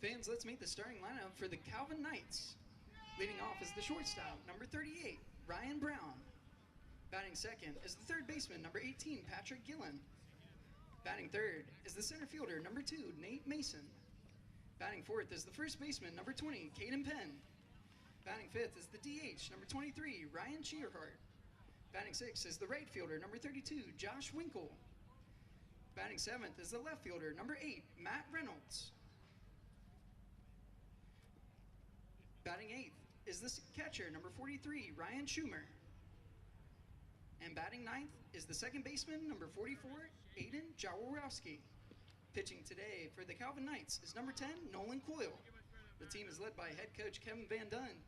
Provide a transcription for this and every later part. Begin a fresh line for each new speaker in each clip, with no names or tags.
Fans, let's meet the starting lineup for the Calvin Knights. Leading off is the shortstop, number 38, Ryan Brown. Batting second is the third baseman, number 18, Patrick Gillen. Batting third is the center fielder, number 2, Nate Mason. Batting fourth is the first baseman, number 20, Caden Penn. Batting fifth is the DH, number 23, Ryan Shearhart. Batting sixth is the right fielder, number 32, Josh Winkle. Batting seventh is the left fielder, number 8, Matt Reynolds. Batting eighth is the catcher, number 43, Ryan Schumer. And batting ninth is the second baseman, number 44, Aiden Jaworowski. Pitching today for the Calvin Knights is number 10, Nolan Coyle. The team is led by head coach Kevin Van Dunn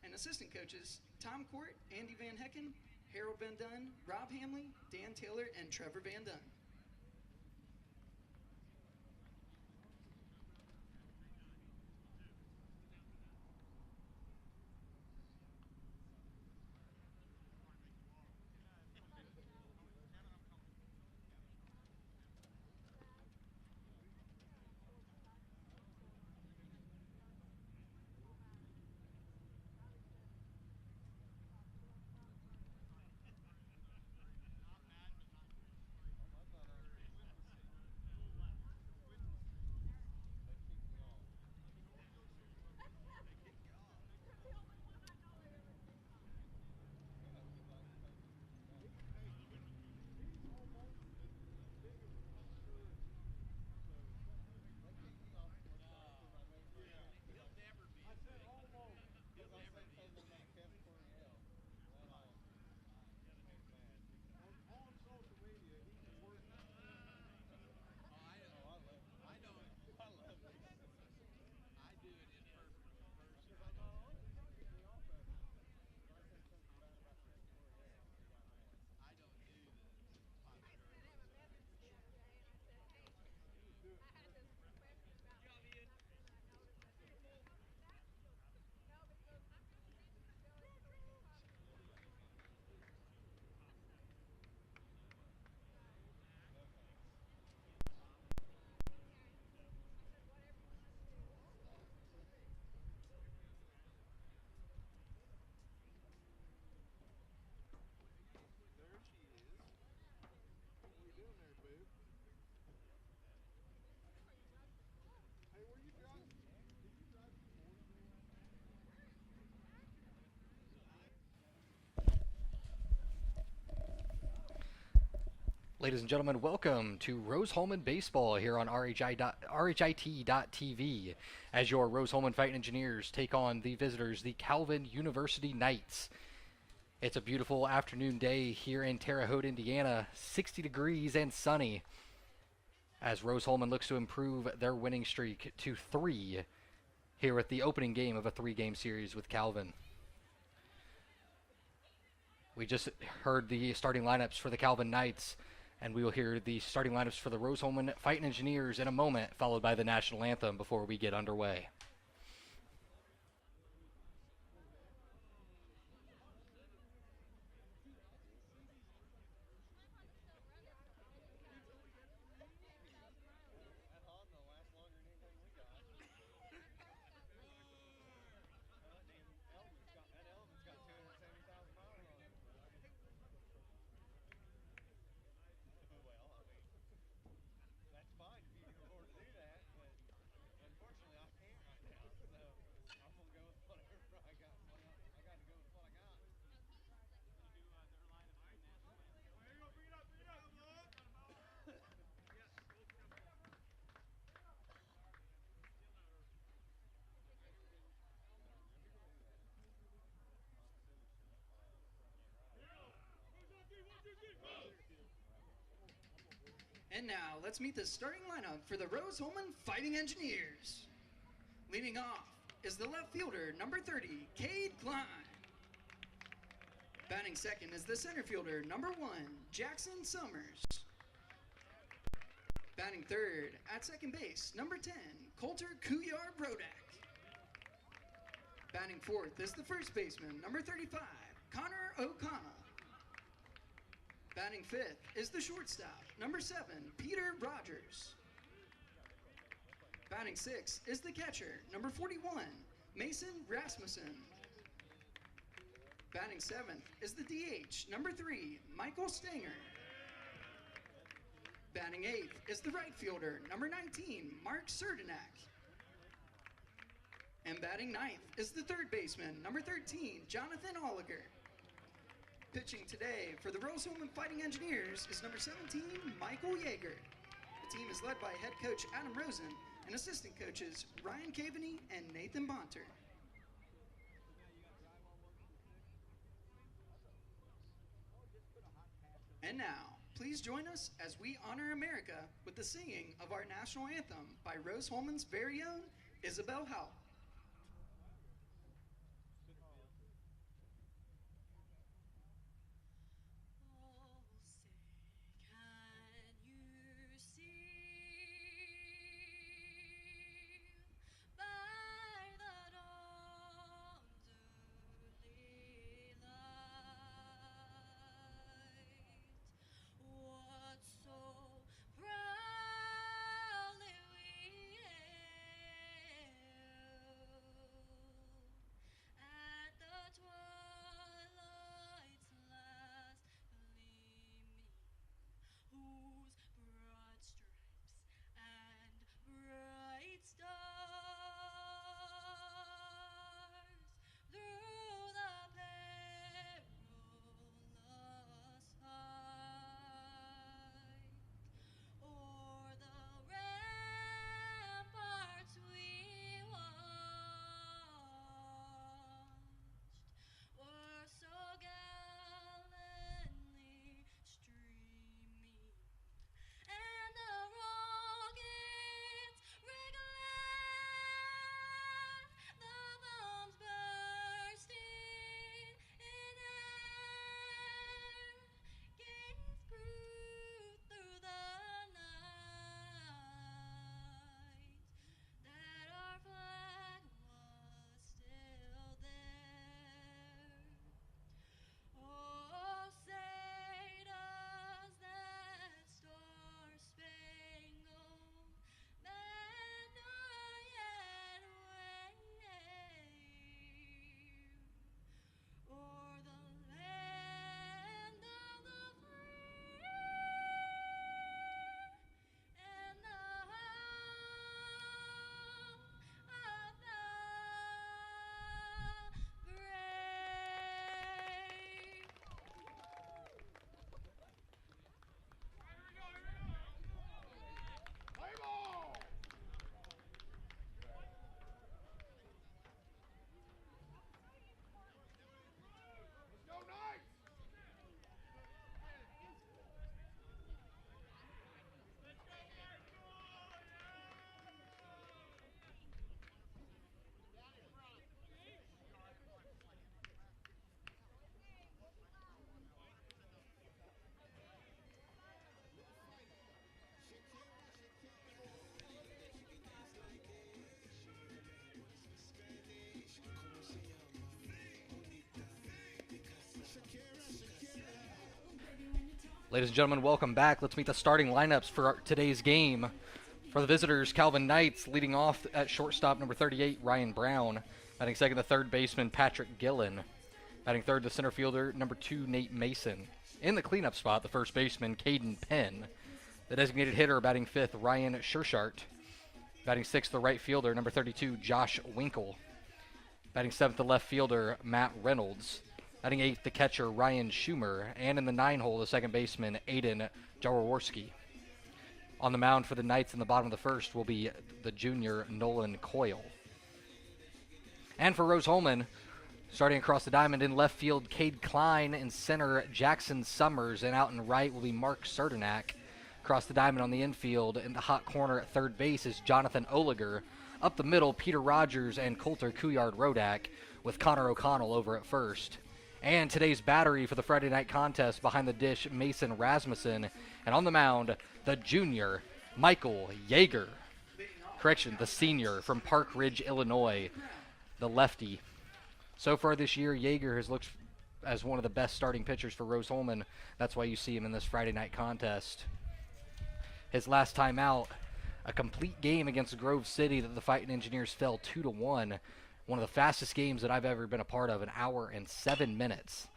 and assistant coaches Tom Court, Andy Van Hecken, Harold Van Dunn, Rob Hamley, Dan Taylor, and Trevor Van Dunn.
Ladies and gentlemen, welcome to Rose-Hulman Baseball here on RHIT.TV as your Rose-Hulman Fightin Engineers take on the visitors, the Calvin University Knights. It's a beautiful afternoon day here in Terre Haute, Indiana, 60 degrees and sunny, as Rose-Hulman looks to improve their winning streak to 3 here at the opening game of a 3-game series with Calvin. We just heard the starting lineups for the Calvin Knights, and we will hear the starting lineups for the Rose-Hulman Fightin Engineers in a moment, followed by the national anthem before we get underway.
And now, let's meet the starting lineup for the Rose-Hulman Fighting Engineers. Leading off is the left fielder, number 30, Cade Klein. Batting second is the center fielder, number 1, Jackson Summers. Batting third, at second base, number 10, Coulter Kuyar-Brodak. Batting fourth is the first baseman, number 35, Connor O'Connell. Batting fifth is the shortstop, number 7, Peter Rogers. Batting sixth is the catcher, number 41, Mason Rasmussen. Batting seventh is the DH, number 3, Michael Stanger. Batting eighth is the right fielder, number 19, Mark Serdenak. And batting ninth is the third baseman, number 13, Jonathan Oliger. Pitching today for the Rose-Hulman Fighting Engineers is number 17, Michael Yeager. The team is led by head coach Adam Rosen and assistant coaches Ryan Caveney and Nathan Bonter. And now, please join us as we honor America with the singing of our national anthem by Rose-Hulman's very own Isabel Houp.
Ladies and gentlemen, welcome back. Let's meet the starting lineups for today's game. For the visitors, Calvin Knights leading off at shortstop, number 38, Ryan Brown. Batting second, the third baseman, Patrick Gillen. Batting third, the center fielder, number 2, Nate Mason. In the cleanup spot, the first baseman, Caden Penn. The designated hitter, batting fifth, Ryan Scherschart. Batting sixth, the right fielder, number 32, Josh Winkle. Batting seventh, the left fielder, Matt Reynolds. Batting eighth, the catcher, Ryan Schumer. And in the 9-hole, the second baseman, Aiden Jaworski. On the mound for the Knights in the bottom of the first will be the junior, Nolan Coyle. And for Rose-Hulman, starting across the diamond in left field, Cade Klein. In center, Jackson Summers. And out in right will be Mark Serdenak. Across the diamond on the infield in the hot corner at third base is Jonathan Oliger. Up the middle, Peter Rogers and Coulter Couillard-Rodak, with Connor O'Connell over at first. And today's battery for the Friday night contest, behind the dish, Mason Rasmussen. And on the mound, the junior, Michael Yeager. Correction, the senior from Park Ridge, Illinois, the lefty. So far this year, Yeager has looked as one of the best starting pitchers for Rose-Hulman. That's why you see him in this Friday night contest. His last time out, a complete game against Grove City that the Fightin Engineers fell 2-1. One of the fastest games that I've ever been a part of, 1 hour and 7 minutes.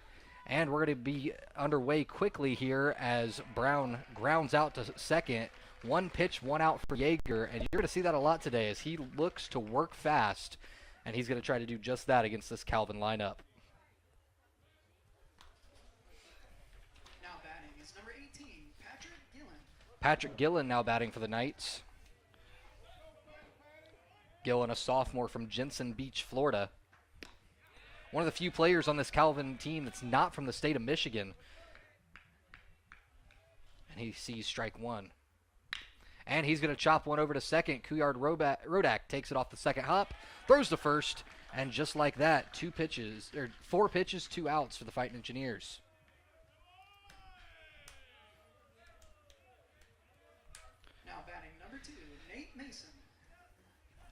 And we're going to be underway quickly here as Brown grounds out to second. 1 pitch, 1 out for Yeager, and you're going to see that a lot today as he looks to work fast, and he's going to try to do just that against this Calvin lineup.
Now batting is number 18, Patrick Gillen.
Patrick Gillen now batting for the Knights. Gillen, a sophomore from Jensen Beach, Florida. One of the few players on this Calvin team that's not from the state of Michigan. And he sees strike one. And he's going to chop one over to second. Couillard-Rodak takes it off the second hop, throws to first, and just like that, 4 pitches, 2 outs for the Fightin Engineers.
Now batting number 2, Nate Mason.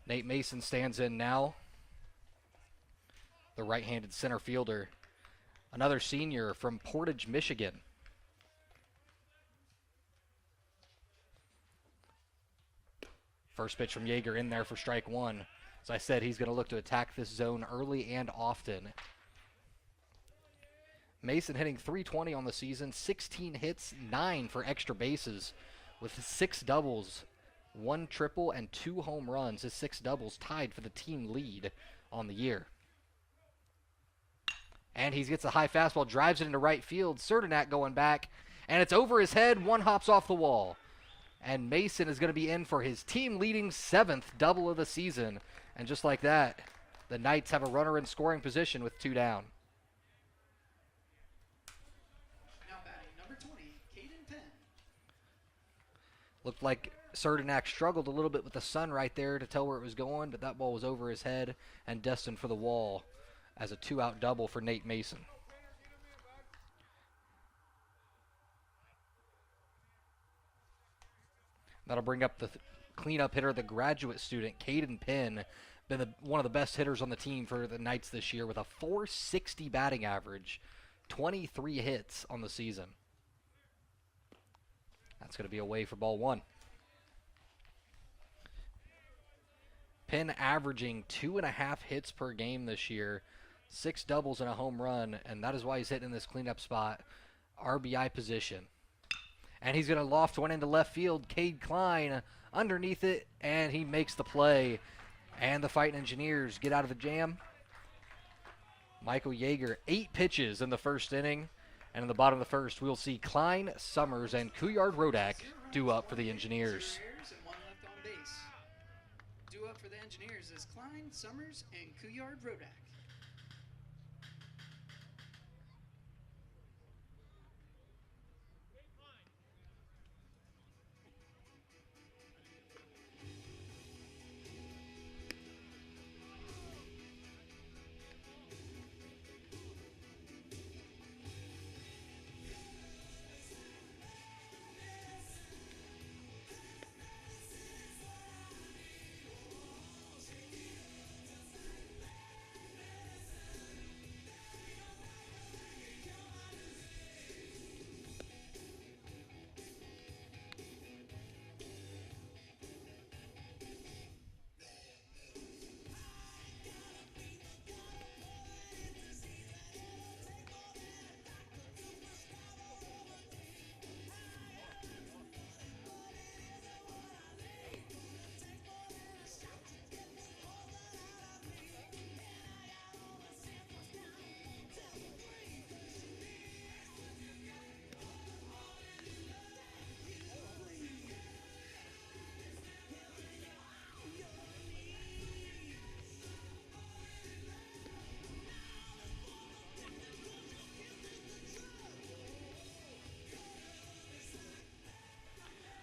Nate Mason stands in now. The right-handed center fielder. Another senior from Portage, Michigan. First pitch from Yeager in there for strike one. As I said, he's going to look to attack this zone early and often. Mason hitting .320 on the season, 16 hits, 9 for extra bases, with 6 doubles, 1 triple, and 2 home runs. His 6 doubles tied for the team lead on the year. And he gets a high fastball, drives it into right field. Serdenak going back, and it's over his head. 1 hops off the wall. And Mason is going to be in for his team-leading 7th double of the season. And just like that, the Knights have a runner in scoring position with 2 down.
Now batting number 20, Caden Penn.
Looked like Serdenak struggled a little bit with the sun right there to tell where it was going, but that ball was over his head and destined for the wall as a 2-out double for Nate Mason. That'll bring up the cleanup hitter, the graduate student, Caden Penn. Been one of the best hitters on the team for the Knights this year with a .460 batting average, 23 hits on the season. That's going to be away for ball 1. Penn averaging 2.5 hits per game this year, 6 doubles and a home run, and that is why he's hitting this cleanup spot, RBI position. And he's going to loft one into left field. Cade Klein underneath it, and he makes the play. And the Fightin Engineers get out of the jam. Michael Yeager, 8 pitches in the first inning. And in the bottom of the first, we'll see Klein, Summers, and Couillard-Rodak due up for the Engineers.
0 errors and 1 left on base. Due up for the Engineers is Klein, Summers, and Couillard-Rodak.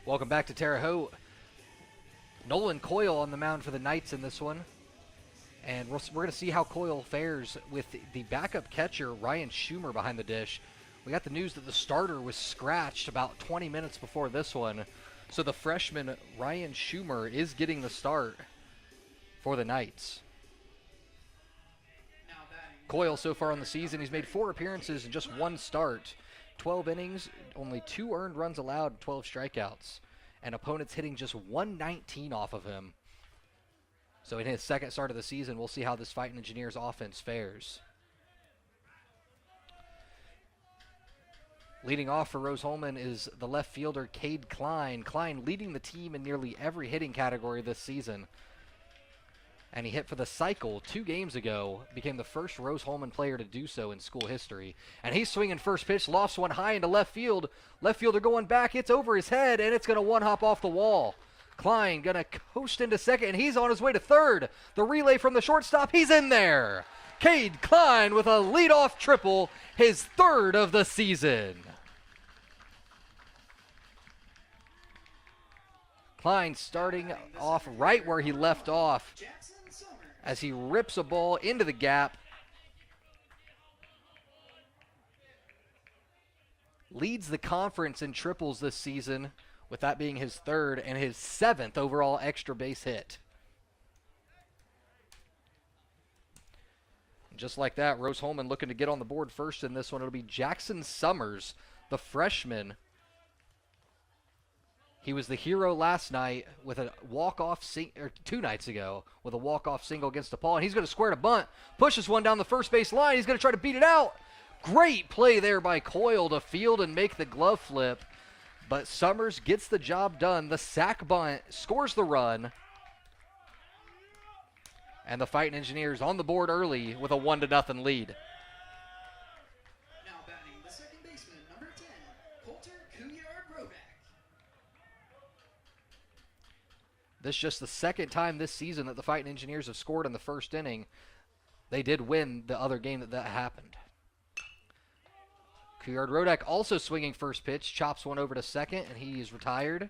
Welcome back to Terre Haute. Nolan Coyle on the mound for the Knights in this one. And we're going to see how Coyle fares with the backup catcher, Ryan Schumer, behind the dish. We got the news that the starter was scratched about 20 minutes before this one. So the freshman, Ryan Schumer, is getting the start for the Knights. Coyle so far on the season, he's made 4 appearances and just 1 start. 12 innings, only 2 earned runs allowed, 12 strikeouts. And opponents hitting just 119 off of him. So in his second start of the season, we'll see how this Fightin Engineers offense fares. Leading off for Rose-Hulman is the left fielder, Cade Klein. Klein leading the team in nearly every hitting category this season. And he hit for the cycle 2 games ago, became the first Rose-Hulman player to do so in school history. And he's swinging first pitch, lofts one high into left field. Left fielder going back, it's over his head, and it's going to one-hop off the wall. Klein going to coast into second, and he's on his way to third. The relay from the shortstop, he's in there. Cade Klein with a leadoff triple, his 3rd of the season. Klein starting off right where he left off as he rips a ball into the gap. Leads the conference in triples this season, with that being his 3rd and his 7th overall extra base hit. Just like that, Rose-Hulman looking to get on the board first in this one. It'll be Jackson Summers, the freshman. He was the hero last night with a walk-off, or 2 nights ago, with a walk-off single against DePaul. And he's going to square to bunt, pushes one down the first base line. He's going to try to beat it out. Great play there by Coyle to field and make the glove flip. But Summers gets the job done. The sack bunt scores the run. And the Fightin Engineers on the board early with a 1-0 lead.
Now batting the second baseman, number 10, Coulter Couillard-Rodak.
This is just the second time this season that the Fightin Engineers have scored in the first inning. They did win the other game that happened. Couillard-Rodak also swinging first pitch, chops one over to second, and he is retired.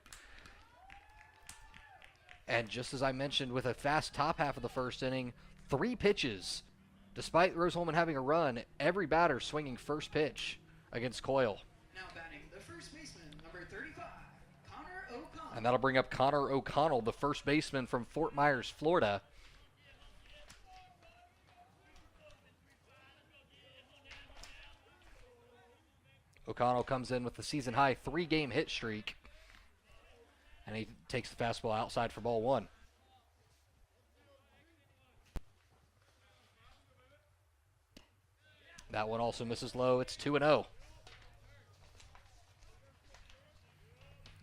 And just as I mentioned, with a fast top half of the first inning, 3 pitches. Despite Rose-Hulman having a run, every batter swinging first pitch against Coyle.
Now batting the first baseman, number 35, Connor O'Connell.
And that'll bring up Connor O'Connell, the first baseman from Fort Myers, Florida. O'Connell comes in with the season-high 3-game hit streak. And he takes the fastball outside for ball 1. That one also misses low. It's 2-0.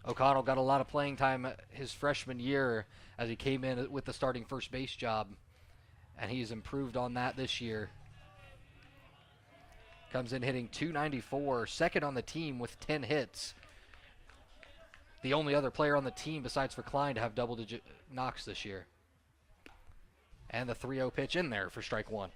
O'Connell got a lot of playing time his freshman year as he came in with the starting first base job. And he's improved on that this year. Comes in hitting .294, second on the team with 10 hits. The only other player on the team besides for Klein to have double-digit knocks this year. And the 3-0 pitch in there for strike 1.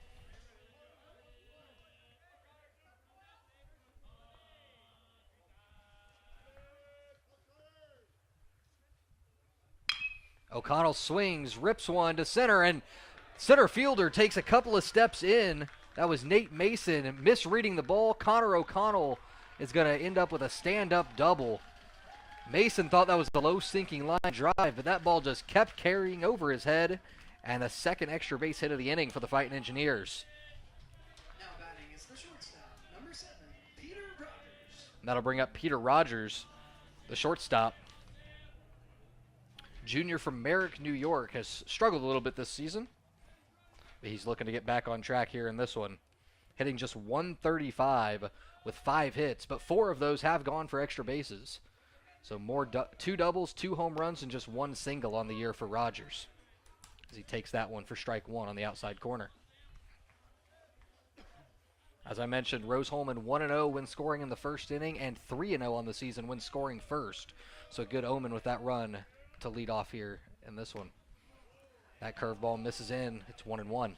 O'Connell swings, rips one to center, and center fielder takes a couple of steps in. That was Nate Mason misreading the ball. Connor O'Connell is going to end up with a stand-up double. Mason thought that was a low sinking line drive, but that ball just kept carrying over his head, and a second extra base hit of the inning for the Fightin Engineers.
Now batting is the shortstop, number 7, Peter Rogers.
And that'll bring up Peter Rogers, the shortstop. Junior from Merrick, New York, has struggled a little bit this season. But he's looking to get back on track here in this one. Hitting just .135 with 5 hits, but 4 of those have gone for extra bases. So more 2 doubles, 2 home runs, and just 1 single on the year for Rogers, as he takes that one for strike 1 on the outside corner. As I mentioned, Rose-Hulman 1-0 when scoring in the first inning and 3-0 on the season when scoring first. So good omen with that run to lead off here in this one. That curveball misses in. It's 1-1.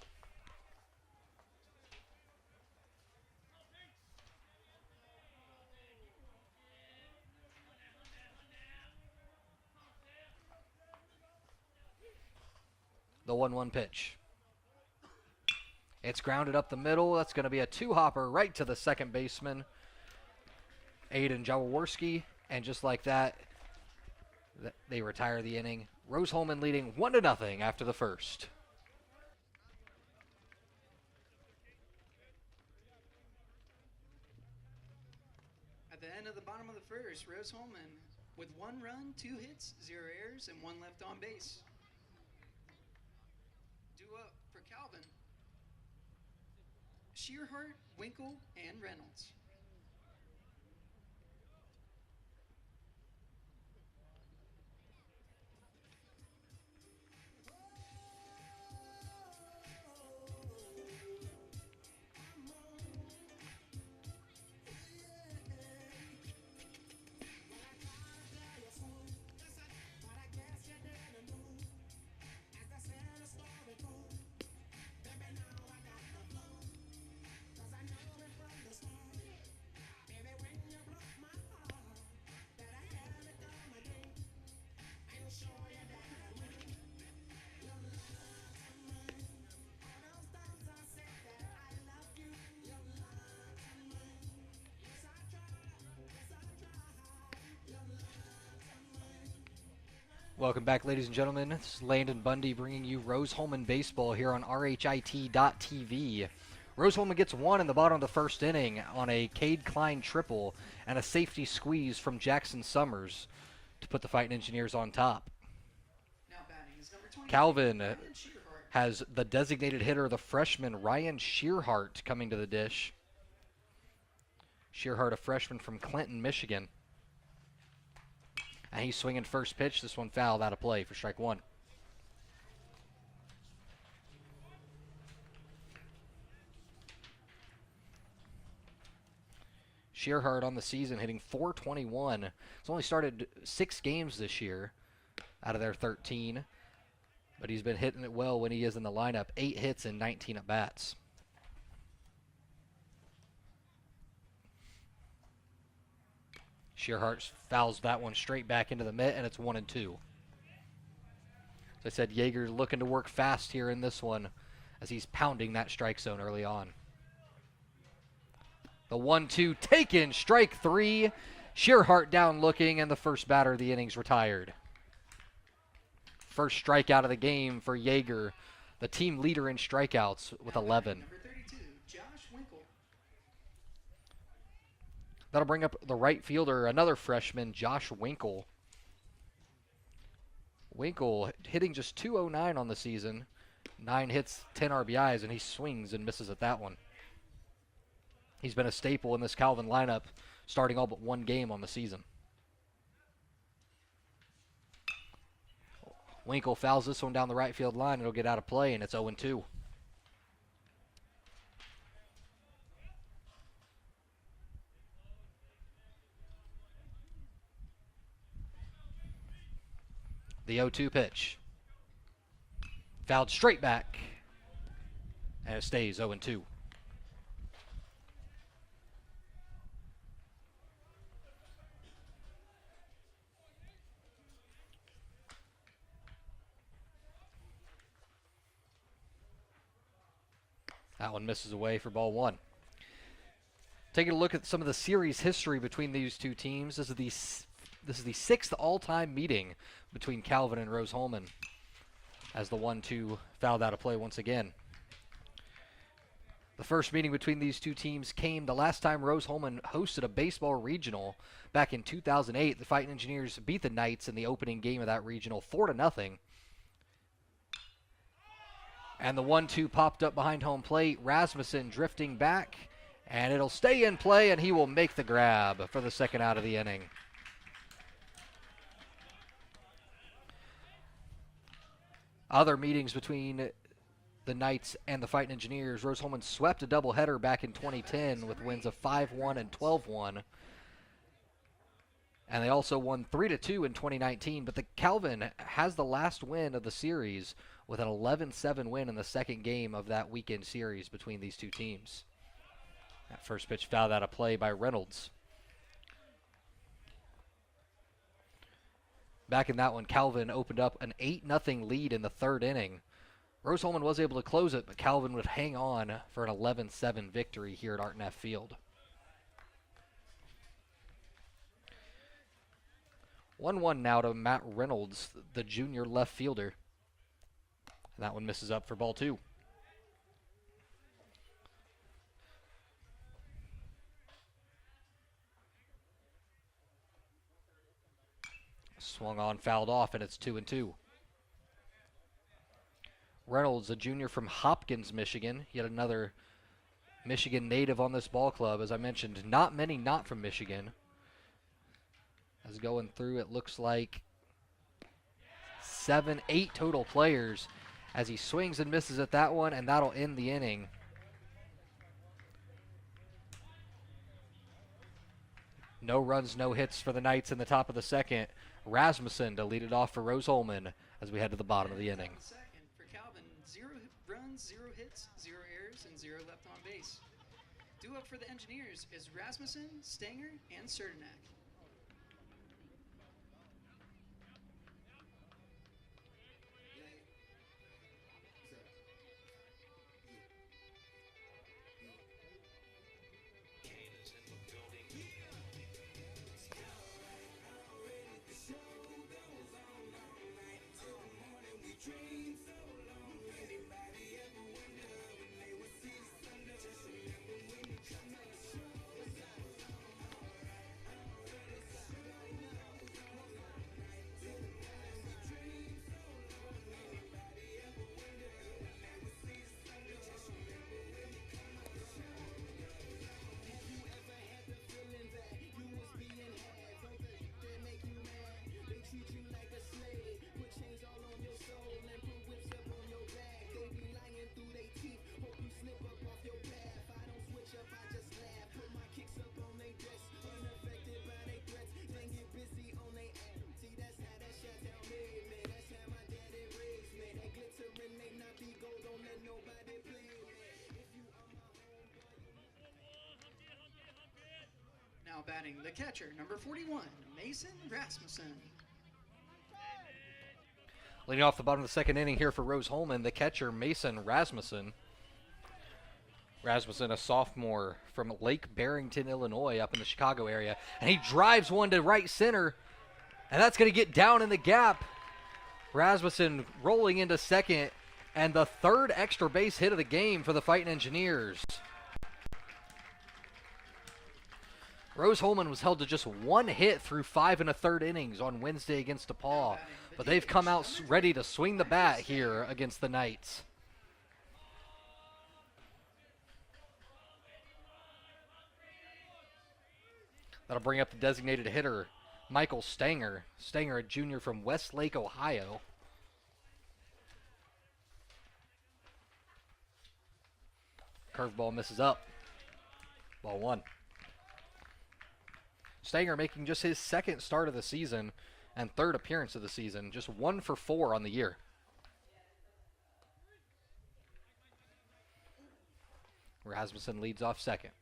The 1-1 pitch. It's grounded up the middle. That's going to be a two-hopper right to the second baseman, Aiden Jaworski. And just like that, they retire the inning. Rose-Hulman leading 1-0 after the first.
At the end of the bottom of the first, Rose-Hulman with 1 run, 2 hits, 0 errors, and 1 left on base. Due up for Calvin, Shearhart, Winkle, and Reynolds.
Welcome back, ladies and gentlemen. This is Landon Bundy bringing you Rose-Hulman baseball here on RHIT.TV. Rose-Hulman gets 1 in the bottom of the first inning on a Cade Klein triple and a safety squeeze from Jackson Summers to put the Fightin Engineers on top.
Now batting is number 20.
Calvin
Ryan Shearhart.
has the designated hitter, the freshman Ryan Shearhart, coming to the dish. Shearhart, a freshman from Clinton, Michigan. And he's swinging first pitch. This one fouled out of play for strike 1. Shearhart on the season hitting .421. He's only started 6 games this year out of their 13. But he's been hitting it well when he is in the lineup. 8 hits and 19 at-bats. Shearhart fouls that one straight back into the mitt, and it's 1-2. As I said, Yeager looking to work fast here in this one as he's pounding that strike zone early on. The 1-2 taken, strike 3. Shearhart down looking, and the first batter of the inning's retired. First strikeout of the game for Yeager, the team leader in strikeouts with 11.
Number 32, Josh Winkle.
That'll bring up the right fielder, another freshman, Josh Winkle. Winkle hitting just .209 on the season. 9 hits, 10 RBIs, and he swings and misses at that one. He's been a staple in this Calvin lineup, starting all but 1 game on the season. Winkle fouls this one down the right field line. It'll get out of play, and it's 0-2. The 0-2 pitch. Fouled straight back. And it stays 0-2. That one misses away for ball 1. Taking a look at some of the series history between these two teams. This is the 6th all-time meeting between Calvin and Rose-Hulman, as the 1-2 fouled out of play once again. The first meeting between these two teams came the last time Rose-Hulman hosted a baseball regional back in 2008. The Fightin Engineers beat the Knights in the opening game of that regional 4-0. And the 1-2 popped up behind home plate. Rasmussen drifting back, and it'll stay in play, and he will make the grab for the second out of the inning. Other meetings between the Knights and the Fightin Engineers. Rose-Hulman swept a doubleheader back in 2010 with wins of 5-1 and 12-1. And they also won 3-2 in 2019. But the Calvin has the last win of the series with an 11-7 win in the second game of that weekend series between these two teams. That first pitch fouled out of play by Reynolds. Back in that one, Calvin opened up an 8-0 lead in the third inning Rose-Hulman was able to close it, but Calvin would hang on for an 11-7 victory here at Art F. Field. 1-1 now to Matt Reynolds, the junior left fielder. And that one misses up for ball 2. Swung on, fouled off, and it's 2-2. Reynolds, a junior from Hopkins, Michigan. Yet another Michigan native on this ball club. As I mentioned, not many not from Michigan. As going through, it looks like 7, 8 total players as he swings and misses at that one, and that'll end the inning. No runs, no hits for the Knights in the top of the second. Rasmussen to lead it off for Rose-Hulman as we head to the bottom of the inning.
Second for Calvin, 0 runs, 0 hits, 0 errors, and 0 left on base. Due up for the Engineers is Rasmussen, Stanger, and Serdenak. Now batting the catcher, number 41, Mason Rasmussen.
Leading off the bottom of the second inning here for Rose-Hulman, the catcher, Mason Rasmussen. Rasmussen, a sophomore from Lake Barrington, Illinois, up in the Chicago area. And he drives one to right center, and that's going to get down in the gap. Rasmussen rolling into second, and the third extra base hit of the game for the Fightin Engineers. Rose-Hulman was held to just 1 hit through 5 1/3 innings on Wednesday against DePaul, but they've come out ready to swing the bat here against the Knights. That'll bring up the designated hitter, Michael Stanger. Stanger, a junior from Westlake, Ohio. Curveball misses up. Ball 1. Stanger making just his second start of the season and third appearance of the season. Just 1 for 4 on the year. Rasmussen leads off second.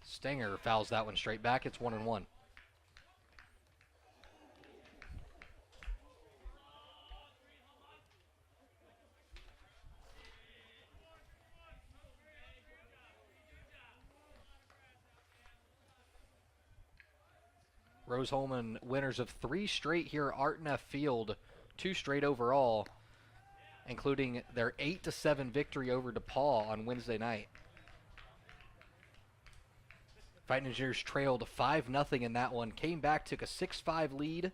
Stanger fouls that one straight back. It's 1-1. Rose-Hulman winners of 3 straight here at Art F. Field, 2 straight overall, including their 8-7 victory over DePaul on Wednesday night. Fightin Engineers trailed 5-0 in that one, came back, took a 6-5 lead,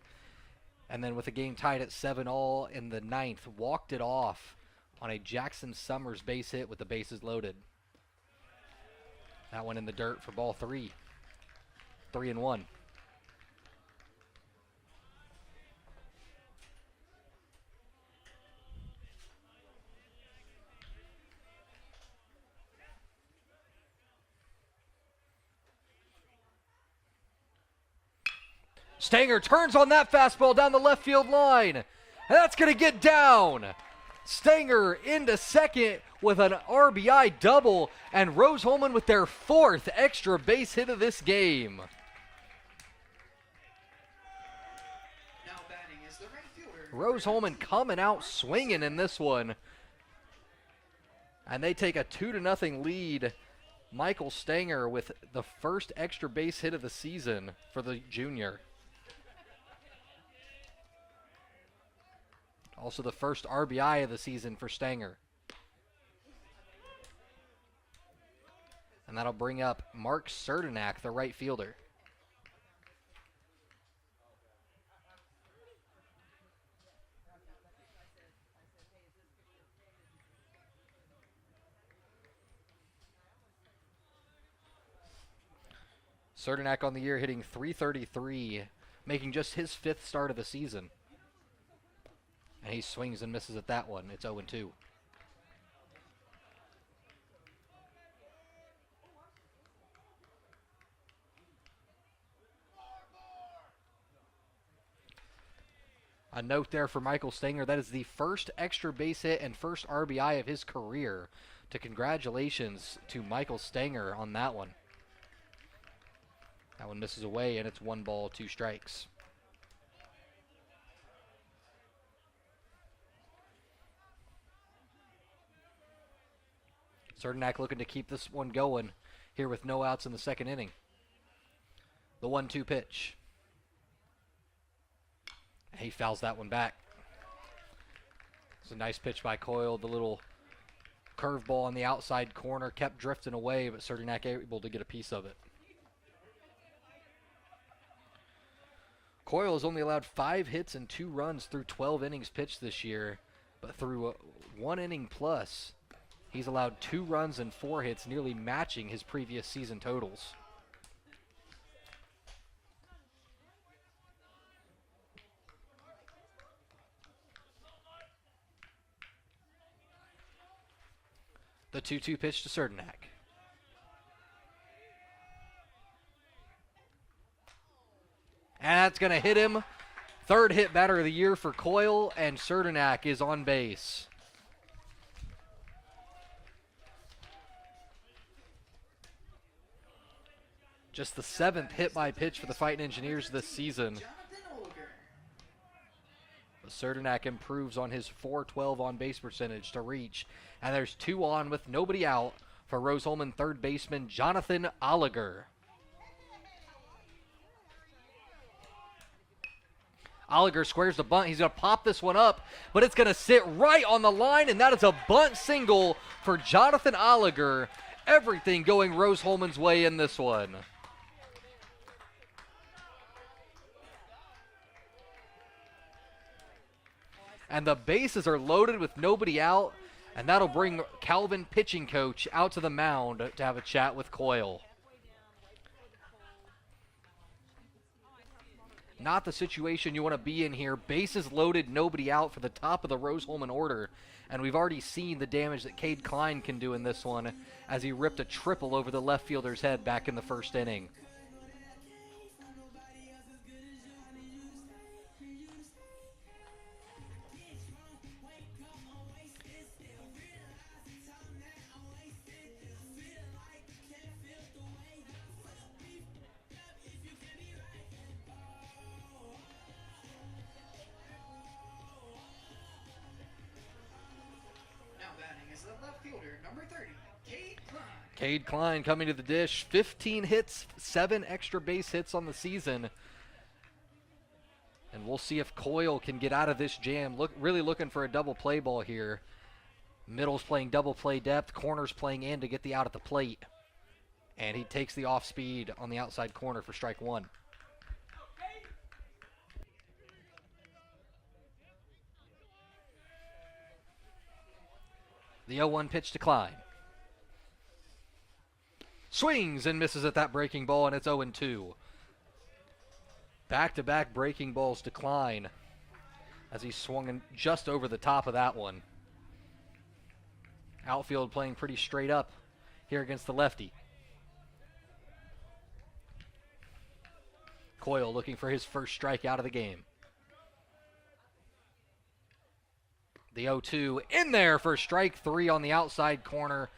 and then with the game tied at 7-all in the 9th, walked it off on a Jackson Summers base hit with the bases loaded. That one in the dirt for ball 3. 3-1. Stanger turns on that fastball down the left field line. And that's going to get down. Stanger into second with an RBI double. And Rose-Hulman with their 4th extra base hit of this game.
Now batting is the right fielder,
Rose-Hulman coming out swinging in this one. And they take a 2-0 lead. Michael Stanger with the first extra base hit of the season for the junior. Also the first RBI of the season for Stanger. And that'll bring up Mark Serdenak, the right fielder. Serdenak on the year hitting .333, making just his 5th start of the season. And he swings and misses at that one. It's 0-2. A note there for Michael Stanger, that is the first extra base hit and first RBI of his career. To congratulations to Michael Stanger on that one. That one misses away, and it's 1 ball, 2 strikes. Serdenak looking to keep this one going here with no outs in the 2nd inning. The 1-2 pitch. He fouls that one back. It's a nice pitch by Coyle. The little curveball on the outside corner kept drifting away, but Serdenak able to get a piece of it. Coyle has only allowed 5 hits and 2 runs through 12 innings pitched this year, but through 1 inning plus, he's allowed 2 runs and 4 hits, nearly matching his previous season totals. The 2-2 pitch to Serdenak. And that's going to hit him. 3rd hit batter of the year for Coyle, and Serdenak is on base. Just the 7th hit by pitch for the Fightin Engineers this season. But Serdenak improves on his .412 on base percentage to reach. And there's 2 on with nobody out for Rose-Hulman 3rd baseman Jonathan Oliger. Oliger squares the bunt. He's going to pop this one up, but it's going to sit right on the line, and that is a bunt single for Jonathan Oliger. Everything going Rose-Hulman's way in this one. And the bases are loaded with nobody out, and that'll bring Calvin, pitching coach, out to the mound to have a chat with Coyle. Not the situation you want to be in here. Bases loaded, nobody out for the top of the Rose-Hulman order. And we've already seen the damage that Cade Klein can do in this one as he ripped a triple over the left fielder's head back in the 1st inning. Cade Klein coming to the dish. 15 hits, 7 extra base hits on the season. And we'll see if Coyle can get out of this jam. Really looking for a double play ball here. Middle's playing double play depth. Corner's playing in to get the out at the plate. And he takes the off speed on the outside corner for strike 1. The 0-1 pitch to Klein. Swings and misses at that breaking ball, and it's 0-2. Back-to-back breaking balls to Klein as he swung in just over the top of that one. Outfield playing pretty straight up here against the lefty. Coyle looking for his first strikeout of the game. The 0-2 in there for strike 3 on the outside corner.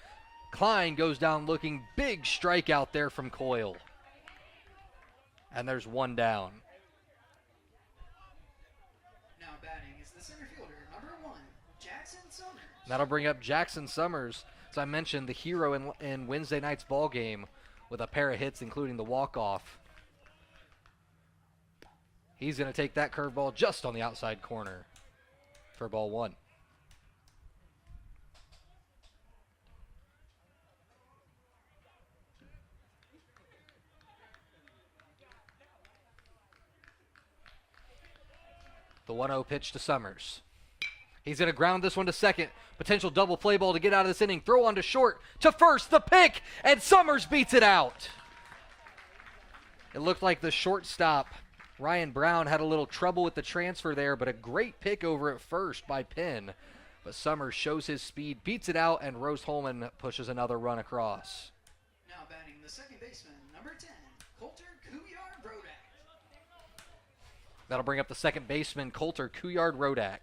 Klein goes down looking, big strikeout there from Coyle. And there's 1 down.
Now batting is
That'll bring up Jackson Summers, as I mentioned, the hero in Wednesday night's ball game with a pair of hits, including the walk-off. He's going to take that curveball just on the outside corner for ball one. The 1-0 pitch to Summers. He's going to ground this one to second. Potential double play ball to get out of this inning. Throw on to short, to first, the pick, and Summers beats it out. It looked like the shortstop, Ryan Brown, had a little trouble with the transfer there, but a great pick over at first by Penn. But Summers shows his speed, beats it out, and Rose-Hulman pushes another run across.
Now batting the second baseman, number 10, Coulter Couillard-Rodak.
That'll bring up the second baseman, Coulter Couillard-Rodak.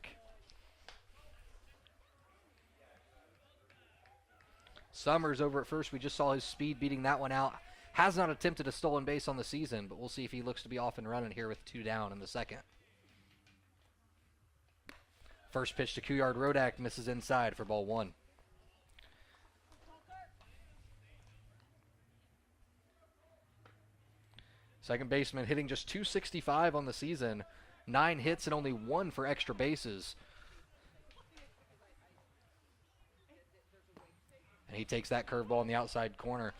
Summers over at first, we just saw his speed beating that one out. Has not attempted a stolen base on the season, but we'll see if he looks to be off and running here with 2 down in the second. First pitch to Couillard-Rodak misses inside for ball one. Second baseman hitting just .265 on the season. 9 hits and only 1 for extra bases. And he takes that curveball in the outside corner.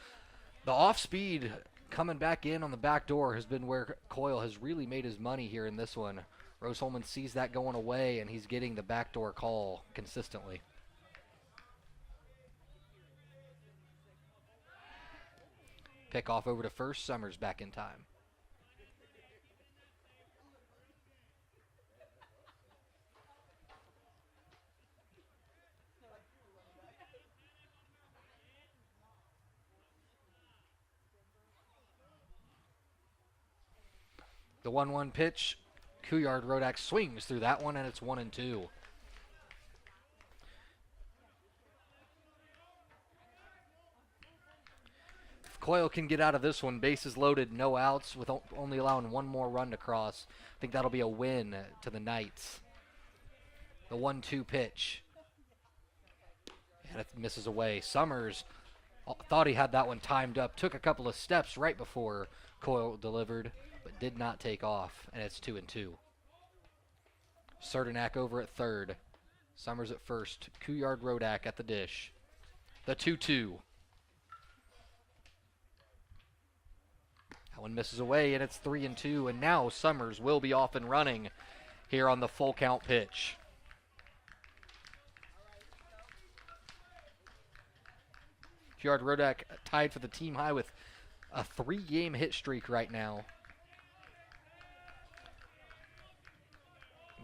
The off-speed coming back in on the back door has been where Coyle has really made his money here in this one. Rose-Hulman sees that going away, and he's getting the backdoor call consistently. Pick off over to first. Summers back in time. The 1-1 pitch, Couillard-Rodak swings through that one, and it's 1-2. If Coyle can get out of this one, bases loaded, no outs, with only allowing 1 more run to cross, I think that'll be a win to the Knights. The 1-2 pitch. And it misses away. Summers thought he had that one timed up, took a couple of steps right before Coyle delivered, but did not take off, and it's 2-2. Serdenak over at third. Summers at first. Couillard-Rodak at the dish. The 2-2. That one misses away, and it's 3-2, and now Summers will be off and running here on the full count pitch. Couillard-Rodak tied for the team high with a 3-game hit streak right now.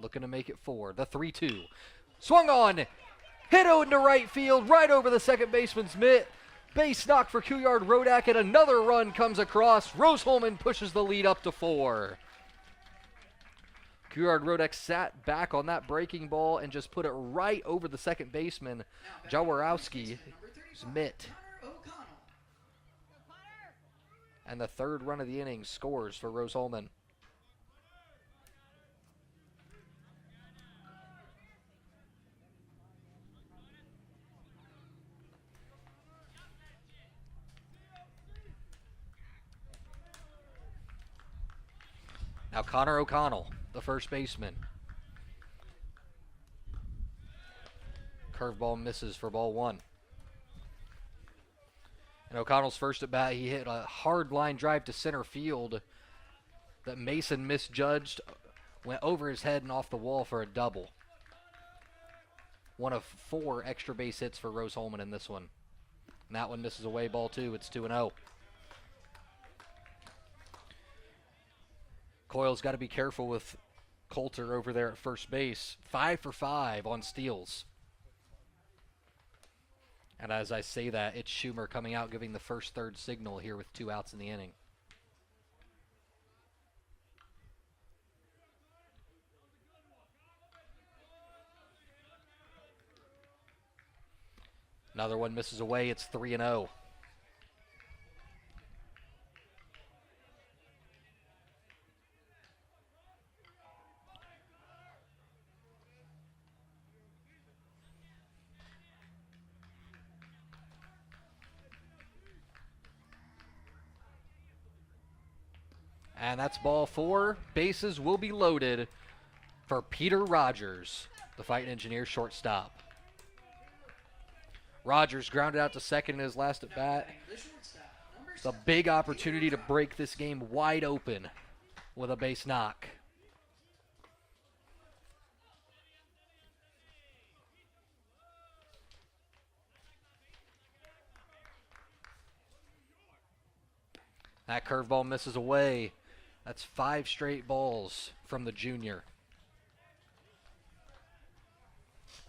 Looking to make it 4. The 3-2. Swung on. Hit into right field. Right over the second baseman's mitt. Base knock for Couillard-Rodak, and another run comes across. Rose-Hulman pushes the lead up to 4. Couillard-Rodak sat back on that breaking ball and just put it right over the second baseman, Jaworowski's mitt. And the 3rd run of the inning scores for Rose-Hulman. Now Connor O'Connell, the first baseman. Curveball misses for ball one. And O'Connell's first at bat, he hit a hard line drive to center field that Mason misjudged, went over his head and off the wall for a double. One of 4 extra base hits for Rose-Hulman in this one. And that one misses away, ball 2. It's 2-0. Coyle's got to be careful with Coulter over there at first base. 5 for 5 on steals. And as I say that, it's Schumer coming out, giving the first third signal here with 2 outs in the inning. Another one misses away. It's 3-0. And that's ball 4. Bases will be loaded for Peter Rogers, the Fightin Engineers shortstop. Rogers grounded out to second in his last at bat. It's a big opportunity to break this game wide open with a base knock. That curveball misses away. That's 5 straight balls from the junior.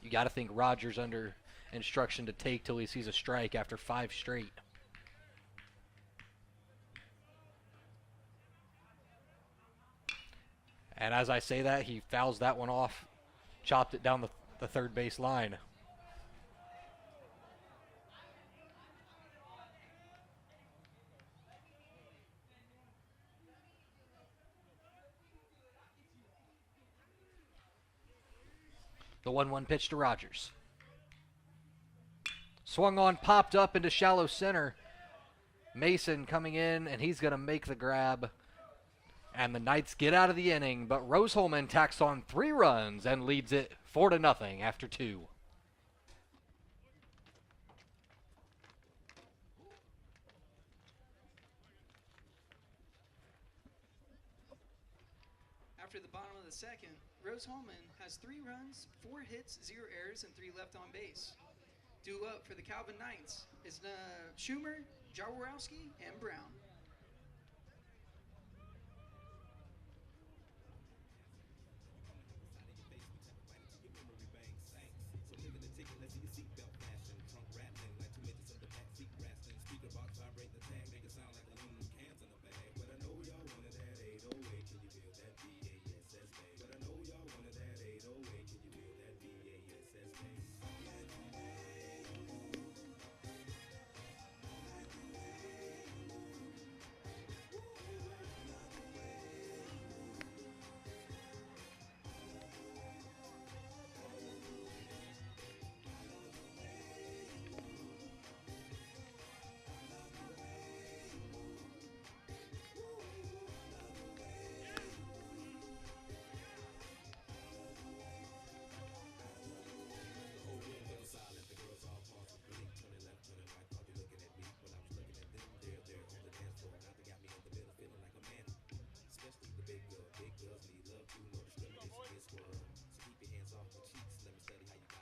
You got to think Rogers under instruction to take till he sees a strike after 5 straight. And as I say that, he fouls that one off, chopped it down the third base line. The 1-1 pitch to Rogers. Swung on, popped up into shallow center. Mason coming in, and he's going to make the grab. And the Knights get out of the inning, but Rose-Hulman tacks on 3 runs and leads it 4-0 after 2.
After the bottom of the second, Rose-Hulman has 3 runs, 4 hits, 0 errors, and 3 left on base. Due up for the Calvin Knights is Schumer, Jaworowski, and Brown.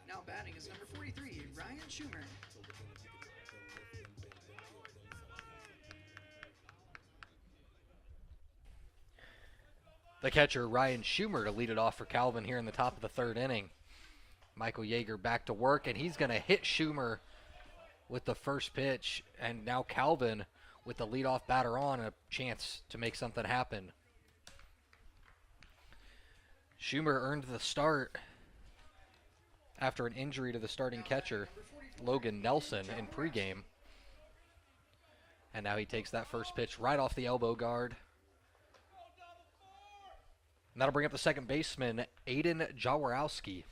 Now batting is number 43, Ryan Schumer.
The catcher, Ryan Schumer, to lead it off for Calvin here in the top of the 3rd inning. Michael Yeager back to work, and he's going to hit Schumer with the first pitch. And now Calvin with the leadoff batter on, a chance to make something happen. Schumer earned the start after an injury to the starting catcher, Logan Nelson, in pregame. And now he takes that first pitch right off the elbow guard. And that'll bring up the second baseman, Aiden Jaworowski.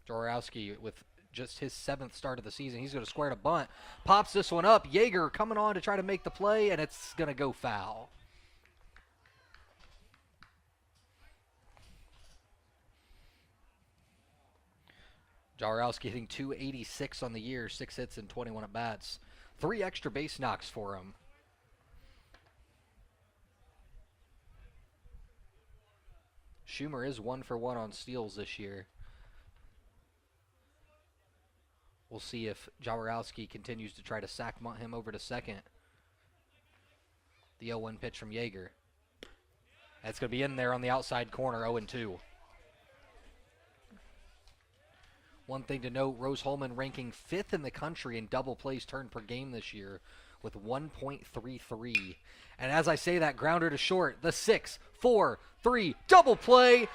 Jaworowski with just his 7th start of the season. He's going to square to bunt. Pops this one up. Yeager coming on to try to make the play, and it's going to go foul. Jaworowski hitting .286 on the year, 6 hits and 21 at-bats. 3 extra base knocks for him. Schumer is 1 for 1 on steals this year. We'll see if Jaworowski continues to try to sack him over to second. The 0-1 pitch from Yeager. That's going to be in there on the outside corner, 0-2. One thing to note, Rose-Hulman ranking 5th in the country in double plays turned per game this year with 1.33. And as I say that, grounder to short, the 6-4-3 double play.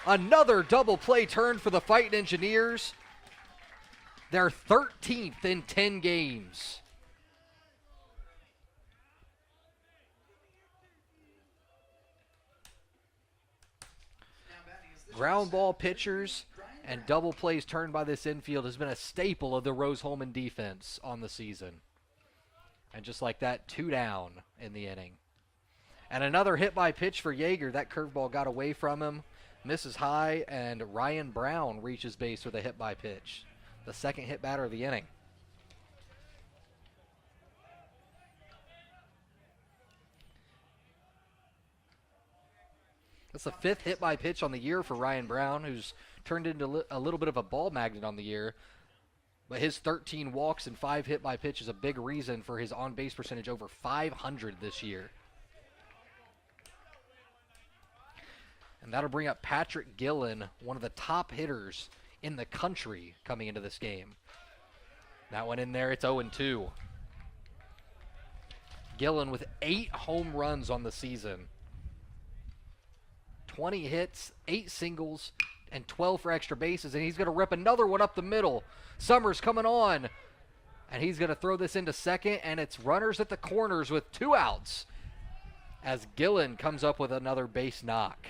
Another double play turn for the Fightin Engineers. They're 13th in 10 games. Ground ball pitchers and double plays turned by this infield has been a staple of the Rose-Hulman defense on the season. And just like that, 2 down in the inning. And another hit by pitch for Yeager. That curveball got away from him, misses high, and Ryan Brown reaches base with a hit by pitch. The second hit batter of the inning. That's the fifth hit by pitch on the year for Ryan Brown, who's turned into a little bit of a ball magnet on the year. But his 13 walks and 5 hit by pitch is a big reason for his on-base percentage over 500 this year. And that'll bring up Patrick Gillen, one of the top hitters in the country coming into this game. That one in there, it's 0-2. Gillen with 8 home runs on the season. 20 hits, 8 singles, and 12 for extra bases, and he's going to rip another one up the middle. Summers coming on, and he's going to throw this into second, and it's runners at the corners with 2 outs as Gillen comes up with another base knock.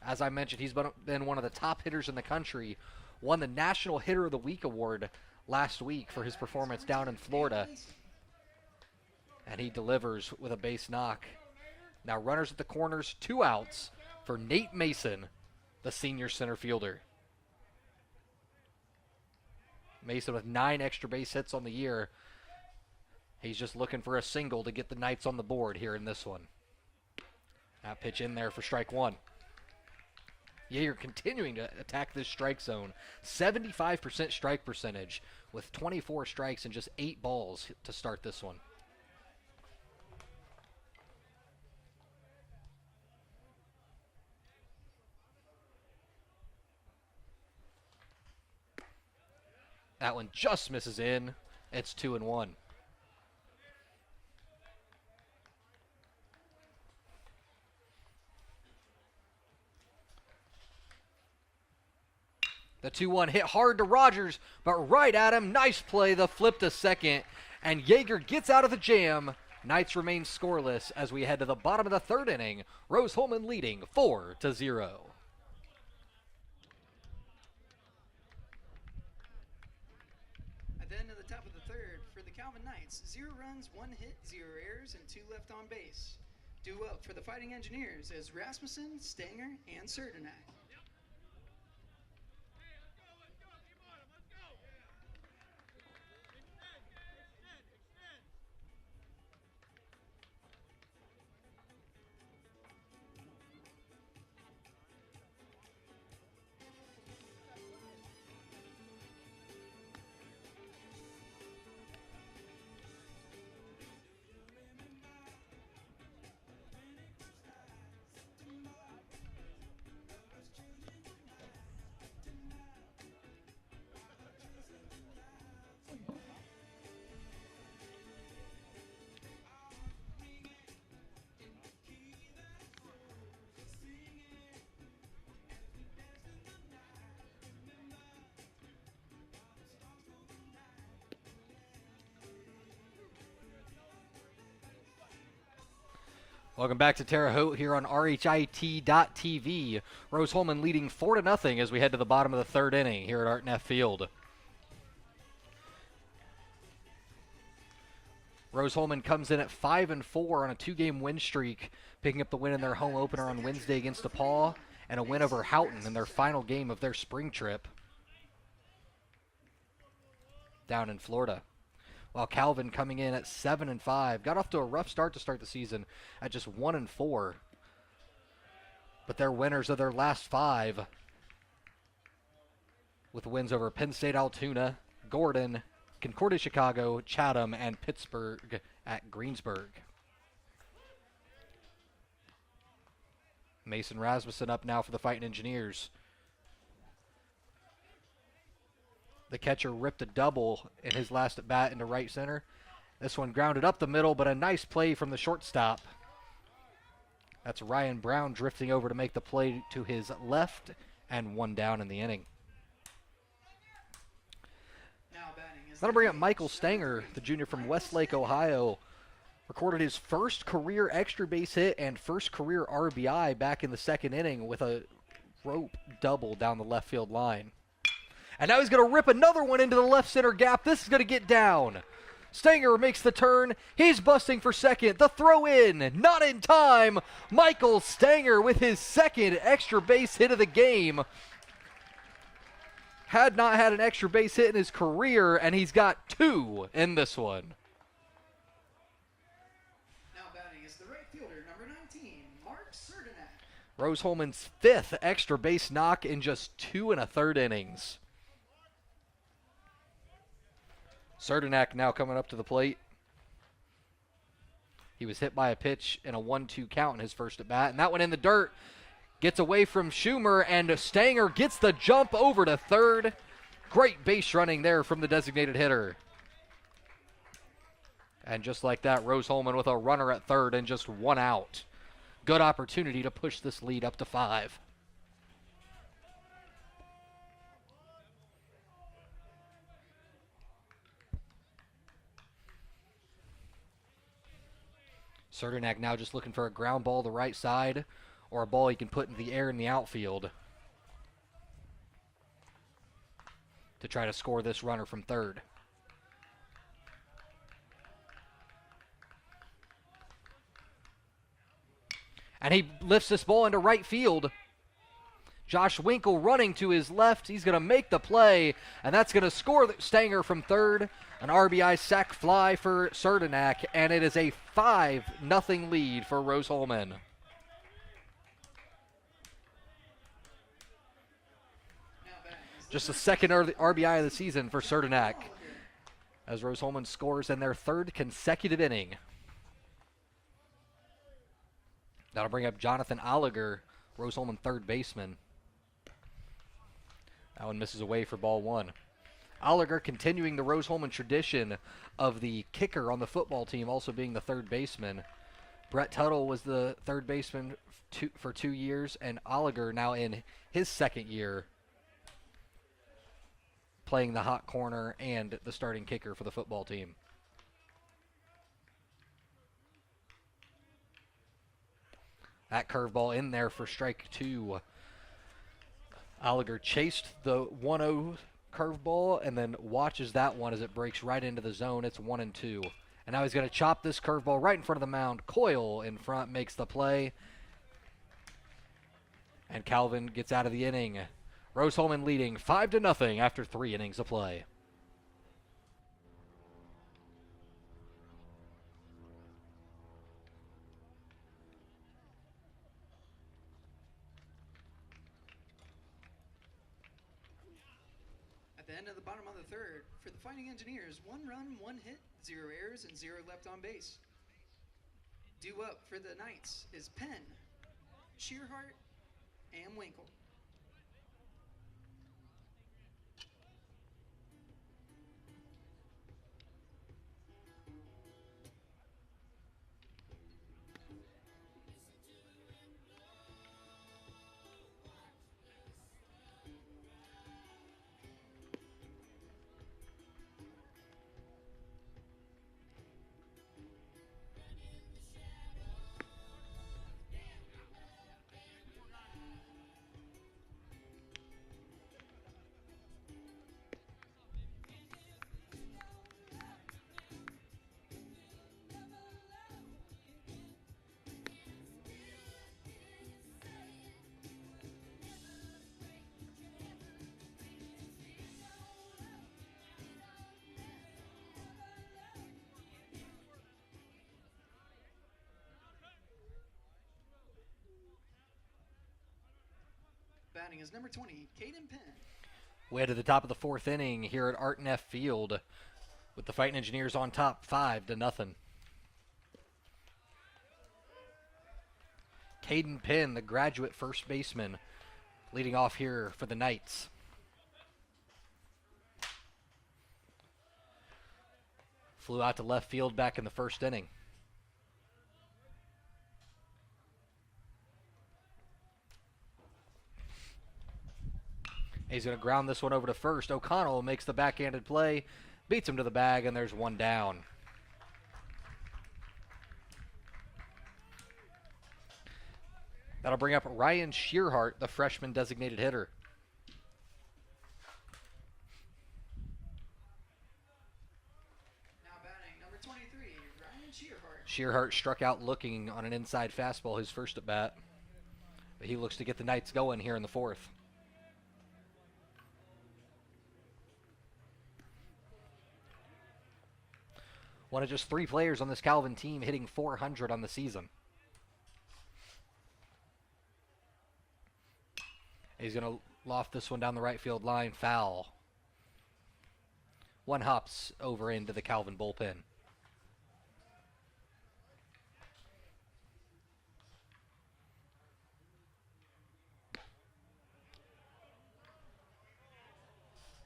As I mentioned, he's been one of the top hitters in the country, won the National Hitter of the Week award last week for his performance down in Florida, and he delivers with a base knock. Now runners at the corners, 2 outs for Nate Mason, the senior center fielder. Mason with 9 extra base hits on the year. He's just looking for a single to get the Knights on the board here in this one. That pitch in there for strike 1. Yeager continuing to attack this strike zone. 75% strike percentage with 24 strikes and just 8 balls to start this one. That one just misses in. It's 2-1. The 2-1 hit hard to Rogers, but right at him. Nice play, the flip to second, and Yeager gets out of the jam. Knights remain scoreless as we head to the bottom of the 3rd inning. Rose-Hulman leading 4-0.
At the end of the top of the 3rd, for the Calvin Knights, 0 runs, 1 hit, 0 errors, and 2 left on base. Due up for the Fighting Engineers is Rasmussen, Stanger, and Serdenak.
Welcome back to Terre Haute here on RHIT.TV. Rose-Hulman leading 4-0 as we head to the bottom of the 3rd inning here at Art Neff Field. Rose-Hulman comes in at 5-4 on a 2-game win streak, picking up the win in their home opener on Wednesday against DePaul, and a win over Houghton in their final game of their spring trip down in Florida. While Calvin coming in at 7-5, got off to a rough start to start the season at just 1-4. But they're winners of their last 5, with wins over Penn State Altoona, Gordon, Concordia Chicago, Chatham, and Pittsburgh at Greensburg. Mason Rasmussen up now for the Fightin Engineers. The catcher ripped a double in his last at-bat into right center. This one grounded up the middle, but a nice play from the shortstop. That's Ryan Brown drifting over to make the play to his left, and 1 down in the inning. That'll bring up Michael Stanger, the junior from Westlake, Ohio. Recorded his first career extra base hit and first career RBI back in the 2nd inning with a rope double down the left field line. And now he's going to rip another one into the left center gap. This is going to get down. Stanger makes the turn. He's busting for second. The throw in, not in time. Michael Stanger with his second extra base hit of the game. Had not had an extra base hit in his career, and he's got 2 in this one.
Now batting is the right fielder, number 19, Mark Serdenak.
Rose-Hulman's 5th extra base knock in just 2 1/3 innings. Serdenak now coming up to the plate. He was hit by a pitch in a 1-2 count in his first at bat, and that one in the dirt. Gets away from Schumer, and Stanger gets the jump over to third. Great base running there from the designated hitter. And just like that, Rose-Hulman with a runner at third and just 1 out. Good opportunity to push this lead up to 5. Serdenak now just looking for a ground ball to the right side, or a ball he can put in the air in the outfield to try to score this runner from third. And he lifts this ball into right field. Josh Winkle running to his left. He's going to make the play, and that's going to score Stanger from third. An RBI sac fly for Serdenak, and it is a 5-0 lead for Rose-Hulman. Just the second RBI of the season for Serdenak, as Rose-Hulman scores in their 3rd consecutive inning. That'll bring up Jonathan Oliger, Rose-Hulman 3rd baseman. That one misses away for ball 1. Oliger continuing the Rose-Hulman tradition of the kicker on the football team also being the 3rd baseman. Brett Tuttle was the 3rd baseman for 2 years, and Oliger now in his 2nd year playing the hot corner and the starting kicker for the football team. That curveball in there for strike 2. Oliger chased the 1-0 curveball and then watches that one as it breaks right into the zone. It's 1-2. And now he's going to chop this curveball right in front of the mound. Coyle in front makes the play. And Calvin gets out of the inning. Rose-Hulman leading 5-0 after 3 innings of play.
At the end of the bottom of the 3rd, for the Fighting Engineers, 1 run, 1 hit, 0 errors, and 0 left on base. Due up for the Knights is Penn, Shearhart, and Winkle. Batting is number 20, Caden Penn.
Way to the top of the 4th inning here at Art Neff Field with the Fightin Engineers on top 5-0. Caden Penn, the graduate first baseman, leading off here for the Knights. Flew out to left field back in the 1st inning. He's going to ground this one over to first. O'Connell makes the backhanded play, beats him to the bag, and there's 1 down. That'll bring up Ryan Shearhart, the freshman designated hitter.
Now batting
Shearhart struck out looking on an inside fastball his first at bat. But he looks to get the Knights going here in the fourth. One of just 3 players on this Calvin team hitting 400 on the season. He's going to loft this one down the right field line, foul. One hops over into the Calvin bullpen.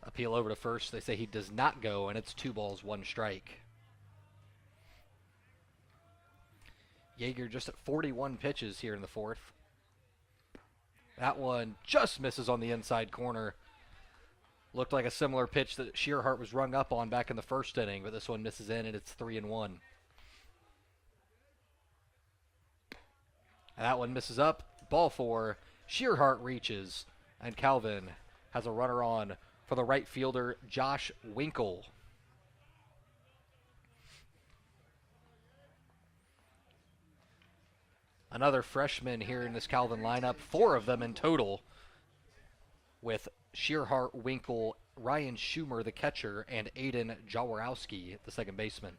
Appeal over to first. They say he does not go, and it's 2 balls, 1 strike. Yeager just at 41 pitches here in the fourth. That one just misses on the inside corner. Looked like a similar pitch that Shearhart was rung up on back in the first inning, but this one misses in, and it's 3-1. And that one misses up. Ball 4. Shearhart reaches, and Calvin has a runner on for the right fielder, Josh Winkle. Another freshman here in this Calvin lineup, 4 of them in total, with Shearhart, Winkle, Ryan Schumer, the catcher, and Aiden Jaworowski, the second baseman.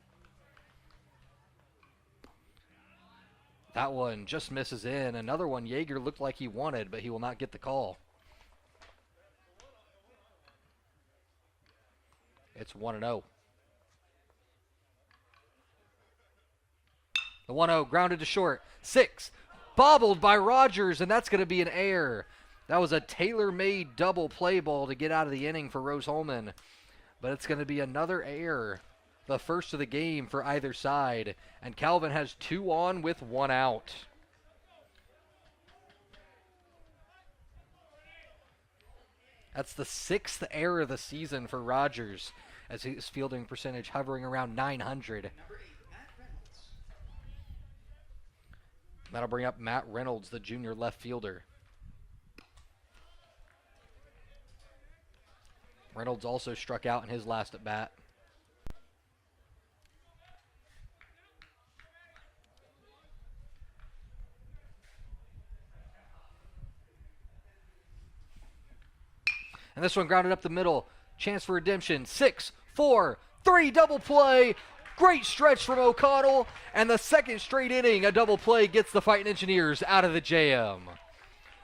That one just misses in. Another one Yeager looked like he wanted, but he will not get the call. It's 1-0. The 1-0 grounded to short. 6. Bobbled by Rogers, and that's going to be an error. That was a tailor-made double play ball to get out of the inning for Rose-Hulman. But it's going to be another error. The first of the game for either side. And Calvin has 2 on with 1 out. That's the 6th error of the season for Rogers, as his fielding percentage hovering around 900. That'll bring up Matt Reynolds, the junior left fielder. Reynolds also struck out in his last at bat. And this one grounded up the middle. Chance for redemption. 6, 4, 3, double play. Great stretch from O'Connell. And the second straight inning, a double play gets the Fightin Engineers out of the jam.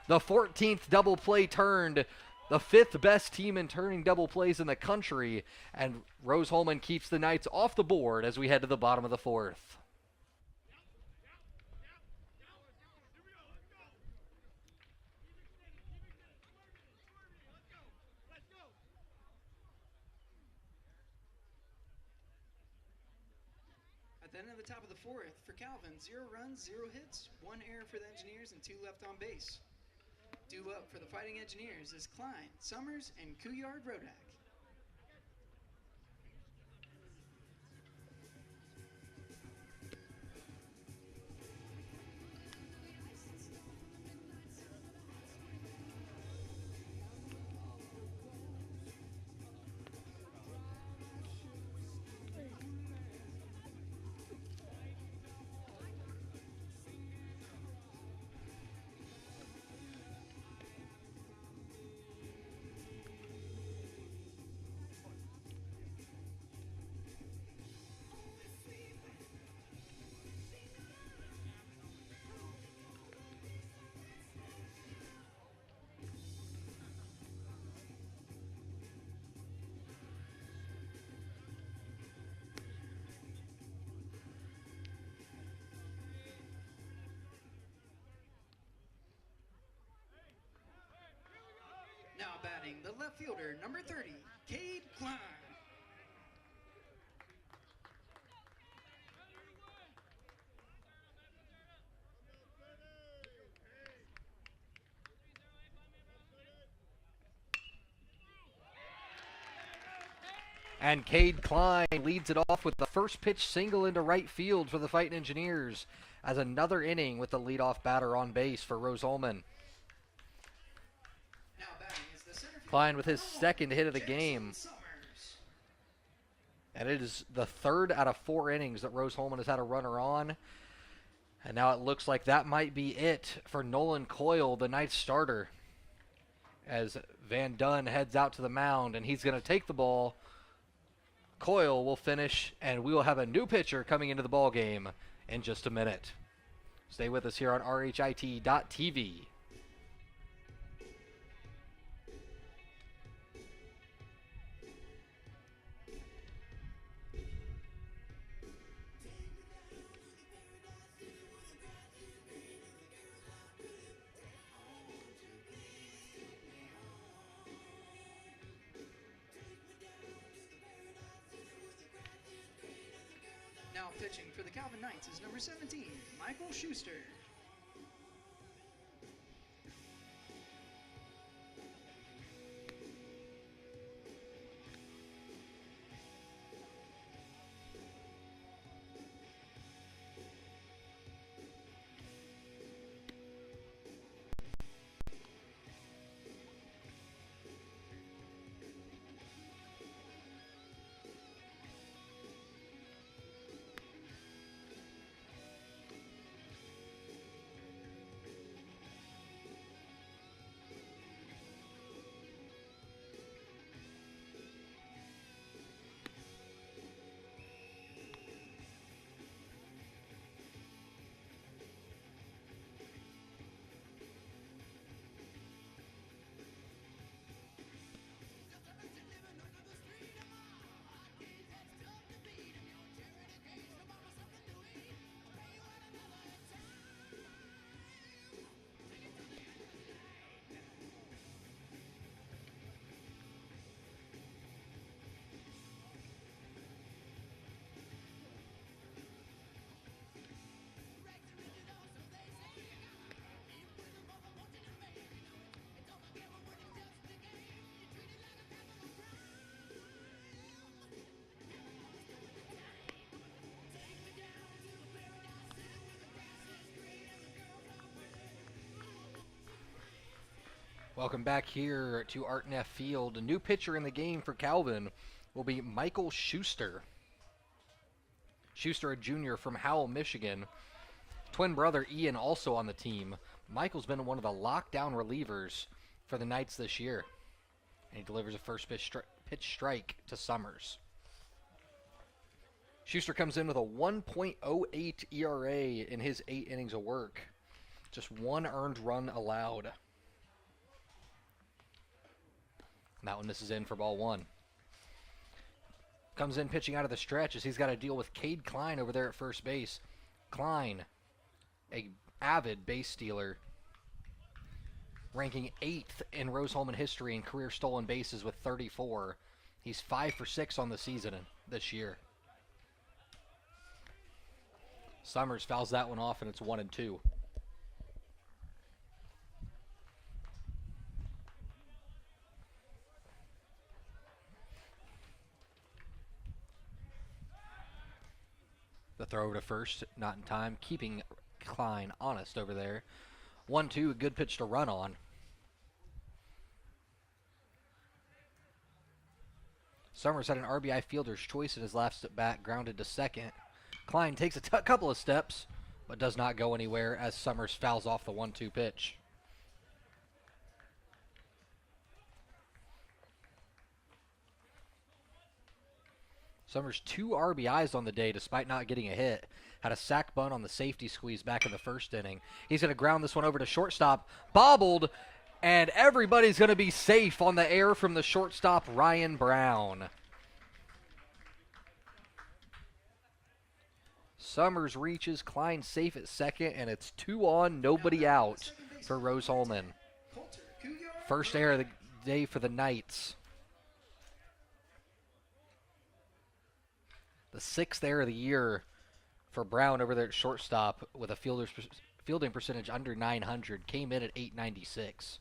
The 14th double play turned. The 5th best team in turning double plays in the country. And Rose-Hulman keeps the Knights off the board as we head to the bottom of the 4th.
Then at the top of the 4th, for Calvin, 0 runs, 0 hits, 1 error for the Engineers, and 2 left on base. Due up for the Fighting Engineers is Klein, Summers, and Couillard-Rodak. Now batting, the left fielder, number 30, Cade Klein.
And Cade Klein leads it off with the first pitch single into right field for the Fightin Engineers, as another inning with the leadoff batter on base for Rose-Hulman. Klein with his second hit of the game. And it is the third out of 4 innings that Rose-Hulman has had a runner on. And now it looks like that might be it for Nolan Coyle, the Knights starter, as Van Dunn heads out to the mound, and he's going to take the ball. Coyle will finish, and we will have a new pitcher coming into the ball game in just a minute. Stay with us here on RHIT.TV.
Now pitching for the Calvin Knights is number 17, Michael Schuster.
Welcome back here to Art Neff Field. A new pitcher in the game for Calvin will be Michael Schuster. Schuster, a junior from Howell, Michigan. Twin brother Ian also on the team. Michael's been one of the lockdown relievers for the Knights this year. And he delivers a first pitch strike to Summers. Schuster comes in with a 1.08 ERA in his 8 innings of work. Just 1 earned run allowed. That one misses in for ball 1. Comes in pitching out of the stretch as he's got to deal with Cade Klein over there at first base. Klein, a avid base stealer, ranking 8th in Rose-Hulman history in career stolen bases with 34. He's 5 for 6 on the season this year. Summers fouls that one off, and it's 1-2. The throw over to first, not in time, keeping Klein honest over there. 1-2, a good pitch to run on. Summers had an RBI fielder's choice in his last at bat, grounded to second. Klein takes a couple of steps, but does not go anywhere as Summers fouls off the 1-2 pitch. Summers 2 RBIs on the day despite not getting a hit. Had a sac bunt on the safety squeeze back in the first inning. He's going to ground this one over to shortstop. Bobbled, and everybody's going to be safe on the air from the shortstop, Ryan Brown. Summers reaches, Klein safe at second, and it's 2 on, nobody out for Rose-Hulman. First error of the day for the Knights. The 6th error of the year for Brown over there at shortstop with a fielding percentage under 900. Came in at 896.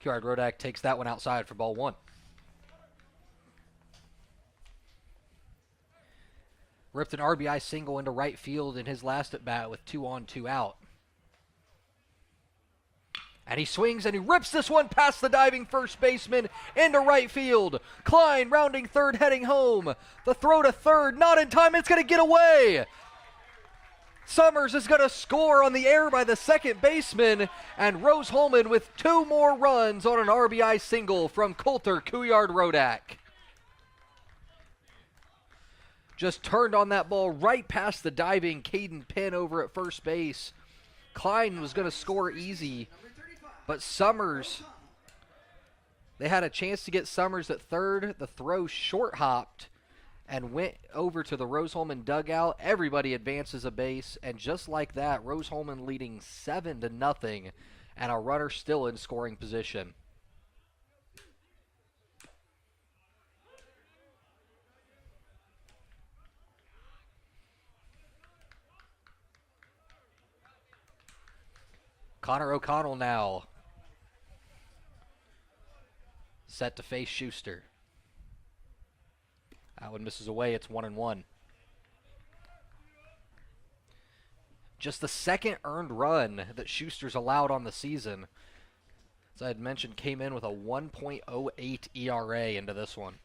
Kjard Rodak takes that one outside for ball 1. Ripped an RBI single into right field in his last at bat with 2 on, 2 out. And he swings and he rips this one past the diving first baseman into right field. Klein rounding third, heading home. The throw to third, not in time. It's going to get away. Summers is going to score on the air by the second baseman. And Rose-Hulman with 2 more runs on an RBI single from Coulter Couillard-Rodak. Just turned on that ball right past the diving Caden Penn over at first base. Klein was going to score easy, but Summers, they had a chance to get Summers at third. The throw short hopped and went over to the Rose-Hulman dugout. Everybody advances a base, and just like that, Rose-Hulman leading 7-0, and a runner still in scoring position. Connor O'Connell now set to face Schuster. That one misses away. It's 1-1. Just the second earned run that Schuster's allowed on the season. As I had mentioned, came in with a 1.08 ERA into this one.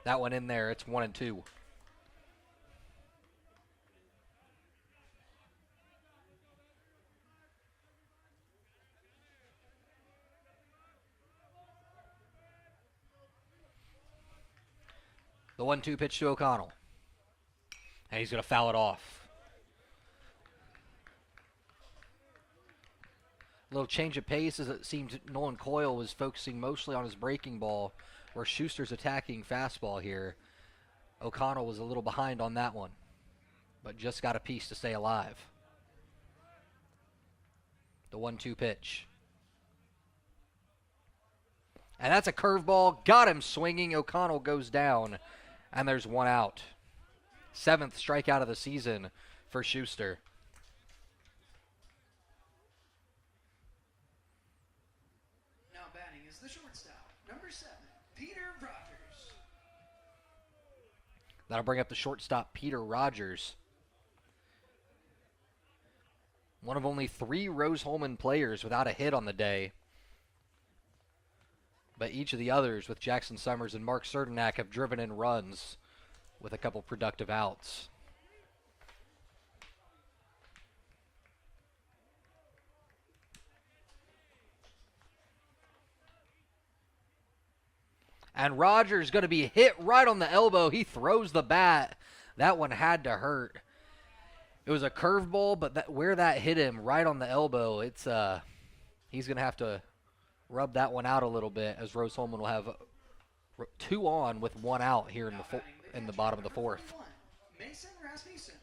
That one in there. It's 1-2. The 1-2 pitch to O'Connell. And he's going to foul it off. A little change of pace as it seemed Nolan Coyle was focusing mostly on his breaking ball, where Schuster's attacking fastball here. O'Connell was a little behind on that one, but just got a piece to stay alive. The 1-2 pitch. And that's a curveball. Got him swinging. O'Connell goes down. And there's 1 out. 7th strikeout of the season for Schuster.
Now batting is the shortstop, number 7, Peter Rogers.
That'll bring up the shortstop, Peter Rogers. One of only 3 Rose-Hulman players without a hit on the day. But each of the others, with Jackson Summers and Mark Certenac, have driven in runs with a couple productive outs. And Rogers going to be hit right on the elbow. He throws the bat. That one had to hurt. It was a curveball, but where that hit him right on the elbow, it's he's going to have to rub that one out a little bit, as Rose-Hulman will have 2 on with 1 out here in the bottom of the 4th.
Mason Rasmussen.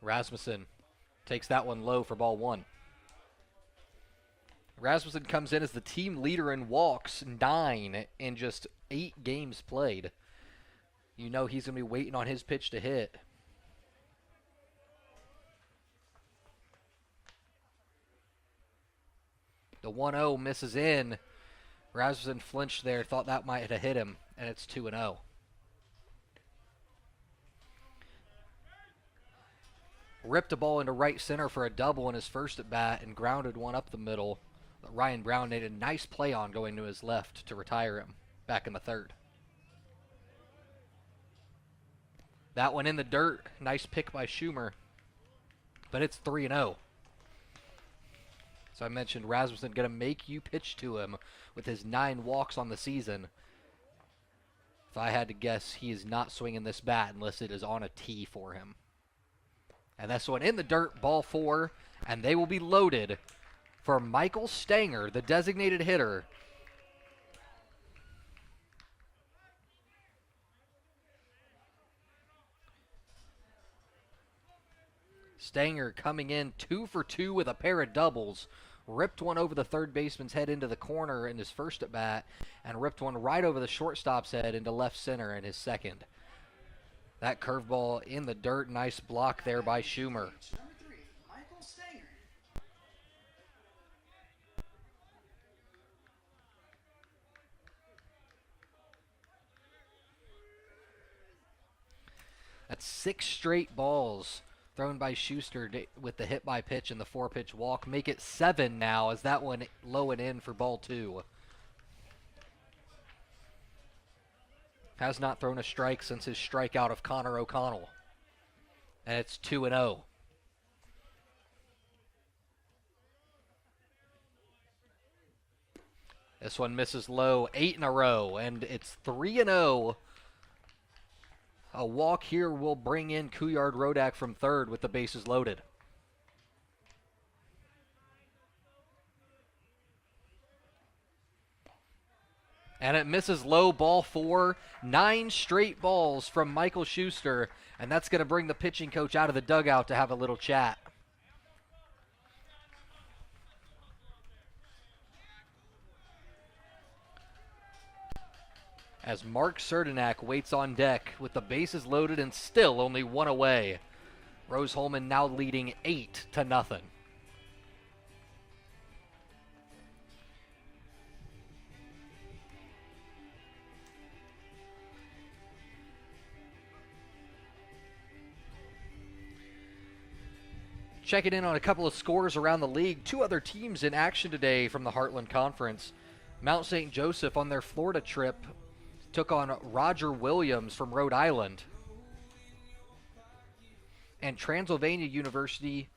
Rasmussen takes that one low for ball 1. Rasmussen comes in as the team leader in walks, 9 in just 8 games played. You know he's going to be waiting on his pitch to hit. The 1-0 misses in. Rasmussen flinched there, thought that might have hit him, and it's 2-0. Ripped a ball into right center for a double in his first at bat and grounded one up the middle. But Ryan Brown made a nice play on going to his left to retire him back in the 3rd. That one in the dirt. Nice pick by Schumer. But it's 3-0. So I mentioned Rasmussen going to make you pitch to him with his 9 walks on the season. If I had to guess, he is not swinging this bat unless it is on a tee for him. And this one in the dirt, ball 4. And they will be loaded for Michael Stanger, the designated hitter. Stanger coming in 2 for 2 with a pair of doubles. Ripped one over the third baseman's head into the corner in his first at bat, and ripped one right over the shortstop's head into left center in his second. That curveball in the dirt, nice block there by Schumer.
Number 3, Michael Stanger.
That's 6 straight balls thrown by Schuster with the hit by pitch and the 4-pitch walk. Make it 7 now as that one low and in for ball 2. Has not thrown a strike since his strikeout of Connor O'Connell. And it's 2-0. This one misses low, 8 in a row, and it's 3-0. A walk here will bring in Couillard Rodak from third with the bases loaded. And it misses low, ball 4. 9 straight balls from Michael Schuster, and that's going to bring the pitching coach out of the dugout to have a little chat. As Mark Cerdanak waits on deck with the bases loaded and still only 1 away. Rose-Hulman now leading 8-0. Checking in on a couple of scores around the league. 2 other teams in action today from the Heartland Conference. Mount St. Joseph on their Florida trip took on Roger Williams from Rhode Island. And Transylvania University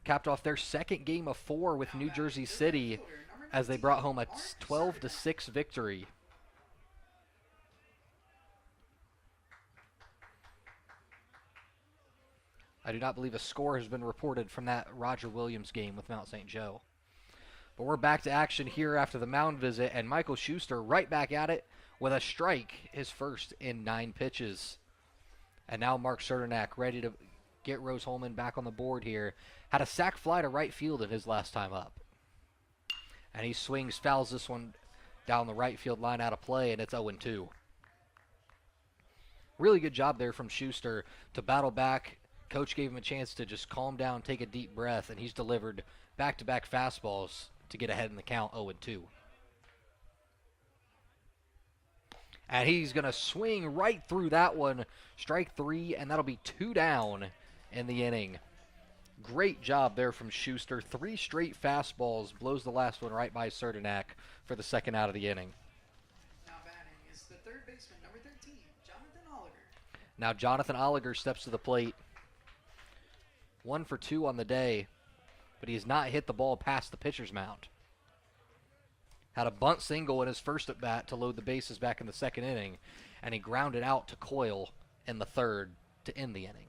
capped off their second game of 4 with New Jersey City as they brought home a 12-6 victory. I do not believe a score has been reported from that Roger Williams game with Mount St. Joe. But we're back to action here after the mound visit, and Michael Schuster right back at it with a strike, his first in 9 pitches. And now Mark Cerdanak ready to get Rose-Hulman back on the board here. Had a sac fly to right field in his last time up. And he swings, fouls this one down the right field line out of play, and it's 0-2. Really good job there from Schuster to battle back. Coach gave him a chance to just calm down, take a deep breath, and he's delivered back-to-back fastballs to get ahead in the count, 0-2. And he's going to swing right through that one, strike 3, and that'll be 2 down in the inning. Great job there from Schuster. 3 straight fastballs, blows the last one right by Cerdanak for the second out of the inning.
Now batting is the third baseman, number 13, Jonathan Oliger.
Now Jonathan Oliger steps to the plate. 1 for 2 on the day, but he has not hit the ball past the pitcher's mound. Had a bunt single in his first at bat to load the bases back in the second inning, and he grounded out to Coyle in the third to end the inning.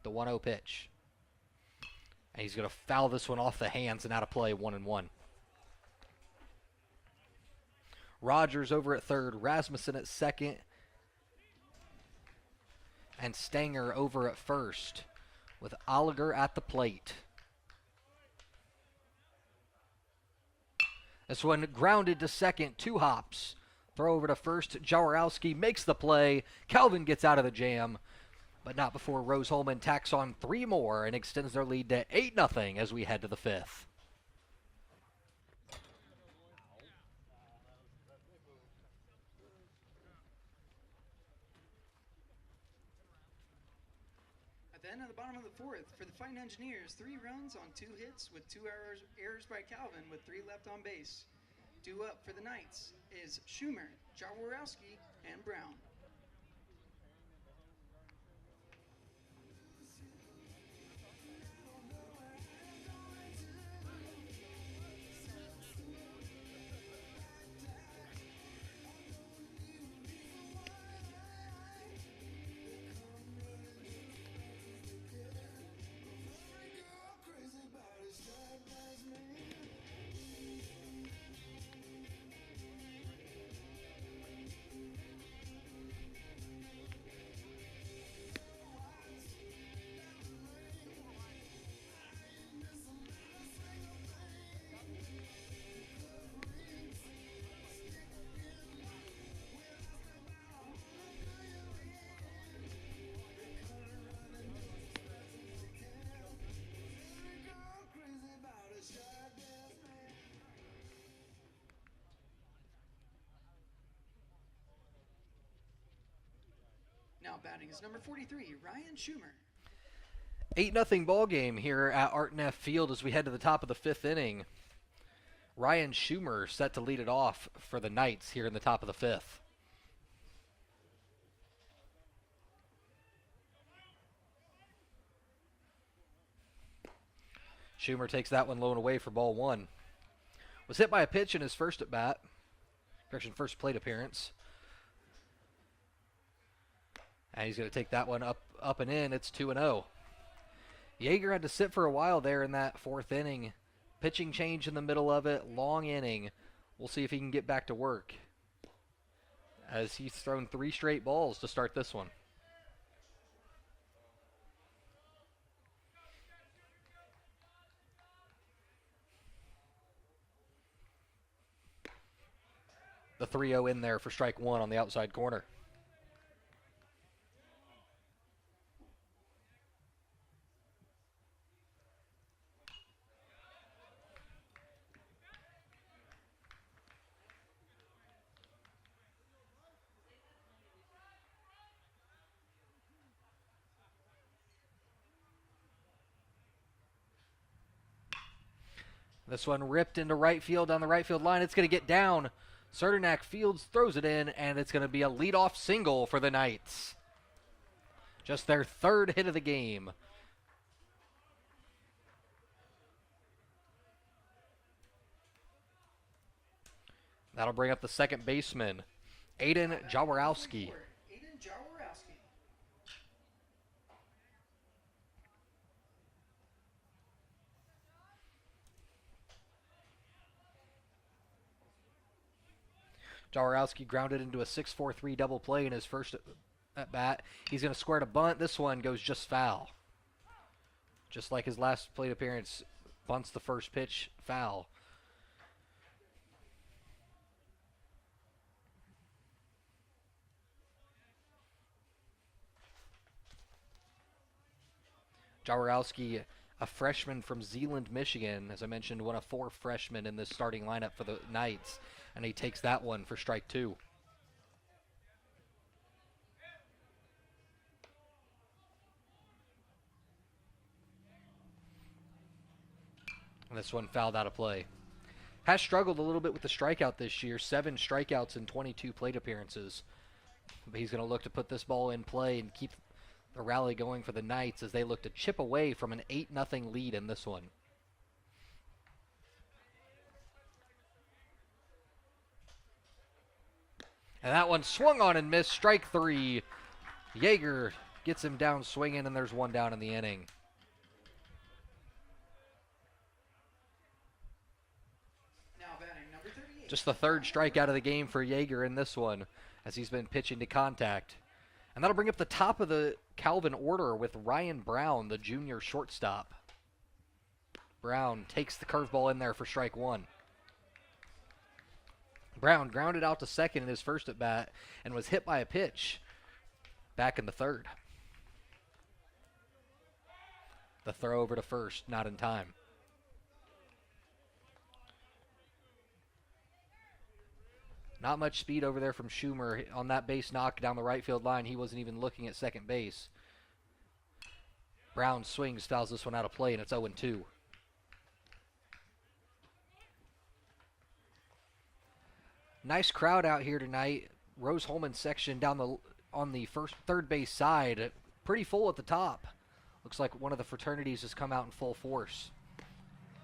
The 1-0 pitch. And he's going to foul this one off the hands and out of play, 1-1. Rogers over at third, Rasmussen at second, and Stanger over at first with Oliger at the plate. This one grounded to second, 2 hops. Throw over to first, Jaworowski makes the play. Calvin gets out of the jam, but not before Rose-Hulman tacks on 3 more and extends their lead to 8-0 as we head to the 5th.
At the end of the bottom of the 4th, for the Fightin Engineers, 3 runs on 2 hits with 2 errors by Calvin with 3 left on base. Due up for the Knights is Schumer, Jaworowski, and Brown. batting is number 43, Ryan Schumer.
8-0 ball game here at Art Neff Field as we head to the top of the 5th inning. Ryan Schumer set to lead it off for the Knights here in the top of the 5th. Schumer takes that one low and away for ball 1. Was hit by a pitch in his first at bat. First plate appearance. And he's going to take that one up and in. It's 2-0. Yeager had to sit for a while there in that 4th inning. Pitching change in the middle of it. Long inning. We'll see if he can get back to work, as he's thrown 3 straight balls to start this one. The 3-0 in there for strike 1 on the outside corner. This one ripped into right field down the right field line. It's going to get down. Serdenak Fields throws it in, and it's going to be a leadoff single for the Knights. Just their 3rd hit of the game. That'll bring up the second baseman, Aiden Jaworowski. Jaworowski grounded into a 6-4-3 double play in his first at bat. He's going to square to bunt. This one goes just foul. Just like his last plate appearance, bunts the first pitch foul. Jaworowski, a freshman from Zeeland, Michigan, as I mentioned, one of 4 freshmen in this starting lineup for the Knights. And he takes that one for strike 2. And this one fouled out of play. Has struggled a little bit with the strikeout this year. 7 strikeouts in 22 plate appearances. But he's going to look to put this ball in play and keep the rally going for the Knights as they look to chip away from an 8-0 lead in this one. And that one swung on and missed. Strike 3. Yeager gets him down swinging, and there's 1 down in the inning.
Now batting number 38.
Just the 3rd strikeout of the game for Yeager in this one, as he's been pitching to contact. And that'll bring up the top of the Calvin order with Ryan Brown, the junior shortstop. Brown takes the curveball in there for strike 1. Brown grounded out to second in his first at bat and was hit by a pitch back in the 3rd. The throw over to first, not in time. Not much speed over there from Schumer on that base knock down the right field line. He wasn't even looking at second base. Brown swings, fouls this one out of play, and it's 0-2. Nice crowd out here tonight. Rose-Hulman section down on the third base side. Pretty full at the top. Looks like one of the fraternities has come out in full force.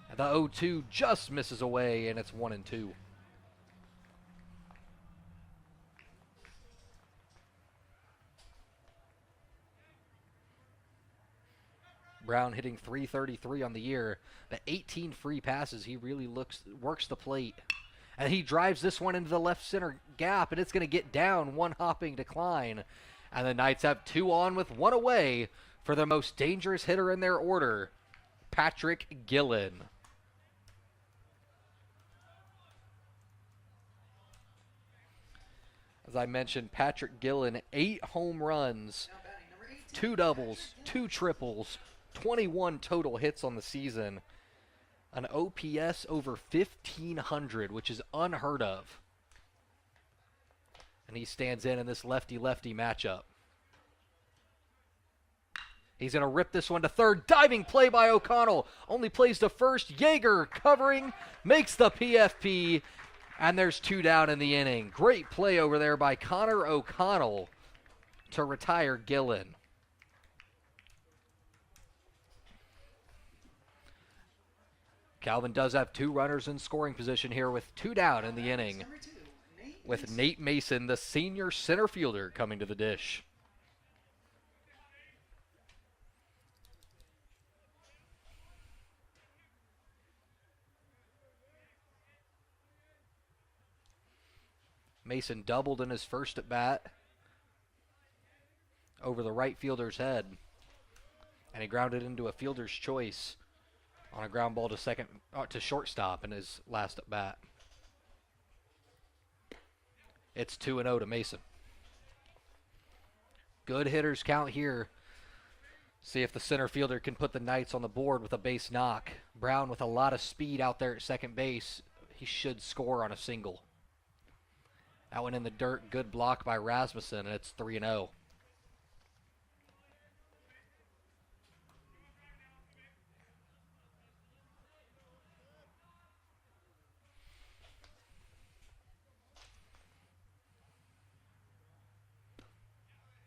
And the 0-2 just misses away, and it's 1-2. Brown hitting .333 on the year. The 18 free passes, he really works the plate. And he drives this one into the left center gap, and it's going to get down, 1 hopping decline. And the Knights have 2 on with 1 away for the most dangerous hitter in their order, Patrick Gillen. As I mentioned, Patrick Gillen, 8 home runs, 2 doubles, 2 triples, 21 total hits on the season. An OPS over 1,500, which is unheard of. And he stands in this lefty-lefty matchup. He's going to rip this one to third. Diving play by O'Connell. Only plays to first. Yeager covering, makes the PFP, and there's 2 down in the inning. Great play over there by Connor O'Connell to retire Gillen. Calvin does have 2 runners in scoring position here with 2 down in the inning, with Nate Mason, the senior center fielder, coming to the dish. Mason doubled in his first at bat over the right fielder's head, and he grounded into a fielder's choice on a ground ball to shortstop in his last at bat. It's 2-0 to Mason. Good hitters count here. See if the center fielder can put the Knights on the board with a base knock. Brown with a lot of speed out there at second base. He should score on a single. That one in the dirt, good block by Rasmussen, and it's 3-0.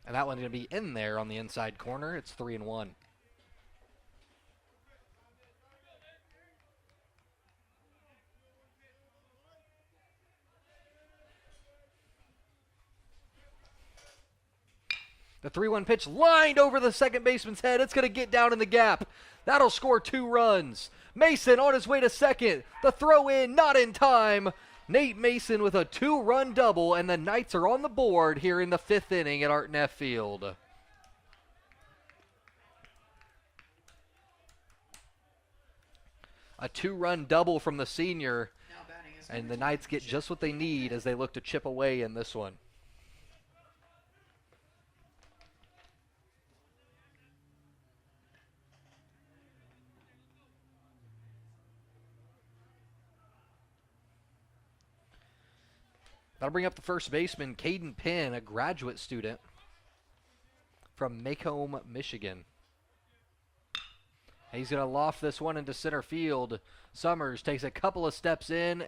And that one's going to be in there on the inside corner. It's 3-1. The 3-1 pitch lined over the second baseman's head. It's going to get down in the gap. That'll score 2 runs. Mason on his way to second. The throw in, not in time. Nate Mason with a 2-run double, and the Knights are on the board here in the 5th inning at Art Neff Field. A 2-run double from the senior, and the Knights get just what they need as they look to chip away in this one. That'll bring up the first baseman, Caden Penn, a graduate student from Macomb, Michigan. He's going to loft this one into center field. Summers takes a couple of steps in,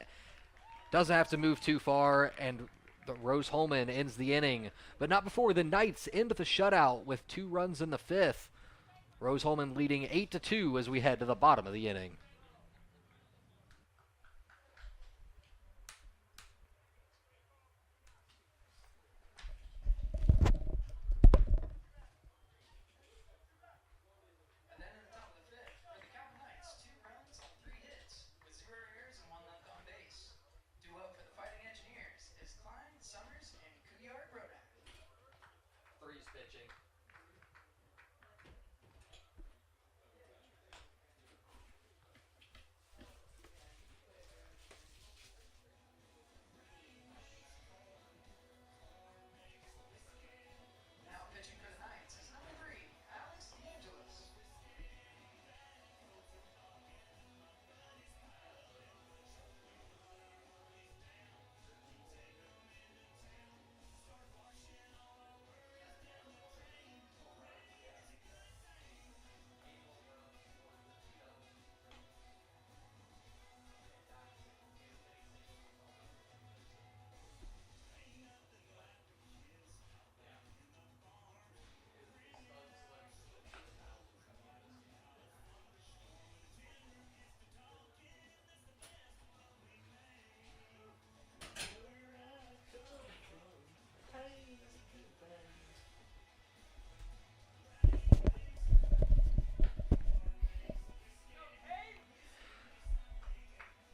doesn't have to move too far, and the Rose-Hulman ends the inning. But not before the Knights end the shutout with 2 runs in the 5th. Rose-Hulman leading 8-2 as we head to the bottom of the inning.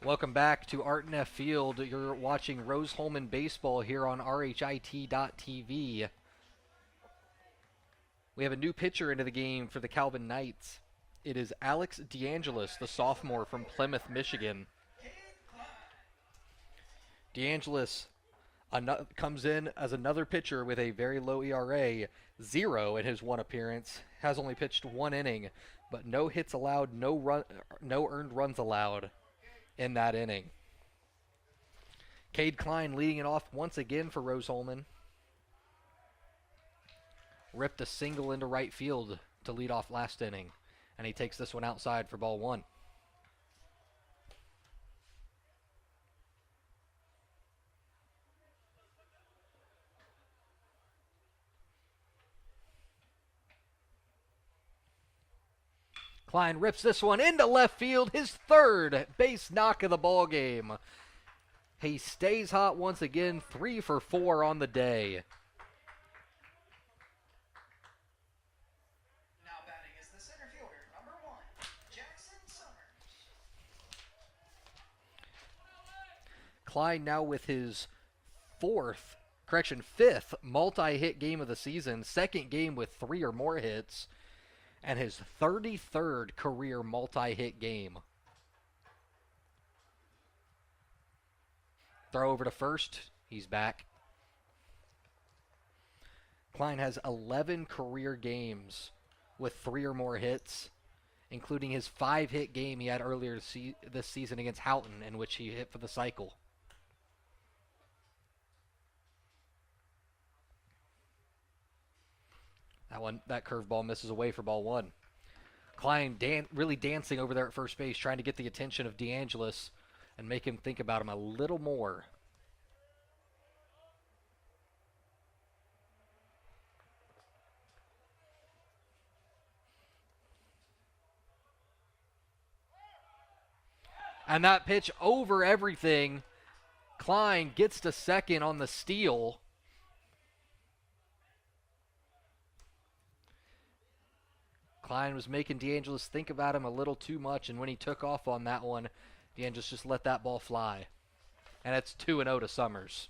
Welcome back to Art Neff Field. You're watching Rose-Hulman baseball here on RHIT.TV. We have a new pitcher into the game for the Calvin Knights. It is Alex DeAngelis, the sophomore from Plymouth, Michigan. DeAngelis comes in as another pitcher with a very low ERA, 0 in his 1 appearance, has only pitched 1 inning, but no hits allowed, no earned runs allowed in that inning. Cade Klein leading it off once again for Rose-Hulman. Ripped a single into right field to lead off last inning. And he takes this one outside for ball 1. Klein rips this one into left field, his third base knock of the ball game. He stays hot once again, 3 for 4 on the day.
Now batting is the center fielder, number 1, Jackson Summers.
Klein now with his fifth multi-hit game of the season, second game with 3 or more hits, and his 33rd career multi-hit game. Throw over to first. He's back. Klein has 11 career games with 3 or more hits, including his 5-hit game he had earlier this season against Houghton, in which he hit for the cycle. That curveball misses away for ball 1. Klein really dancing over there at first base, trying to get the attention of DeAngelis and make him think about him a little more. And that pitch over everything. Klein gets to second on the steal. Klein was making DeAngelis think about him a little too much, and when he took off on that one, DeAngelis just let that ball fly. And it's 2-0 to Summers.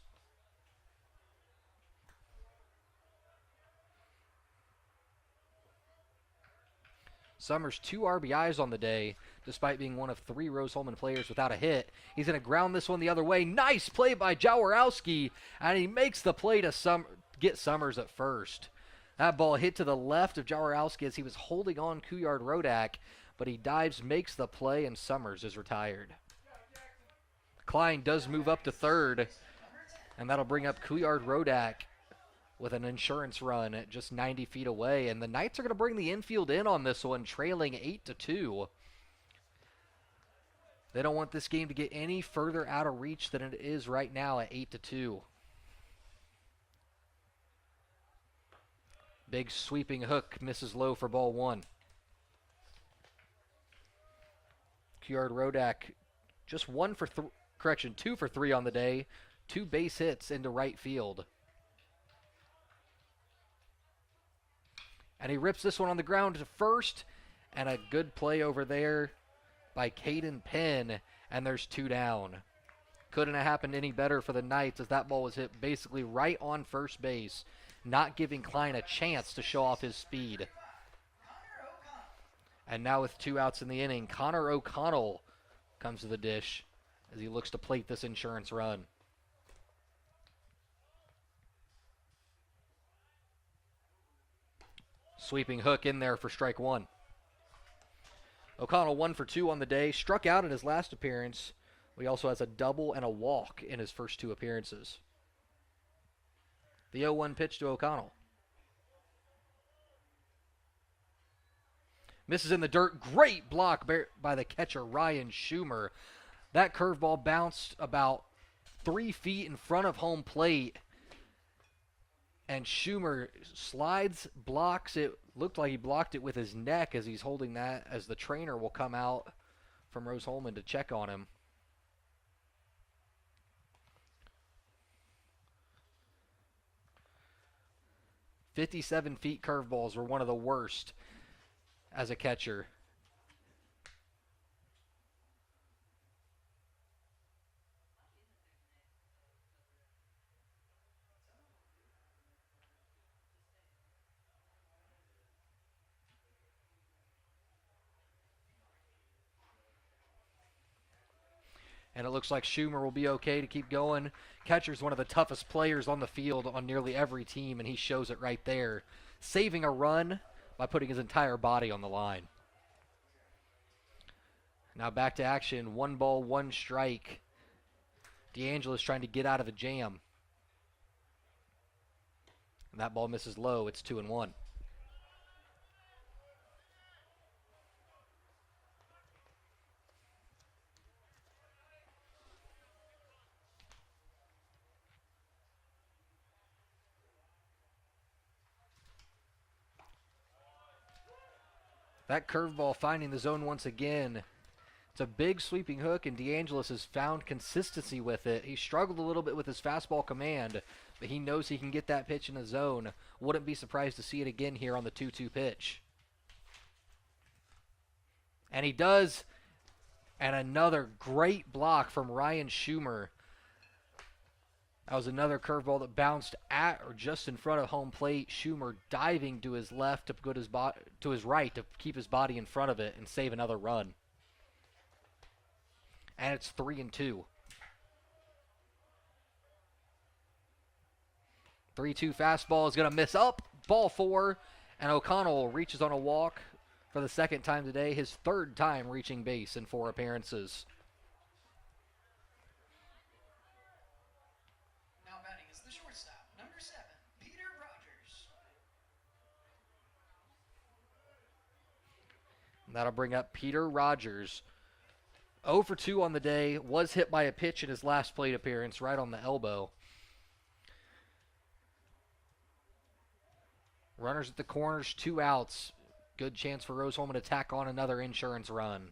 Summers 2 RBIs on the day, despite being one of 3 Rose-Hulman players without a hit. He's going to ground this one the other way. Nice play by Jaworowski, and he makes the play to get Summers at first. That ball hit to the left of Jaworowski as he was holding on Couillard-Rodak, but he dives, makes the play, and Summers is retired. Klein does move up to third, and that'll bring up Couillard-Rodak with an insurance run at just 90 feet away, and the Knights are going to bring the infield in on this one, trailing 8-2. They don't want this game to get any further out of reach than it is right now at 8-2. Big sweeping hook misses low for ball 1. Couillard-Rodak just 2 for 3 on the day. 2 base hits into right field. And he rips this one on the ground to first, and a good play over there by Caden Penn, and there's 2 down. Couldn't have happened any better for the Knights as that ball was hit basically right on first base, not giving Klein a chance to show off his speed. And now with 2 outs in the inning, Connor O'Connell comes to the dish as he looks to plate this insurance run. Sweeping hook in there for strike 1. O'Connell 1 for 2 on the day, struck out in his last appearance. He also has a double and a walk in his first 2 appearances. The 0-1 pitch to O'Connell. Misses in the dirt. Great block by the catcher, Ryan Schumer. That curveball bounced about 3 feet in front of home plate. And Schumer slides, blocks it. Looked like he blocked it with his neck as he's holding that, as the trainer will come out from Rose-Hulman to check on him. .57 feet curveballs were one of the worst as a catcher. And it looks like Schumer will be okay to keep going. Catcher's one of the toughest players on the field on nearly every team, and he shows it right there. Saving a run by putting his entire body on the line. Now back to action. 1 ball, 1 strike. DeAngelis trying to get out of a jam. And that ball misses low. It's 2-1. That curveball finding the zone once again. It's a big sweeping hook, and DeAngelis has found consistency with it. He struggled a little bit with his fastball command, but he knows he can get that pitch in the zone. Wouldn't be surprised to see it again here on the 2-2 pitch. And he does. And another great block from Ryan Schumer. That was another curveball that bounced at or just in front of home plate. Schumer diving to his left to put to his right to keep his body in front of it and save another run. And it's 3-2. 3-2 fastball is going to miss up. Ball 4. And O'Connell reaches on a walk for the second time today. His third time reaching base in 4 appearances.
Now batting is the shortstop, number 7, Peter Rogers.
And that'll bring up Peter Rogers. 0 for 2 on the day. Was hit by a pitch in his last plate appearance right on the elbow. Runners at the corners, 2 outs. Good chance for Rose-Hulman to tack on another insurance run.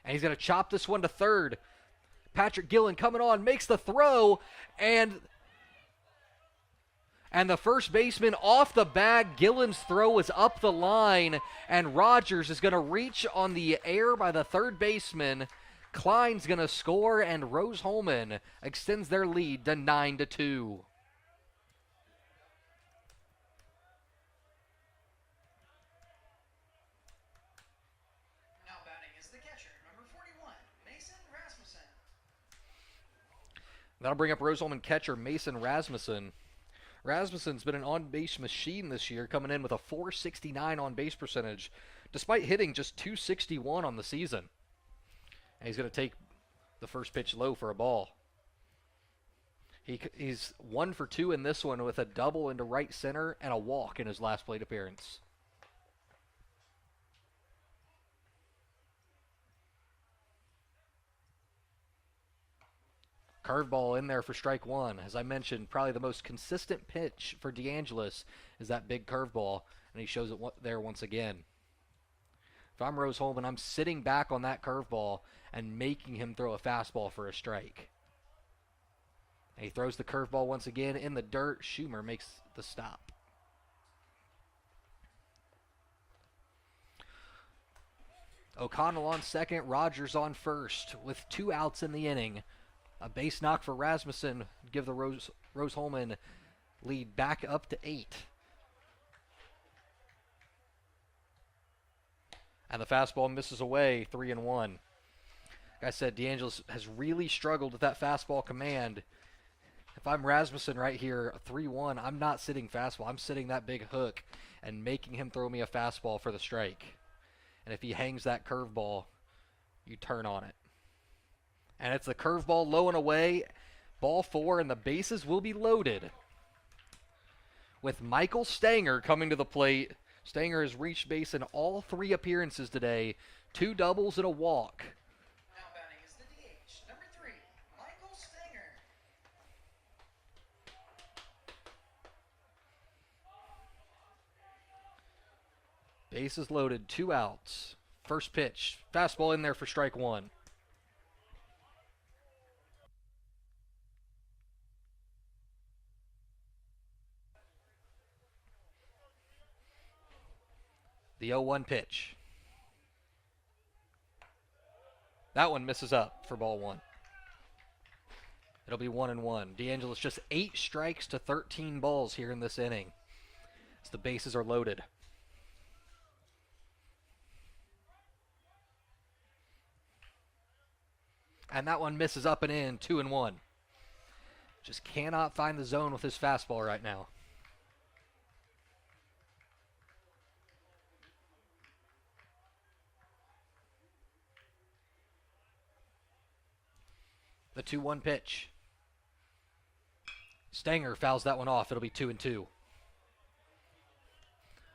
And he's going to chop this one to third. Patrick Gillen coming on, makes the throw, and the first baseman off the bag. Gillen's throw was up the line, and Rogers is going to reach on the air by the third baseman. Klein's going to score, and Rose-Hulman extends their lead to 9-2.
Now batting is the catcher, number 41, Mason Rasmussen.
That'll bring up Rose-Hulman catcher Mason Rasmussen. Rasmussen's been an on-base machine this year, coming in with a .469 on-base percentage, despite hitting just .261 on the season. And he's going to take the first pitch low for a ball. He's 1 for 2 in this one with a double into right center and a walk in his last plate appearance. Curveball in there for strike 1. As I mentioned, probably the most consistent pitch for DeAngelis is that big curveball, and he shows it there once again. If I'm Rose-Hulman, I'm sitting back on that curveball and making him throw a fastball for a strike. And he throws the curveball once again in the dirt. Schumer makes the stop. O'Connell on second, Rogers on first with 2 outs in the inning. A base knock for Rasmussen, give the Rose-Hulman lead back up to 8. And the fastball misses away, 3-1. Like I said, DeAngelis has really struggled with that fastball command. If I'm Rasmussen right here, 3-1, I'm not sitting fastball. I'm sitting that big hook and making him throw me a fastball for the strike. And if he hangs that curveball, you turn on it. And it's the curveball low and away. Ball 4, and the bases will be loaded. With Michael Stanger coming to the plate. Stanger has reached base in all 3 appearances today. 2 doubles and a walk.
Now batting is the DH, number 3, Michael Stanger.
Bases loaded, 2 outs. First pitch. Fastball in there for strike 1. The 0-1 pitch. That one misses up for ball 1. It'll be 1-1. DeAngelis just 8 strikes to 13 balls here in this inning, as the bases are loaded. And that one misses up and in, 2-1. Just cannot find the zone with his fastball right now. The 2-1 pitch. Stanger fouls that one off. It'll be 2-2.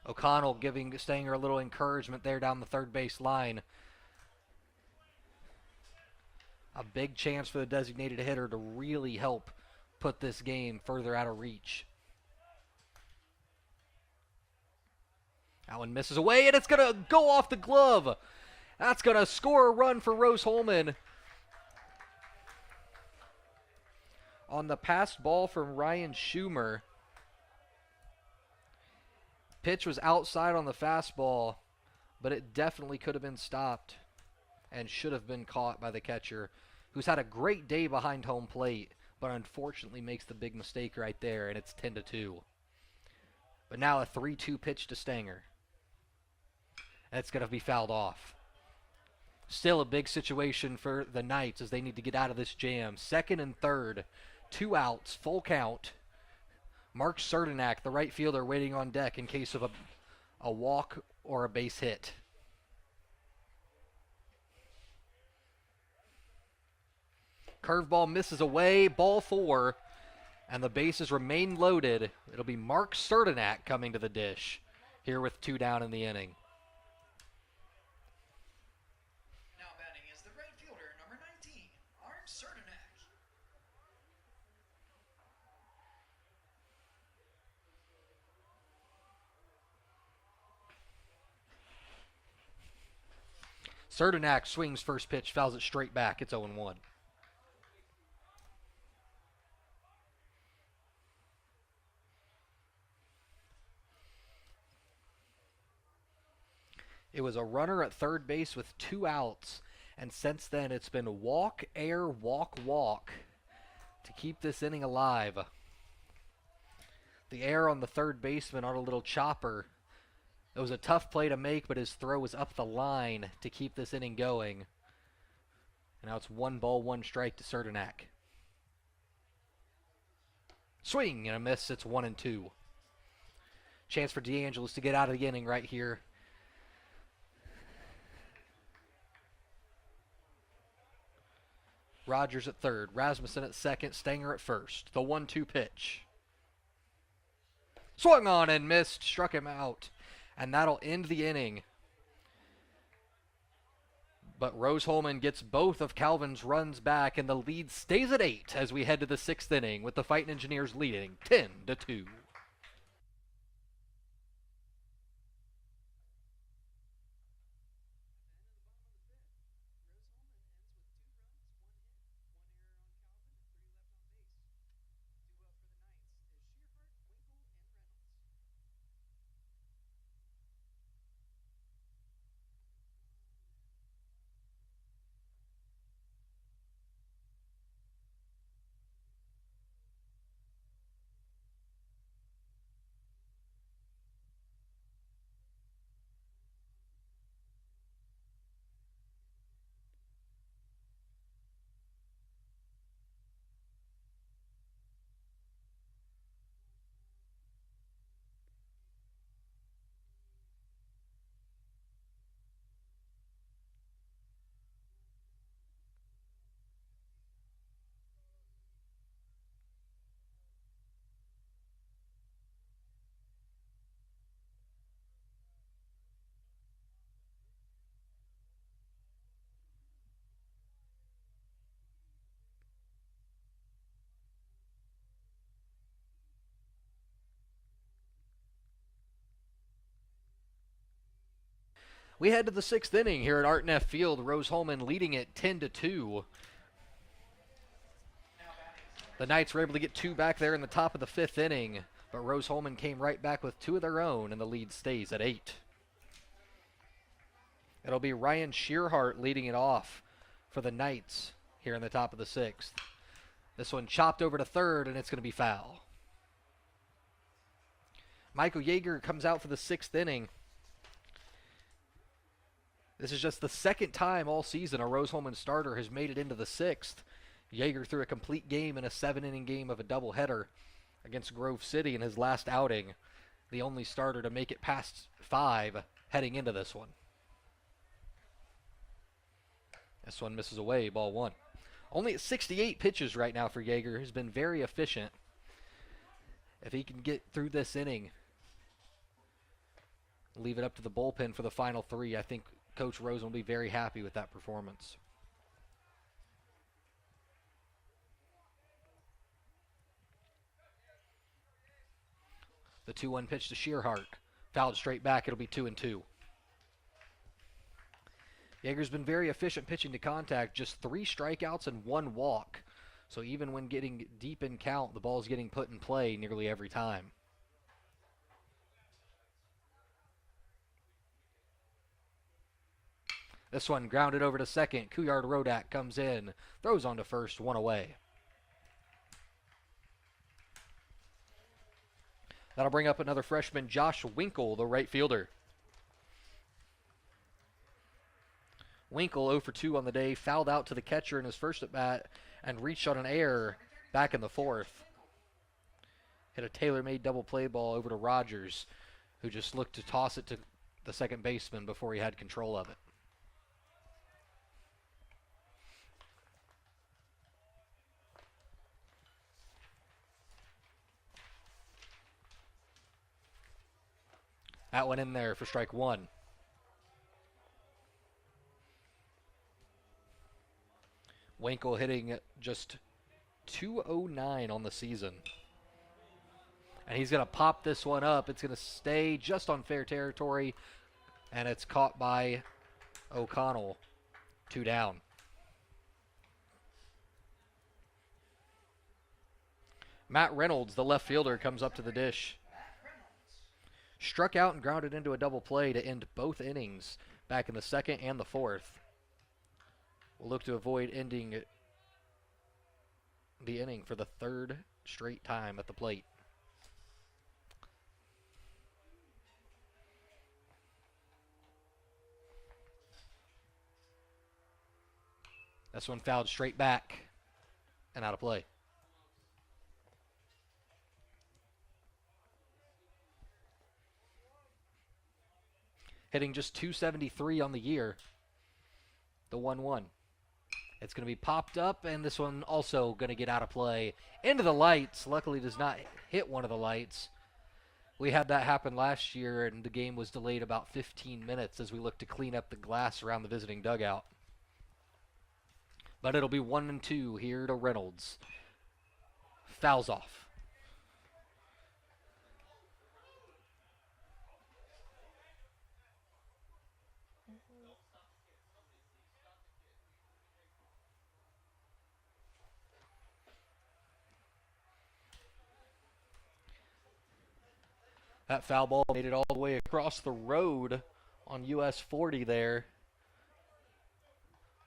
O'Connell giving Stanger a little encouragement there down the third base line. A big chance for the designated hitter to really help put this game further out of reach. That one misses away, and it's going to go off the glove. That's going to score a run for Rose-Hulman. On the passed ball from Ryan Schumer. Pitch was outside on the fastball, but it definitely could have been stopped and should have been caught by the catcher, who's had a great day behind home plate, but unfortunately makes the big mistake right there, and it's 10-2. But now a 3-2 pitch to Stanger. That's going to be fouled off. Still a big situation for the Knights as they need to get out of this jam. Second and third, 2 outs, full count. Mark Cernak, the right fielder, waiting on deck in case of a walk or a base hit. Curveball misses away, ball 4, and the bases remain loaded. It'll be Mark Cernak coming to the dish here with 2 down in the inning.
Now batting is the right fielder, number 19, Mark Cernak.
Cernak swings first pitch, fouls it straight back. It's 0-1. It was a runner at third base with 2 outs, and since then it's been walk, air, walk, walk to keep this inning alive. The air on the third baseman on a little chopper. It was a tough play to make, but his throw was up the line to keep this inning going. And now it's 1 ball, 1 strike to Cernak. Swing and a miss. It's 1-2. Chance for DeAngelis to get out of the inning right here. Rogers at third, Rasmussen at second, Stanger at first. The 1-2 pitch. Swung on and missed, struck him out. And that'll end the inning. But Rose-Hulman gets both of Calvin's runs back, and the lead stays at 8 as we head to the 6th inning, with the Fightin Engineers leading 10-2. We head to the 6th inning here at Art Neff Field. Rose-Hulman leading it 10-2. The Knights were able to get 2 back there in the top of the 5th inning, but Rose-Hulman came right back with 2 of their own, and the lead stays at 8. It'll be Ryan Shearhart leading it off for the Knights here in the top of the 6th. This one chopped over to third, and it's going to be foul. Michael Yeager comes out for the 6th inning. This is just the 2nd time all season a Rose-Hulman starter has made it into the 6th. Yeager threw a complete game in a 7-inning game of a doubleheader against Grove City in his last outing. The only starter to make it past 5 heading into this one. This one misses away, ball 1. Only at 68 pitches right now for Yeager. Has been very efficient. If he can get through this inning, leave it up to the bullpen for the final 3, I think Coach Rosen will be very happy with that performance. The 2-1 pitch to Shearhart. Fouled straight back. It'll be 2-2. Yeager's been very efficient pitching to contact, just 3 strikeouts and 1 walk. So even when getting deep in count, the ball's getting put in play nearly every time. This one grounded over to second. Couillard-Rodak comes in, throws on to first, 1 away. That'll bring up another freshman, Josh Winkle, the right fielder. Winkle 0 for 2 on the day, fouled out to the catcher in his first at bat and reached on an error back in the 4th. Hit a tailor-made double play ball over to Rogers, who just looked to toss it to the second baseman before he had control of it. That went in there for strike 1. Winkle hitting just .209 on the season. And he's going to pop this one up. It's going to stay just on fair territory, and it's caught by O'Connell. 2 down. Matt Reynolds, the left fielder, comes up to the dish. Struck out and grounded into a double play to end both innings back in the 2nd and the 4th. We'll look to avoid ending the inning for the 3rd straight time at the plate. This one fouled straight back and out of play. Hitting just .273 on the year. The 1-1. It's going to be popped up, and this one also going to get out of play. Into the lights. Luckily does not hit one of the lights. We had that happen last year, and the game was delayed about 15 minutes as we looked to clean up the glass around the visiting dugout. But it'll be 1-2 here to Reynolds. Fouls off. That foul ball made it all the way across the road on US 40 there.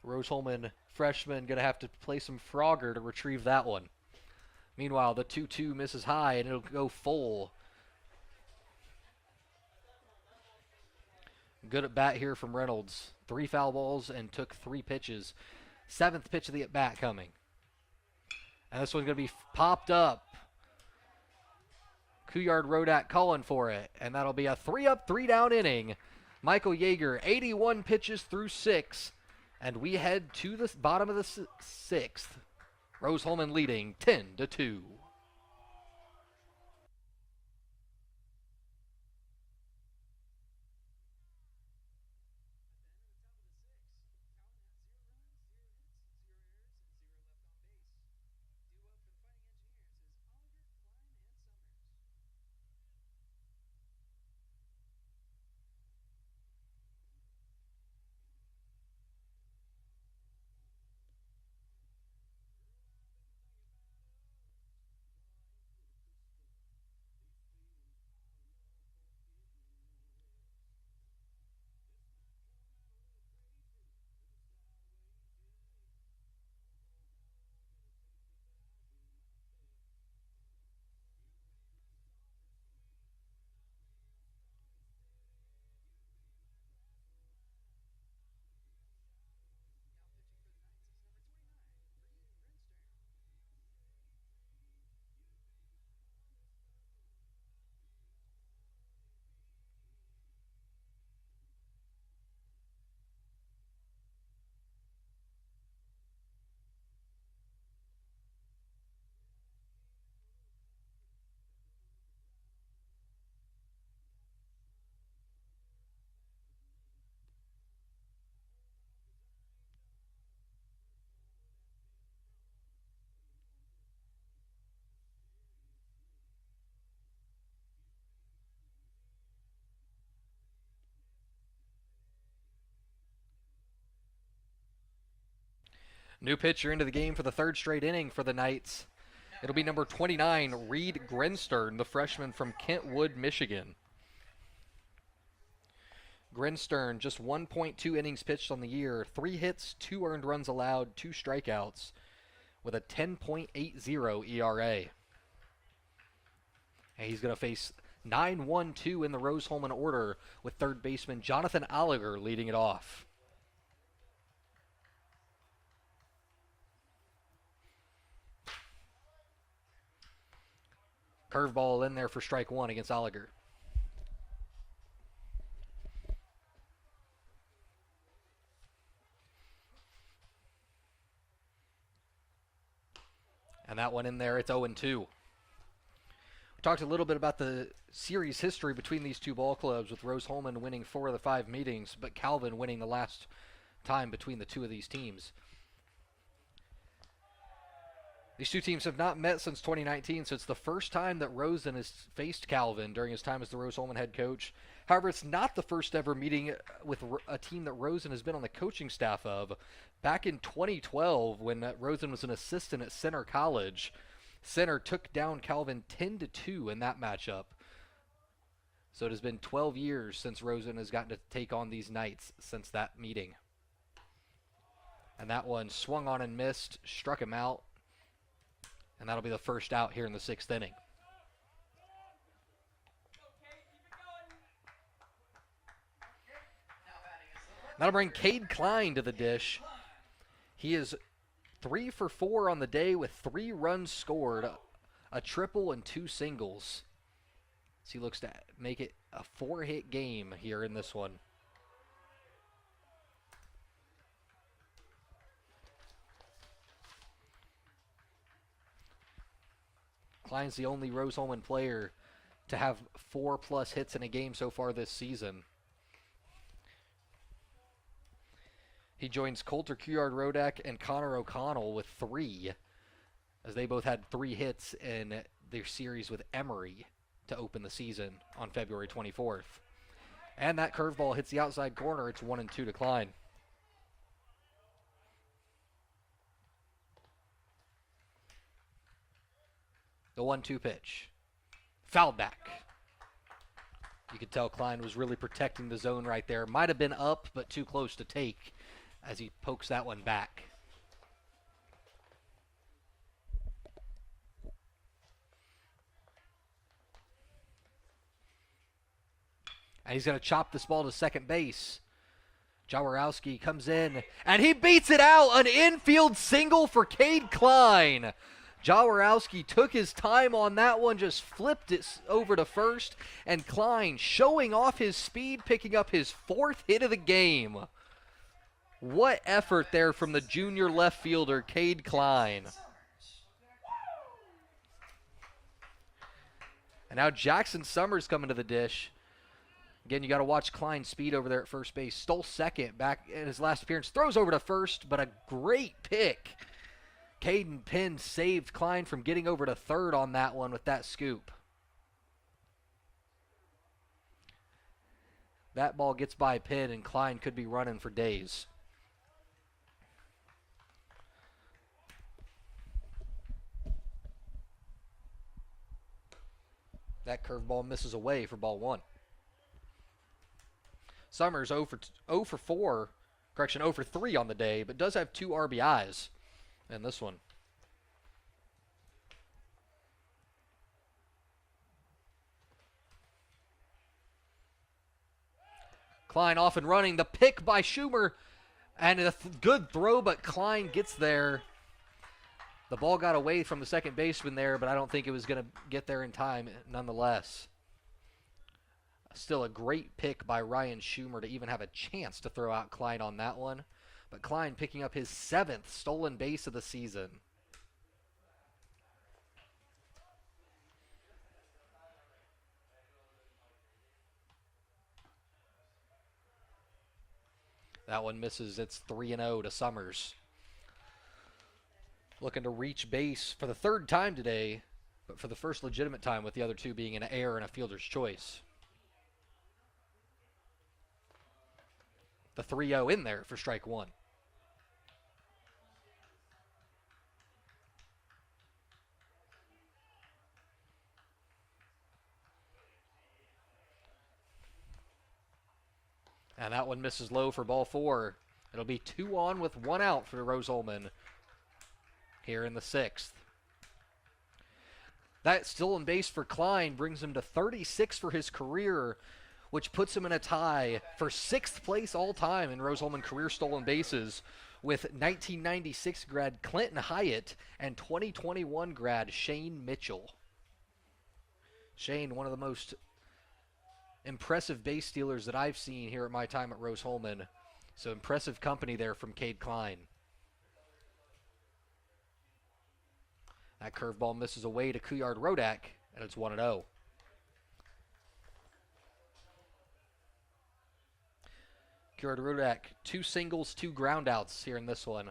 Rose-Hulman freshman going to have to play some Frogger to retrieve that one. Meanwhile, the 2-2 misses high, and it'll go full. Good at bat here from Reynolds. 3 foul balls and took 3 pitches. 7th pitch of the at bat coming. And this one's going to be popped up. Couillard-Rodak calling for it, and that'll be a 3-up, 3-down inning. Michael Yeager, 81 pitches through 6, and we head to the bottom of the 6th. Rose-Hulman leading 10-2. New pitcher into the game for the third straight inning for the Knights. It'll be number 29, Reed Grinstern, the freshman from Kentwood, Michigan. Grinstern, just 1.2 innings pitched on the year, 3 hits, 2 earned runs allowed, 2 strikeouts, with a 10.80 ERA. And he's going to face 9-1-2 in the Rose-Hulman order, with third baseman Jonathan Oliger leading it off. Curveball in there for strike one against Oliger. And that one in there, it's 0-2. We talked a little bit about the series history between these two ball clubs, with Rose-Hulman winning 4 of the 5 meetings, but Calvin winning the last time between the two of these teams. These two teams have not met since 2019, so it's the first time that Rosen has faced Calvin during his time as the Rose-Hulman head coach. However, it's not the first ever meeting with a team that Rosen has been on the coaching staff of. Back in 2012, when Rosen was an assistant at Center College, Center took down Calvin 10-2 in that matchup. So it has been 12 years since Rosen has gotten to take on these Knights since that meeting. And that one swung on and missed, struck him out. And that'll be the first out here in the 6th inning. That'll bring Cade Klein to the dish. He is 3 for 4 on the day with 3 runs scored, a triple and 2 singles. So he looks to make it a 4-hit game here in this one. Klein's the only Rose-Hulman player to have 4+ hits in a game so far this season. He joins Coulter Couillard-Rodak and Connor O'Connell with 3, as they both had 3 hits in their series with Emory to open the season on February 24th. And that curveball hits the outside corner. It's 1-2 to Klein. The 1-2 pitch. Fouled back. You could tell Klein was really protecting the zone right there. Might have been up, but too close to take as he pokes that one back. And he's going to chop this ball to second base. Jaworowski comes in, and he beats it out. An infield single for Cade Klein. Jaworowski took his time on that one, just flipped it over to first, and Klein showing off his speed, picking up his 4th hit of the game. What effort there from the junior left fielder, Cade Klein. And now Jackson Summers coming to the dish. Again, you got to watch Klein's speed over there at first base. Stole second back in his last appearance. Throws over to first, but a great pick. Caden Penn saved Klein from getting over to third on that one with that scoop. That ball gets by Penn, and Klein could be running for days. That curveball misses away for ball 1. Summers 0 for 4, correction, 0 for 3 on the day, but does have 2 RBIs in this one. Klein off and running. The pick by Schumer, and a good throw, but Klein gets there. The ball got away from the second baseman there, but I don't think it was going to get there in time nonetheless. Still a great pick by Ryan Schumer to even have a chance to throw out Klein on that one. But Klein picking up his 7th stolen base of the season. That one misses. It's 3-0 to Summers. Looking to reach base for the 3rd time today, but for the first legitimate time, with the other 2 being an error and a fielder's choice. The 3-0 in there for strike 1. And that one misses low for ball 4. It'll be 2 on with 1 out for Rose-Hulman here in the 6th. That stolen base for Klein brings him to 36 for his career, which puts him in a tie for 6th place all-time in Rose-Hulman career stolen bases with 1996 grad Clinton Hyatt and 2021 grad Shane Mitchell. Shane, one of the most impressive base stealers that I've seen here at my time at Rose-Hulman. So impressive company there from Cade Klein. That curveball misses away to Kuyard Rodak, and it's 1-0. Kuyard Rodak, 2 singles, 2 groundouts here in this one.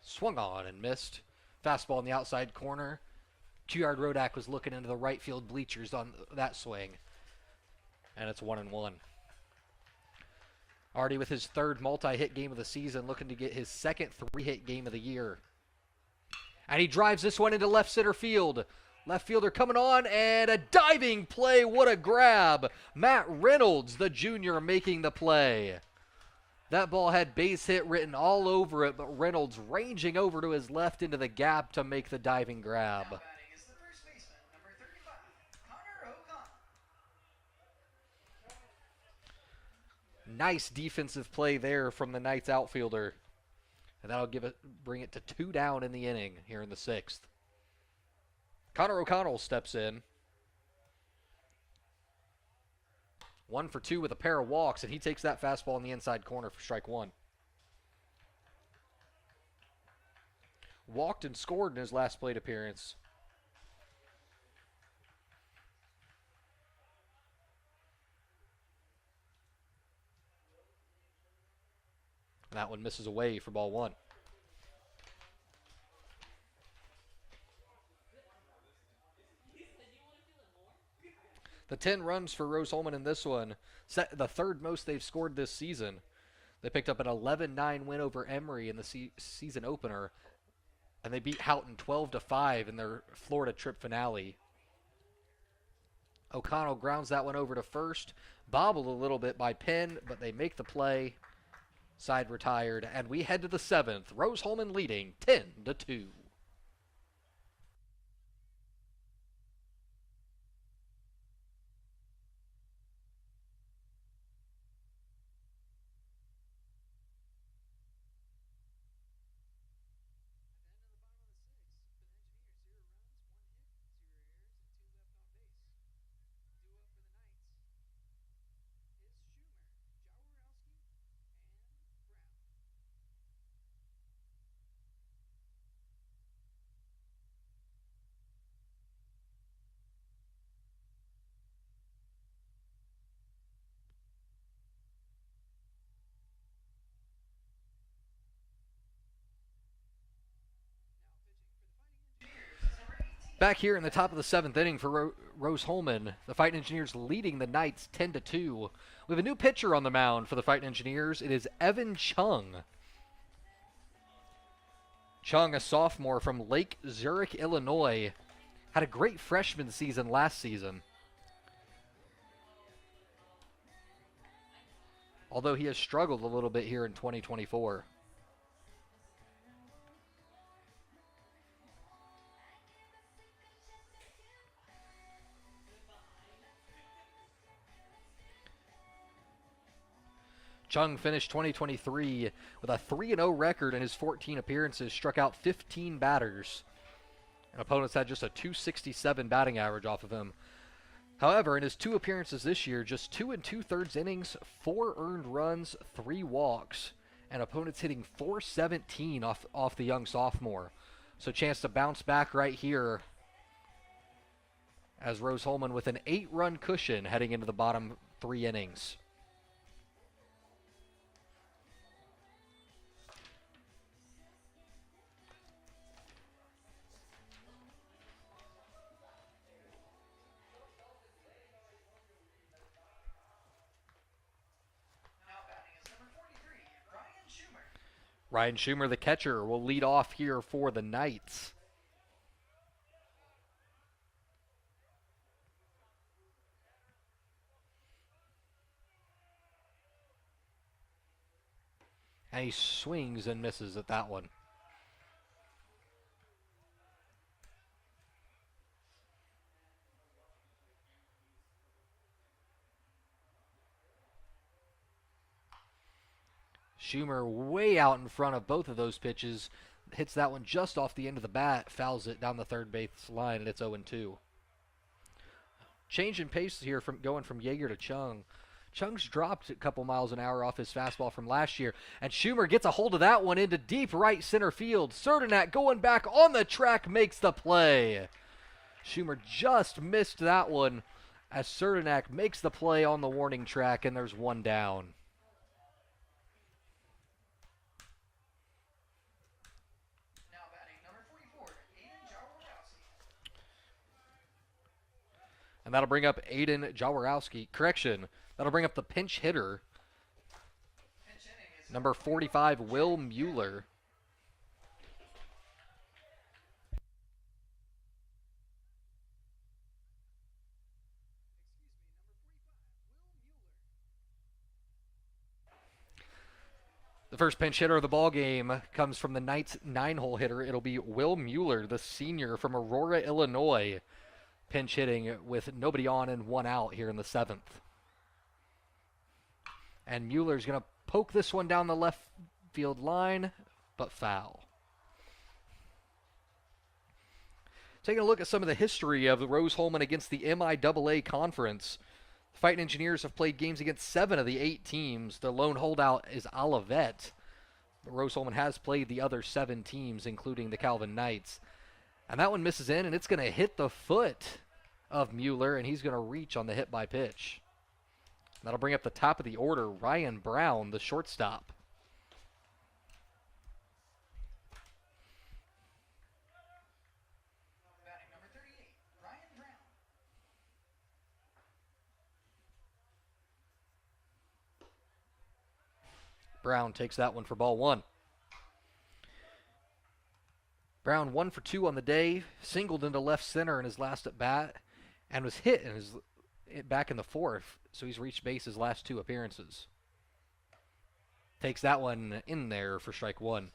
Swung on and missed. Fastball in the outside corner. Kuyard Rodak was looking into the right field bleachers on that swing. And it's 1-1. Already with his 3rd multi-hit game of the season, looking to get his 2nd 3-hit game of the year. And he drives this one into left center field. Left fielder coming on, and a diving play. What a grab. Matt Reynolds, the junior, making the play. That ball had base hit written all over it, but Reynolds ranging over to his left into the gap to make the diving grab.
Now batting is the first baseman, number 35, Connor O'Connell.
Nice defensive play there from the Knights outfielder. And that'll bring it to 2 down in the inning here in the 6th. Connor O'Connell steps in. 1 for 2 with a pair of walks, and he takes that fastball in the inside corner for strike 1. Walked and scored in his last plate appearance. And that one misses away for ball 1. The 10 runs for Rose-Hulman in this one, the 3rd most they've scored this season. They picked up an 11-9 win over Emory in the season opener, and they beat Houghton 12-5 in their Florida trip finale. O'Connell grounds that one over to first, bobbled a little bit by Penn, but they make the play. Side retired, and we head to the 7th. Rose-Hulman leading 10-2. Back here in the top of the 7th inning for Rose-Hulman, the Fightin Engineers leading the Knights 10-2. We have a new pitcher on the mound for the Fightin Engineers. It is Evan Chung. Chung, a sophomore from Lake Zurich, Illinois, had a great freshman season last season. Although he has struggled a little bit here in 2024. Chung finished 2023 with a 3-0 record in his 14 appearances, struck out 15 batters. And opponents had just a .267 batting average off of him. However, in his 2 appearances this year, just 2 2/3 innings, 4 earned runs, 3 walks, and opponents hitting .417 off the young sophomore. So chance to bounce back right here as Rose-Hulman with an 8-run cushion heading into the bottom 3 innings. Ryan Schumer, the catcher, will lead off here for the Knights. And he swings and misses at that one. Schumer way out in front of both of those pitches. Hits that one just off the end of the bat, fouls it down the third base line, and it's 0-2. Change in pace here from going from Yeager to Chung. Chung's dropped a couple miles an hour off his fastball from last year, and Schumer gets a hold of that one into deep right center field. Cernak going back on the track makes the play. Schumer just missed that one as Cernak makes the play on the warning track, and there's one down. And that'll bring up Aiden Jaworowski. Correction, that'll bring up the pinch hitter, number 45, Will Mueller. The first pinch hitter of the ball game comes from the Knights' 9-hole hitter. It'll be Will Mueller, the senior from Aurora, Illinois. Pinch hitting with nobody on and one out here in the 7th. And Mueller's going to poke this one down the left field line, but foul. Taking a look at some of the history of the Rose-Hulman against the MIAA Conference. The Fightin Engineers have played games against 7 of the 8 teams. The lone holdout is Olivet. But Rose-Hulman has played the other 7 teams, including the Calvin Knights. And that one misses in, and it's going to hit the foot of Mueller, and he's going to reach on the hit by pitch. That'll bring up the top of the order, Ryan Brown, the shortstop.
Batting number 38, Ryan Brown.
Brown takes that one for ball 1. Brown 1 for 2 on the day, singled into left center in his last at bat, and was hit in his back in the 4th, so he's reached base his last 2 appearances. Takes that one in there for strike 1.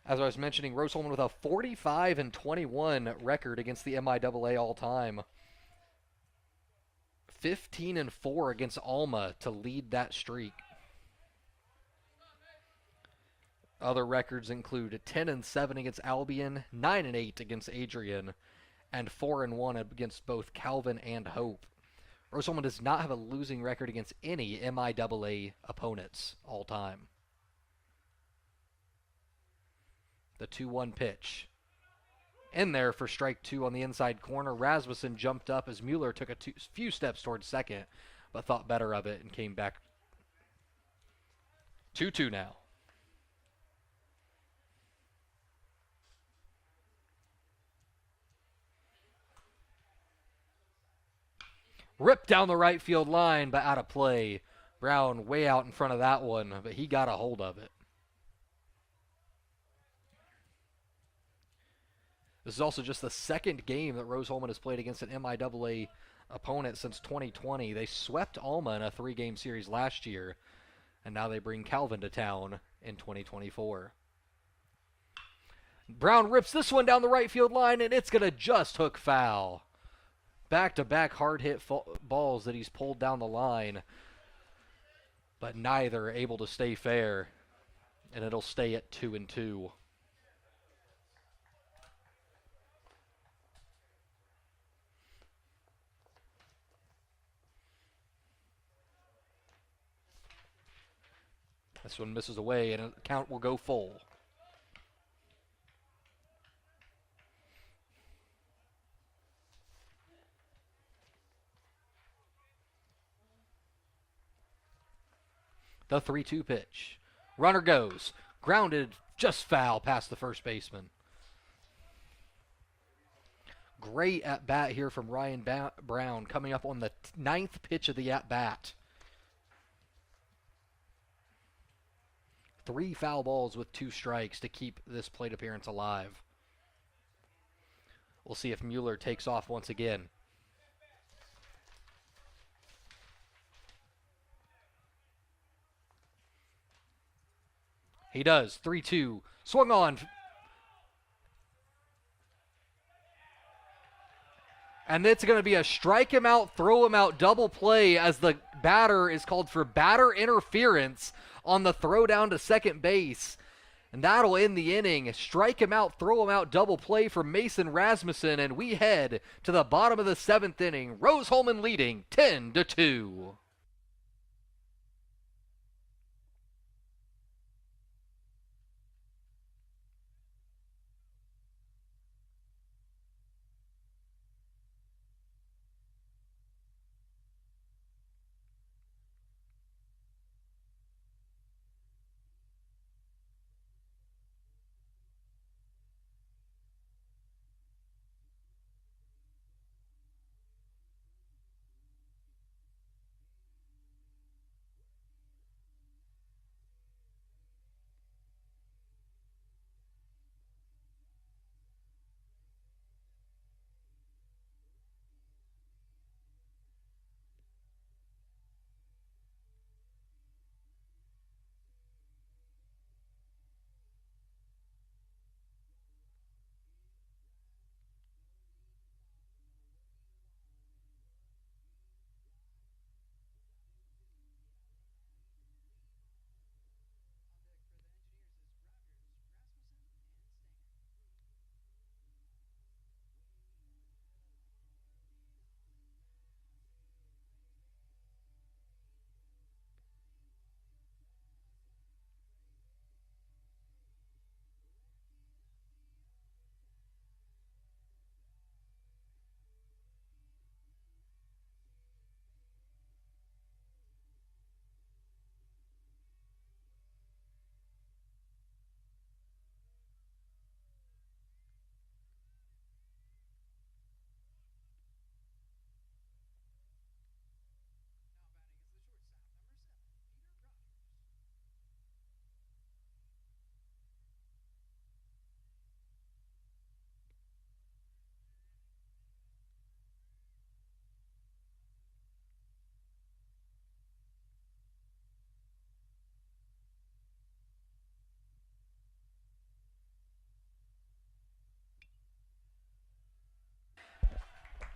As I was mentioning, Rose-Hulman with a 45-21 record against the MIAA all time. 15-4 against Alma to lead that streak. Other records include 10-7 against Albion, 9-8 against Adrian, and 4-1 against both Calvin and Hope. Rose-Hulman does not have a losing record against any MIAA opponents all time. The 2-1 pitch. In there for strike 2 on the inside corner. Rasmussen jumped up as Mueller took a few steps towards second, but thought better of it and came back. 2-2 now. Ripped down the right field line, but out of play. Brown way out in front of that one, but he got a hold of it. This is also just the second game that Rose-Hulman has played against an MIAA opponent since 2020. They swept Alma in a 3-game series last year, and now they bring Calvin to town in 2024. Brown rips this one down the right field line, and it's going to just hook foul. Back-to-back hard-hit balls that he's pulled down the line, but neither able to stay fair, and it'll stay at 2-2. This one misses away, and the count will go full. The 3-2 pitch. Runner goes. Grounded just foul past the first baseman. Great at-bat here from Ryan Brown, coming up on the 9th pitch of the at-bat. 3 foul balls with 2 strikes to keep this plate appearance alive. We'll see if Mueller takes off once again. He does. 3-2. Swung on. And it's going to be a strike him out, throw him out double play as the batter is called for batter interference on the throw down to second base. And that'll end the inning. Strike him out, throw him out, double play for Mason Rasmussen, and we head to the bottom of the 7th inning. Rose-Hulman leading 10-2.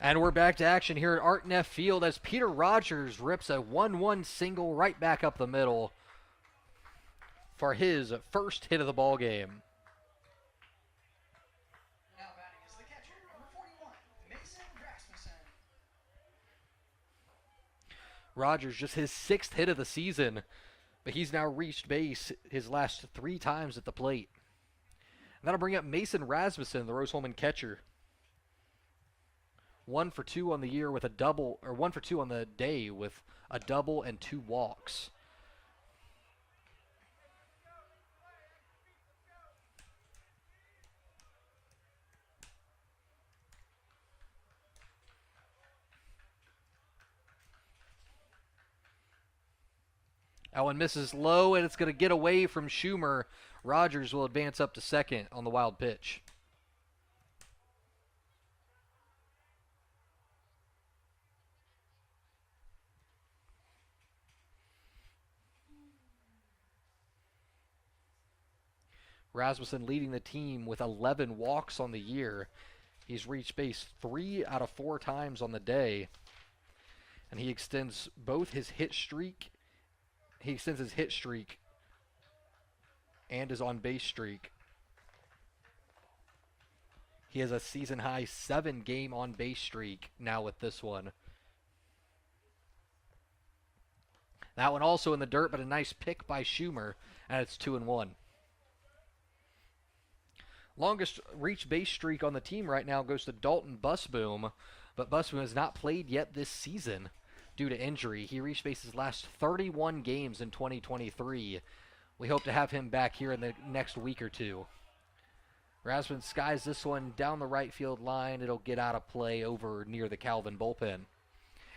And we're back to action here at Art Neff Field as Peter Rogers rips a 1-1 single right back up the middle for his first hit of the ball game.
Now batting is the catcher, number 41, Mason Rasmussen.
Rogers just his 6th hit of the season, but he's now reached base his last 3 times at the plate. And that'll bring up Mason Rasmussen, the Rose-Hulman catcher. 1 for 2 on the year with a double, or 1 for 2 on the day with a double and 2 walks. That one misses low, and it's going to get away from Schumer. Rogers will advance up to second on the wild pitch. Rasmussen leading the team with 11 walks on the year. He's reached base 3 out of 4 times on the day. And he extends both his hit streak. He extends his hit streak and his on-base streak. He has a season-high 7-game on-base streak now with this one. That one also in the dirt, but a nice pick by Schumer, and it's 2-1. Longest reach base streak on the team right now goes to Dalton Busboom, but Busboom has not played yet this season due to injury. He reached base his last 31 games in 2023. We hope to have him back here in the next week or two. Rasmussen skies this one down the right field line. It'll get out of play over near the Calvin bullpen,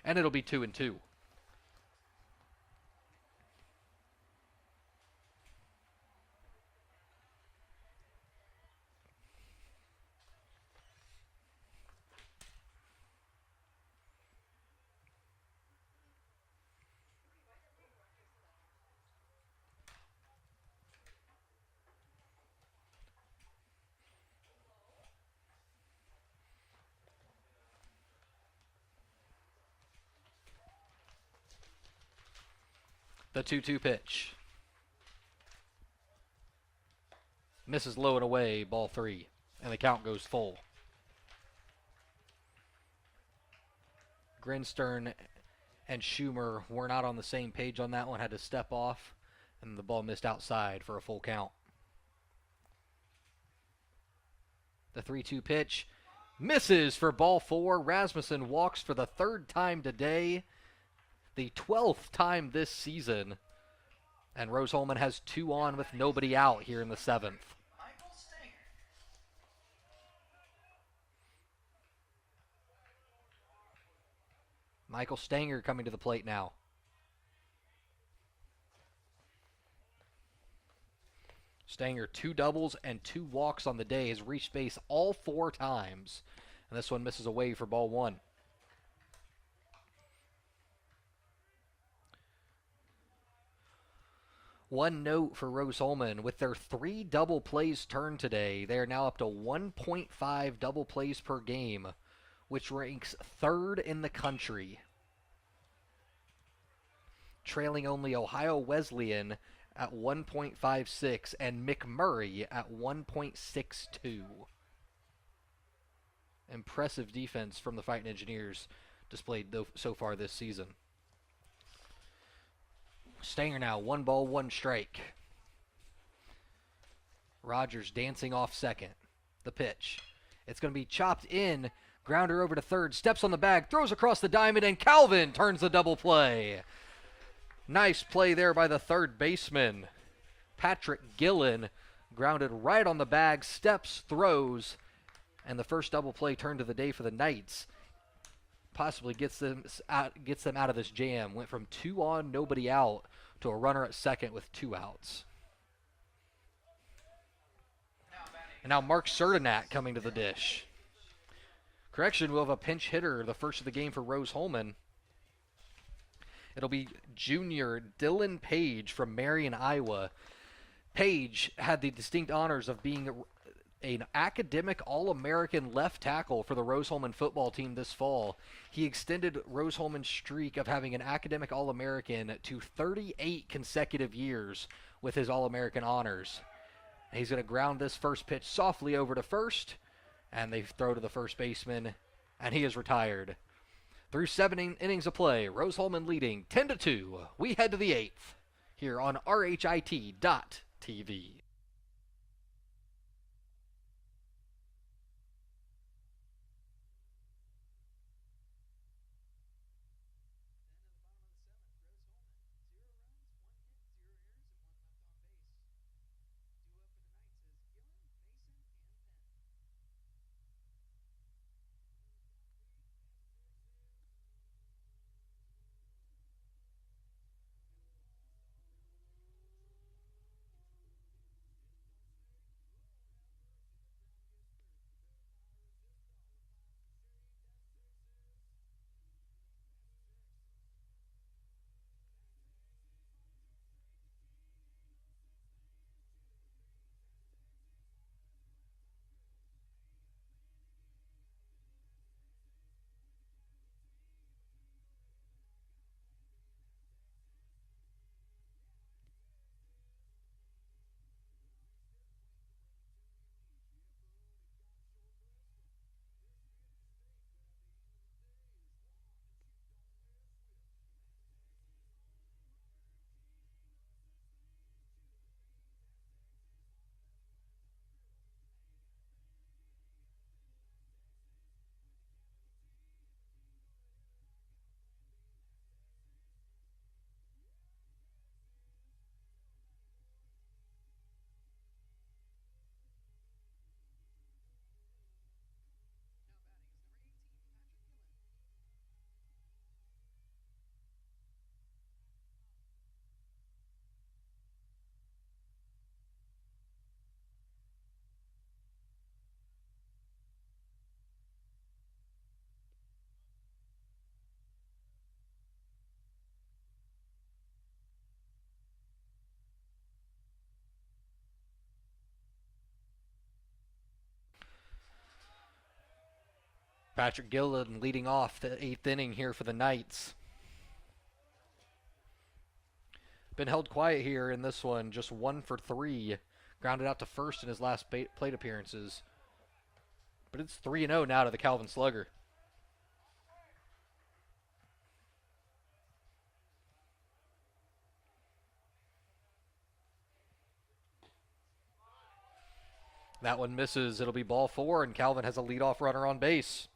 and it'll be 2-2. The 2-2 pitch. Misses low and away, ball 3. And the count goes full. Grinstern and Schumer were not on the same page on that one, had to step off, and the ball missed outside for a full count. The 3-2 pitch misses for ball 4. Rasmussen walks for the 3rd time today, the 12th time this season, and Rose-Hulman has 2 on with nobody out here in the 7th. Michael Stanger coming to the plate now. Stanger 2 doubles and 2 walks on the day. Has reached base all 4 times. And this one misses away for ball 1. One note for Rose-Hulman. With their 3 double plays turned today, they are now up to 1.5 double plays per game, which ranks 3rd in the country, trailing only Ohio Wesleyan at 1.56 and McMurray at 1.62. Impressive defense from the Fightin Engineers displayed so far this season. Stanger now, 1 ball, 1 strike. Rogers dancing off second. The pitch. It's going to be chopped in. Grounder over to third, steps on the bag, throws across the diamond, and Calvin turns the double play. Nice play there by the third baseman. Patrick Gillen grounded right on the bag, steps, throws, and the first double play turned to the day for the Knights. Possibly gets them out of this jam. Went from 2 on, nobody out, to a runner at second with 2 outs. And now Mark Serdenak coming to the dish. Correction, we'll have a pinch hitter, the first of the game for Rose-Hulman. It'll be junior Dylan Page from Marion, Iowa. Page had the distinct honors of being an academic All-American left tackle for the Rose-Hulman football team this fall. He extended Rose-Hulman's streak of having an academic All-American to 38 consecutive years with his All-American honors. And he's going to ground this first pitch softly over to first, and they throw to the first baseman, and he is retired. Through 7 innings of play, Rose-Hulman leading 10-2. We head to the 8th here on RHIT.TV. Patrick Gillen leading off the 8th inning here for the Knights. Been held quiet here in this one, just 1 for 3. Grounded out to first in his last plate appearances. But it's 3-0 now to the Calvin Slugger. That one misses. It'll be ball 4, and Calvin has a leadoff runner on base.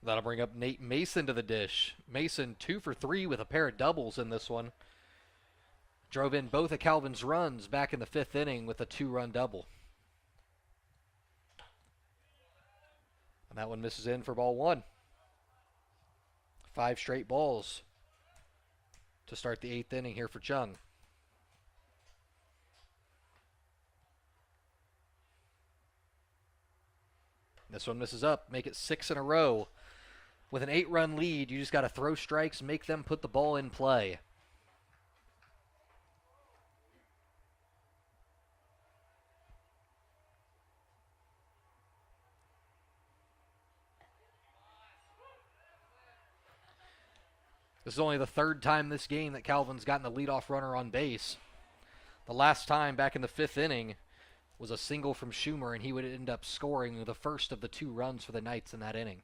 That'll bring up Nate Mason to the dish. Mason 2 for 3 with a pair of doubles in this one. Drove in both of Calvin's runs back in the 5th inning with a 2-run double. And that one misses in for ball 1. 5 straight balls to start the 8th inning here for Chung. This one misses up. Make it 6 in a row. With an 8-run lead, you just got to throw strikes, make them put the ball in play. This is only the 3rd time this game that Calvin's gotten a leadoff runner on base. The last time, back in the 5th inning, was a single from Schumer, and he would end up scoring the first of the 2 runs for the Knights in that inning.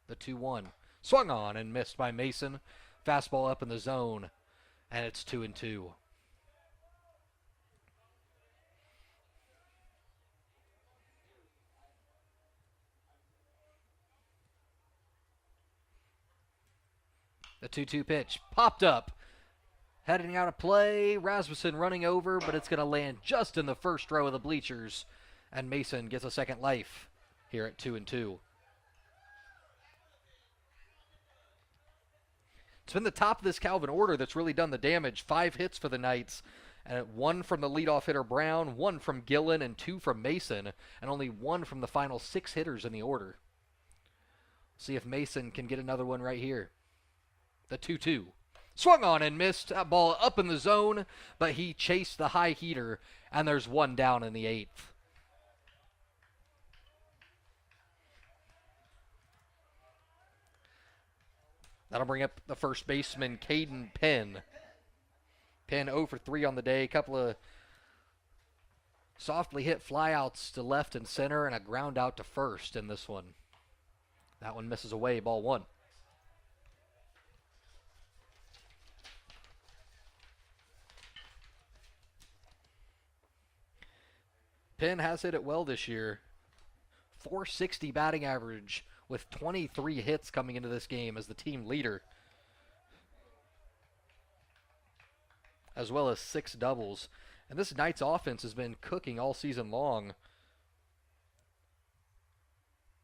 The 2-1. Swung on and missed by Mason. Fastball up in the zone, and it's 2-2. The 2-2 pitch popped up. Heading out of play. Rasmussen running over, but it's going to land just in the first row of the bleachers. And Mason gets a second life here at 2-2. It's been the top of this Calvin order that's really done the damage. 5 hits for the Knights. And 1 from the leadoff hitter Brown, 1 from Gillen, and 2 from Mason. And only 1 from the final 6 hitters in the order. See if Mason can get another one right here. The 2-2. Swung on and missed. That ball up in the zone, but he chased the high heater, and there's 1 down in the 8th. That'll bring up the first baseman, Caden Penn. Penn 0 for 3 on the day. A couple of softly hit flyouts to left and center, and a ground out to first in this one. That one misses away, ball 1. Penn has hit it well this year. .460 batting average with 23 hits coming into this game as the team leader. As well as 6 doubles. And this Knights offense has been cooking all season long.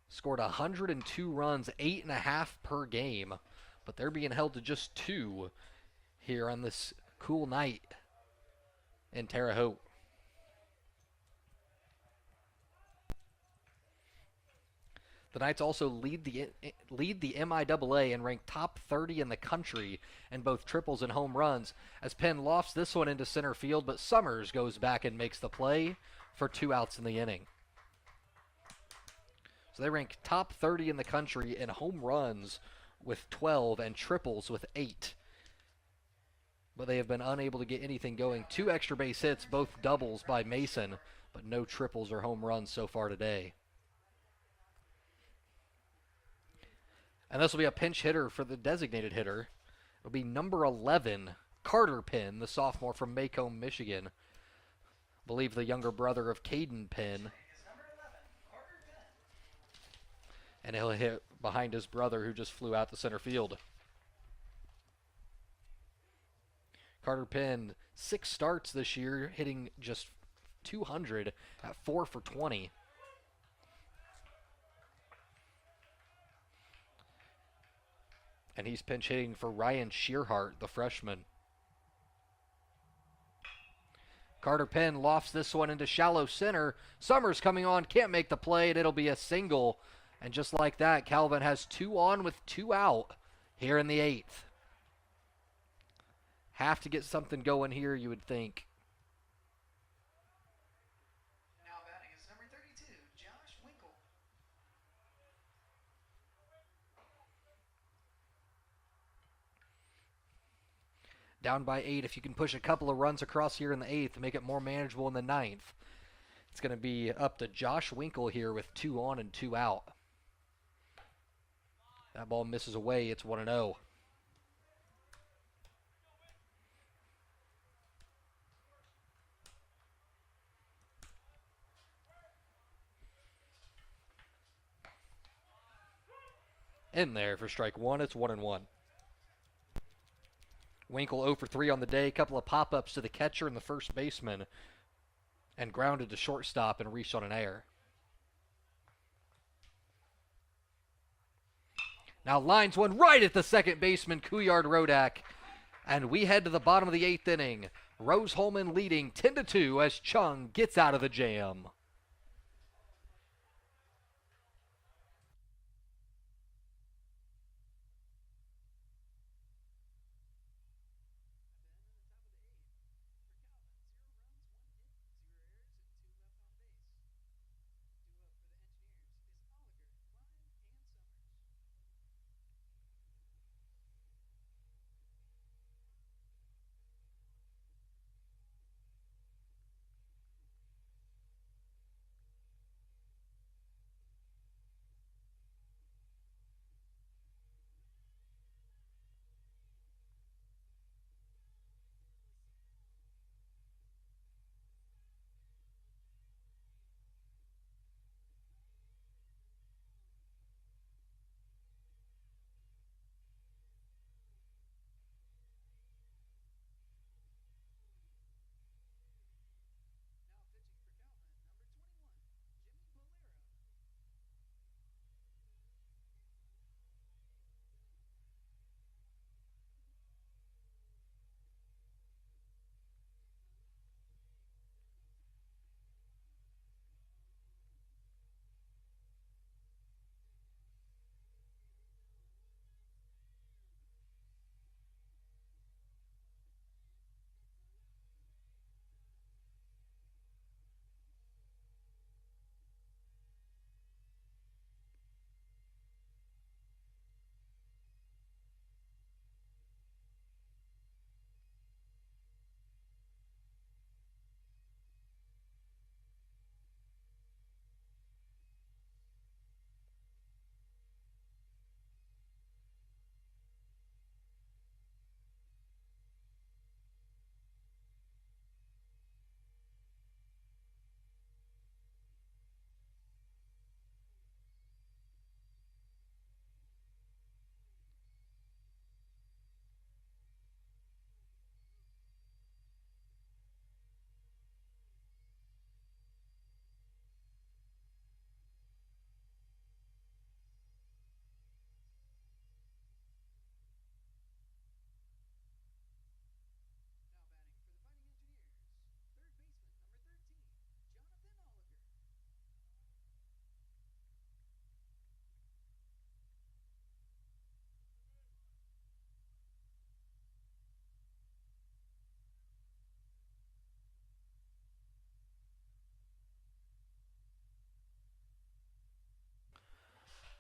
Scored 102 runs, 8.5 per game. But they're being held to just 2 here on this cool night in Terre Haute. The Knights also lead the MIAA and rank top 30 in the country in both triples and home runs, as Penn lofts this one into center field, but Summers goes back and makes the play for 2 outs in the inning. So they rank top 30 in the country in home runs with 12 and triples with 8. But they have been unable to get anything going. 2 extra base hits, both doubles by Mason, but no triples or home runs so far today. And this will be a pinch hitter for the designated hitter. It'll be number 11, Carter Penn, the sophomore from Macomb, Michigan. I believe the younger brother of Caden Penn. And he'll hit behind his brother, who just flew out to center field. Carter Penn, 6 starts this year, hitting just 200 at 4 for 20. And he's pinch hitting for Ryan Shearhart, the freshman. Carter Penn lofts this one into shallow center. Summers coming on, can't make the play, and it'll be a single. And just like that, Calvin has 2 on with 2 out here in the 8th. have to get something going here, you would think.
Now batting is number 32, Josh Winkle.
Down by 8. If you can push a couple of runs across here in the 8th to make it more manageable in the 9th, it's going to be up to Josh Winkle here with 2 on and 2 out. That ball misses away. It's 1-0. In there for strike 1. It's 1-1. Winkle 0 for 3 on the day. Couple of pop-ups to the catcher and the first baseman, and grounded to shortstop and reached on an error. Now lines one right at the second baseman, Couillard Rodak. And we head to the bottom of the 8th inning. Rose-Hulman leading 10-2 as Chung gets out of the jam.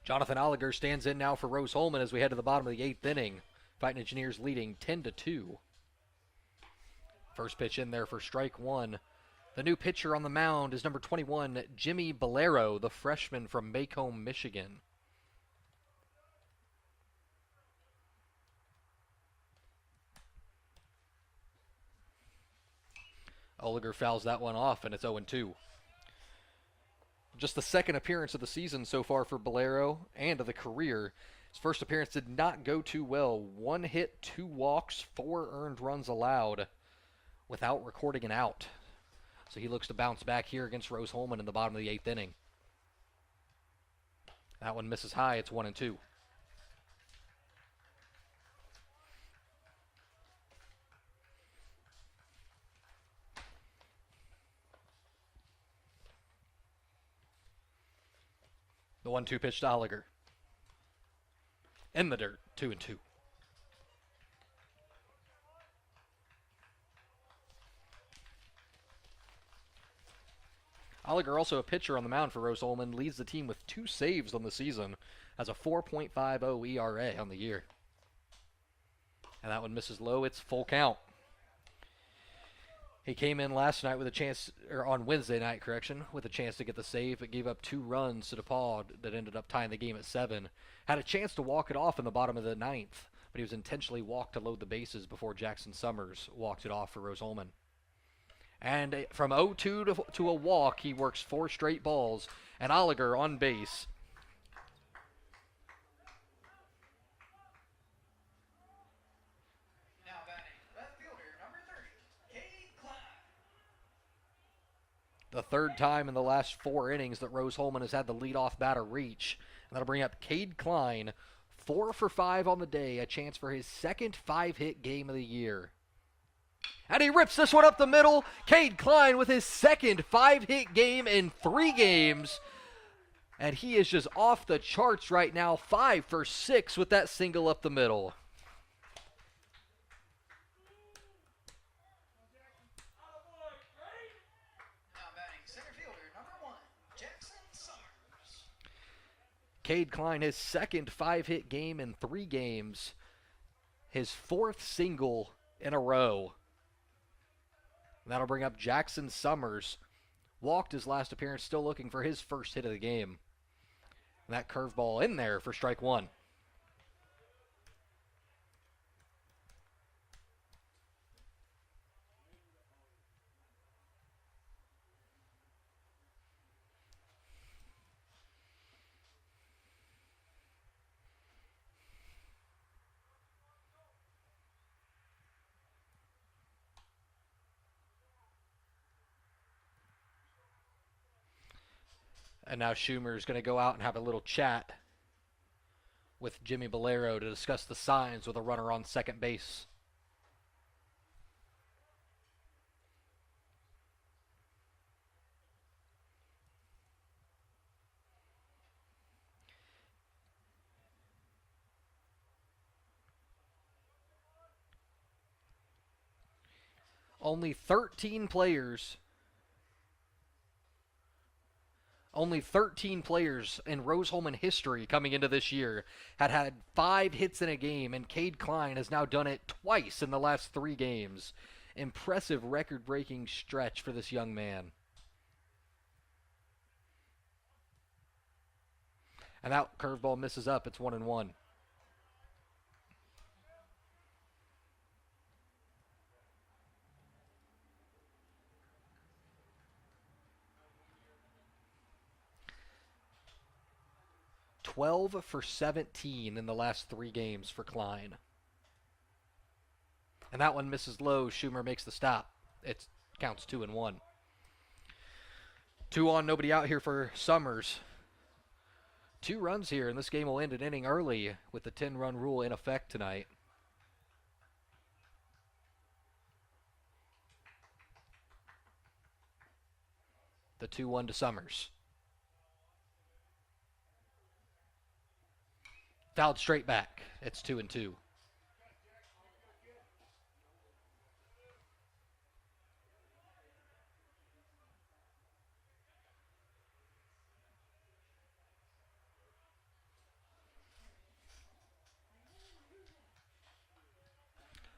Jonathan Oliger stands in now for Rose-Hulman as we head to the bottom of the 8th inning. Fightin Engineers leading 10-2. First pitch in there for strike 1. The new pitcher on the mound is number 21, Jimmy Bolero, the freshman from Macomb, Michigan. Oliger fouls that one off, and it's 0-2. Just the second appearance of the season so far for Bolero and of the career. His first appearance did not go too well. 1 hit, 2 walks, 4 earned runs allowed without recording an out. So he looks to bounce back here against Rose-Hulman in the bottom of the 8th inning. That one misses high. It's 1-2. The 1-2 pitch to Oliger. In the dirt, 2-2. Oliger, also a pitcher on the mound for Rose-Hulman, leads the team with 2 saves on the season, has a 4.50 ERA on the year. And that one misses low. It's full count. He came in last night with a chance, or on Wednesday night, with a chance to get the save, but gave up 2 runs to DePaul that ended up tying the game at 7. Had a chance to walk it off in the bottom of the 9th, but he was intentionally walked to load the bases before Jackson Summers walked it off for Rose-Hulman. And from 0-2 to a walk, he works 4 straight balls, and Oliger on base.
Now batting, left fielder, number 30, Cade Klein.
The 3rd time in the last 4 innings that Rose-Hulman has had the leadoff batter reach. And that'll bring up Cade Klein, 4 for 5 on the day, a chance for his 2nd 5-hit game of the year. And he rips this one up the middle. Cade Klein with his 2nd 5-hit game in 3 games. And he is just off the charts right now, 5 for 6 with that single up the middle.
Now batting, center fielder, number 1, Jackson Summers.
Cade Klein, his 2nd 5-hit game in 3 games. His 4th single in a row. That'll bring up Jackson Summers. Walked his last appearance, still looking for his 1st hit of the game. And that curveball in there for strike 1. And now Schumer's going to go out and have a little chat with Jimmy Bolero to discuss the signs with a runner on second base. Only 13 players in Rose-Hulman history coming into this year had 5 hits in a game, and Cade Klein has now done it twice in the last 3 games. Impressive record-breaking stretch for this young man. And that curveball misses up. It's 1-1. "12 for 17 in the last 3 games for Klein. And that one misses low. Schumer makes the stop. It counts 2-1. 2 on, nobody out here for Summers. 2 runs here, and this game will end an inning early with the 10-run rule in effect tonight. The 2-1 to Summers. Fouled straight back. It's 2-2.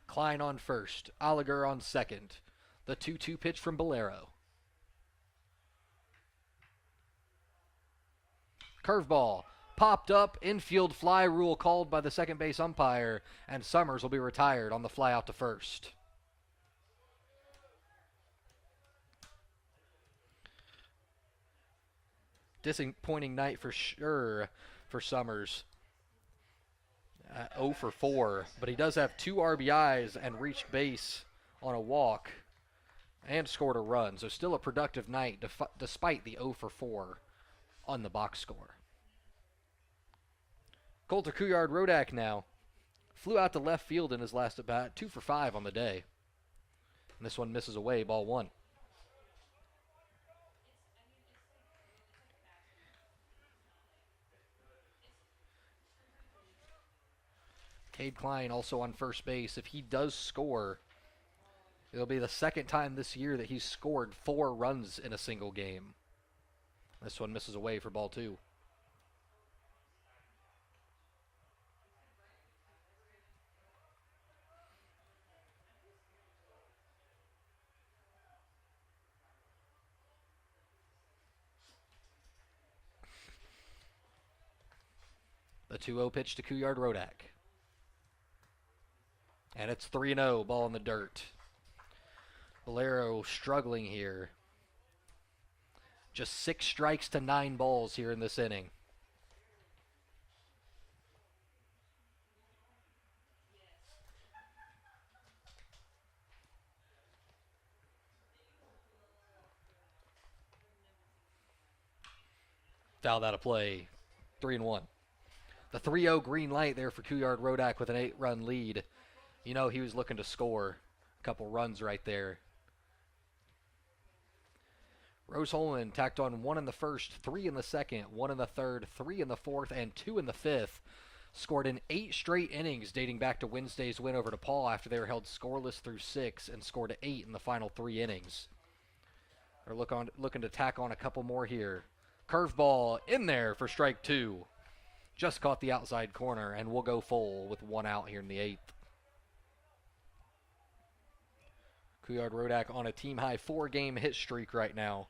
Klein on first. Oliger on second. The 2-2 pitch from Bolero. Curveball. Popped up, infield fly, rule called by the second base umpire, and Summers will be retired on the fly out to first. Disappointing night for sure for Summers. 0 for 4, but he does have 2 RBIs and reached base on a walk and scored a run, so still a productive night despite the 0 for 4 on the box score. Colter Couillard-Rodak now flew out to left field in his last at bat, 2 for 5 on the day. And this one misses away, ball 1. Cade Klein also on first base. If he does score, it'll be the second time this year that he's scored 4 runs in a single game. This one misses away for ball 2. The 2-0 pitch to Couillard Rodak. And it's 3-0, ball in the dirt. Valero struggling here. Just 6 strikes to 9 balls here in this inning. Fouled out of play. 3-1. The 3-0 green light there for Couillard Rodak with an 8-run lead. You know he was looking to score a couple runs right there. Rose-Hulman tacked on 1 in the first, 3 in the second, 1 in the third, 3 in the fourth, and 2 in the fifth. Scored in 8 straight innings dating back to Wednesday's win over DePaul after they were held scoreless through 6 and scored 8 in the final 3 innings. They're looking to tack on a couple more here. Curveball in there for strike 2. Just caught the outside corner, and we'll go full with 1 out here in the 8th. Couillard Rodak on a team-high 4-game hit streak right now.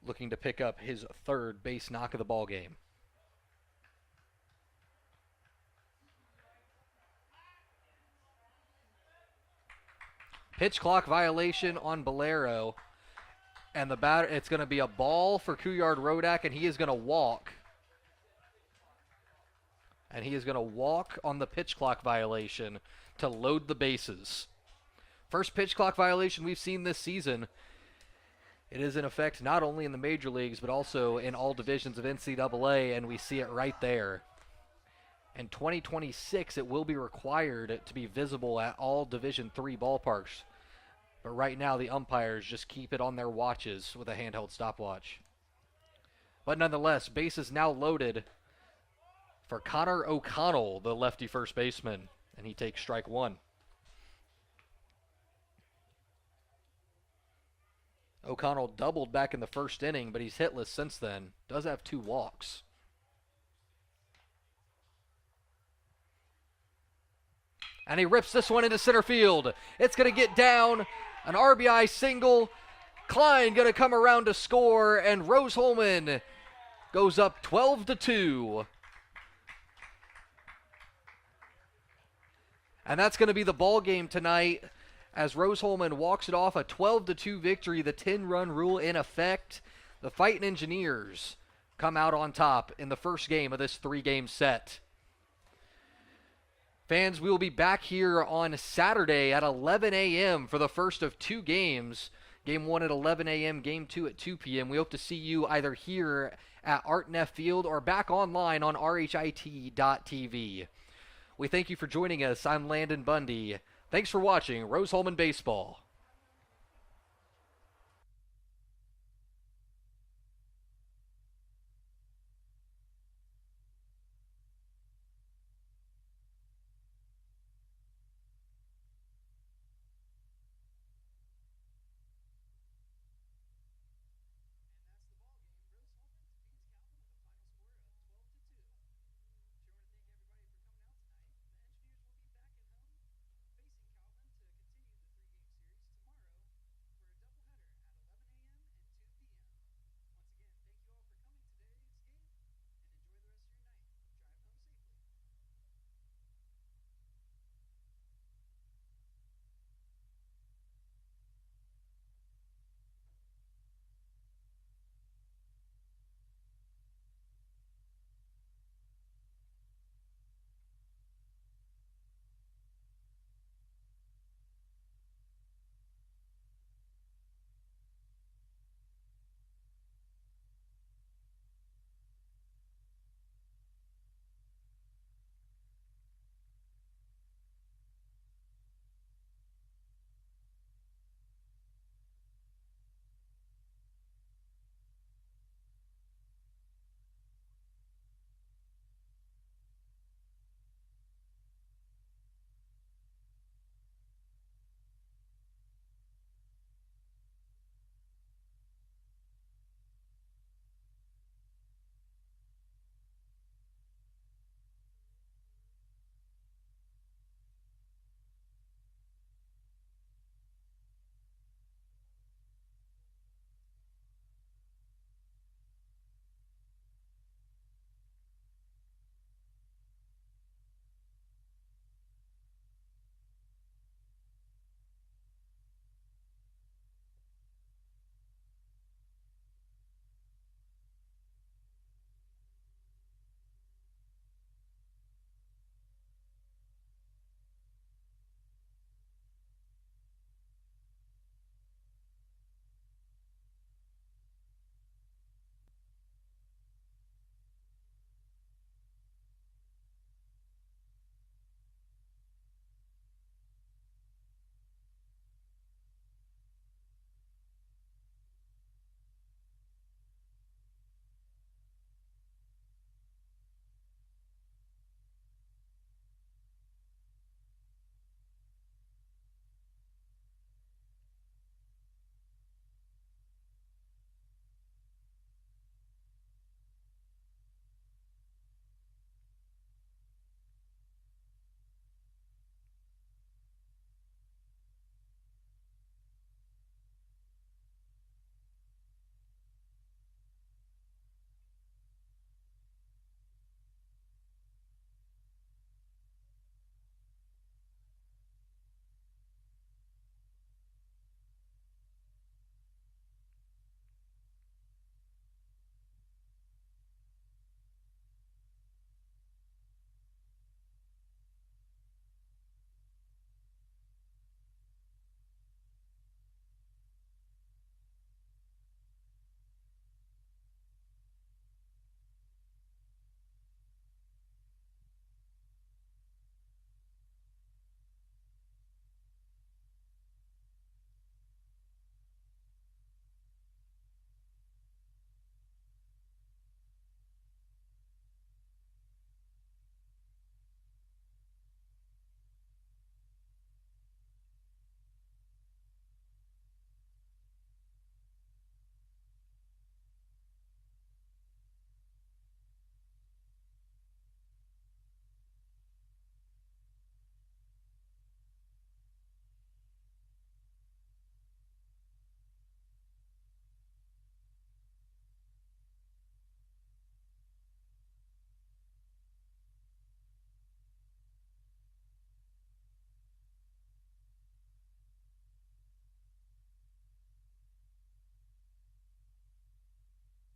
Looking to pick up his 3rd base knock of the ball game. Pitch clock violation on Valero. And it's going to be a ball for Couillard Rodak, and he is going to walk. And he is going to walk on the pitch clock violation to load the bases. First pitch clock violation we've seen this season. It is in effect not only in the major leagues, but also in all divisions of NCAA, and we see it right there. In 2026, it will be required to be visible at all Division III ballparks. But right now, the umpires just keep it on their watches with a handheld stopwatch. But nonetheless, bases now loaded for Connor O'Connell, the lefty first baseman, and he takes strike 1. O'Connell doubled back in the first inning, but he's hitless since then. Does have 2 walks. And he rips this one into center field. It's going to get down. An RBI single. Klein going to come around to score, and Rose-Hulman goes up 12-2. And that's going to be the ball game tonight as Rose-Hulman walks it off, a 12-2 victory, the 10-run rule in effect. The Fightin Engineers come out on top in the first game of this 3-game set. Fans, we will be back here on Saturday at 11 a.m. for the first of 2 games. Game 1 at 11 a.m., Game 2 at 2 p.m. We hope to see you either here at Art Neff Field or back online on rhit.tv. We thank you for joining us. I'm Landon Bundy. Thanks for watching Rose-Hulman Baseball.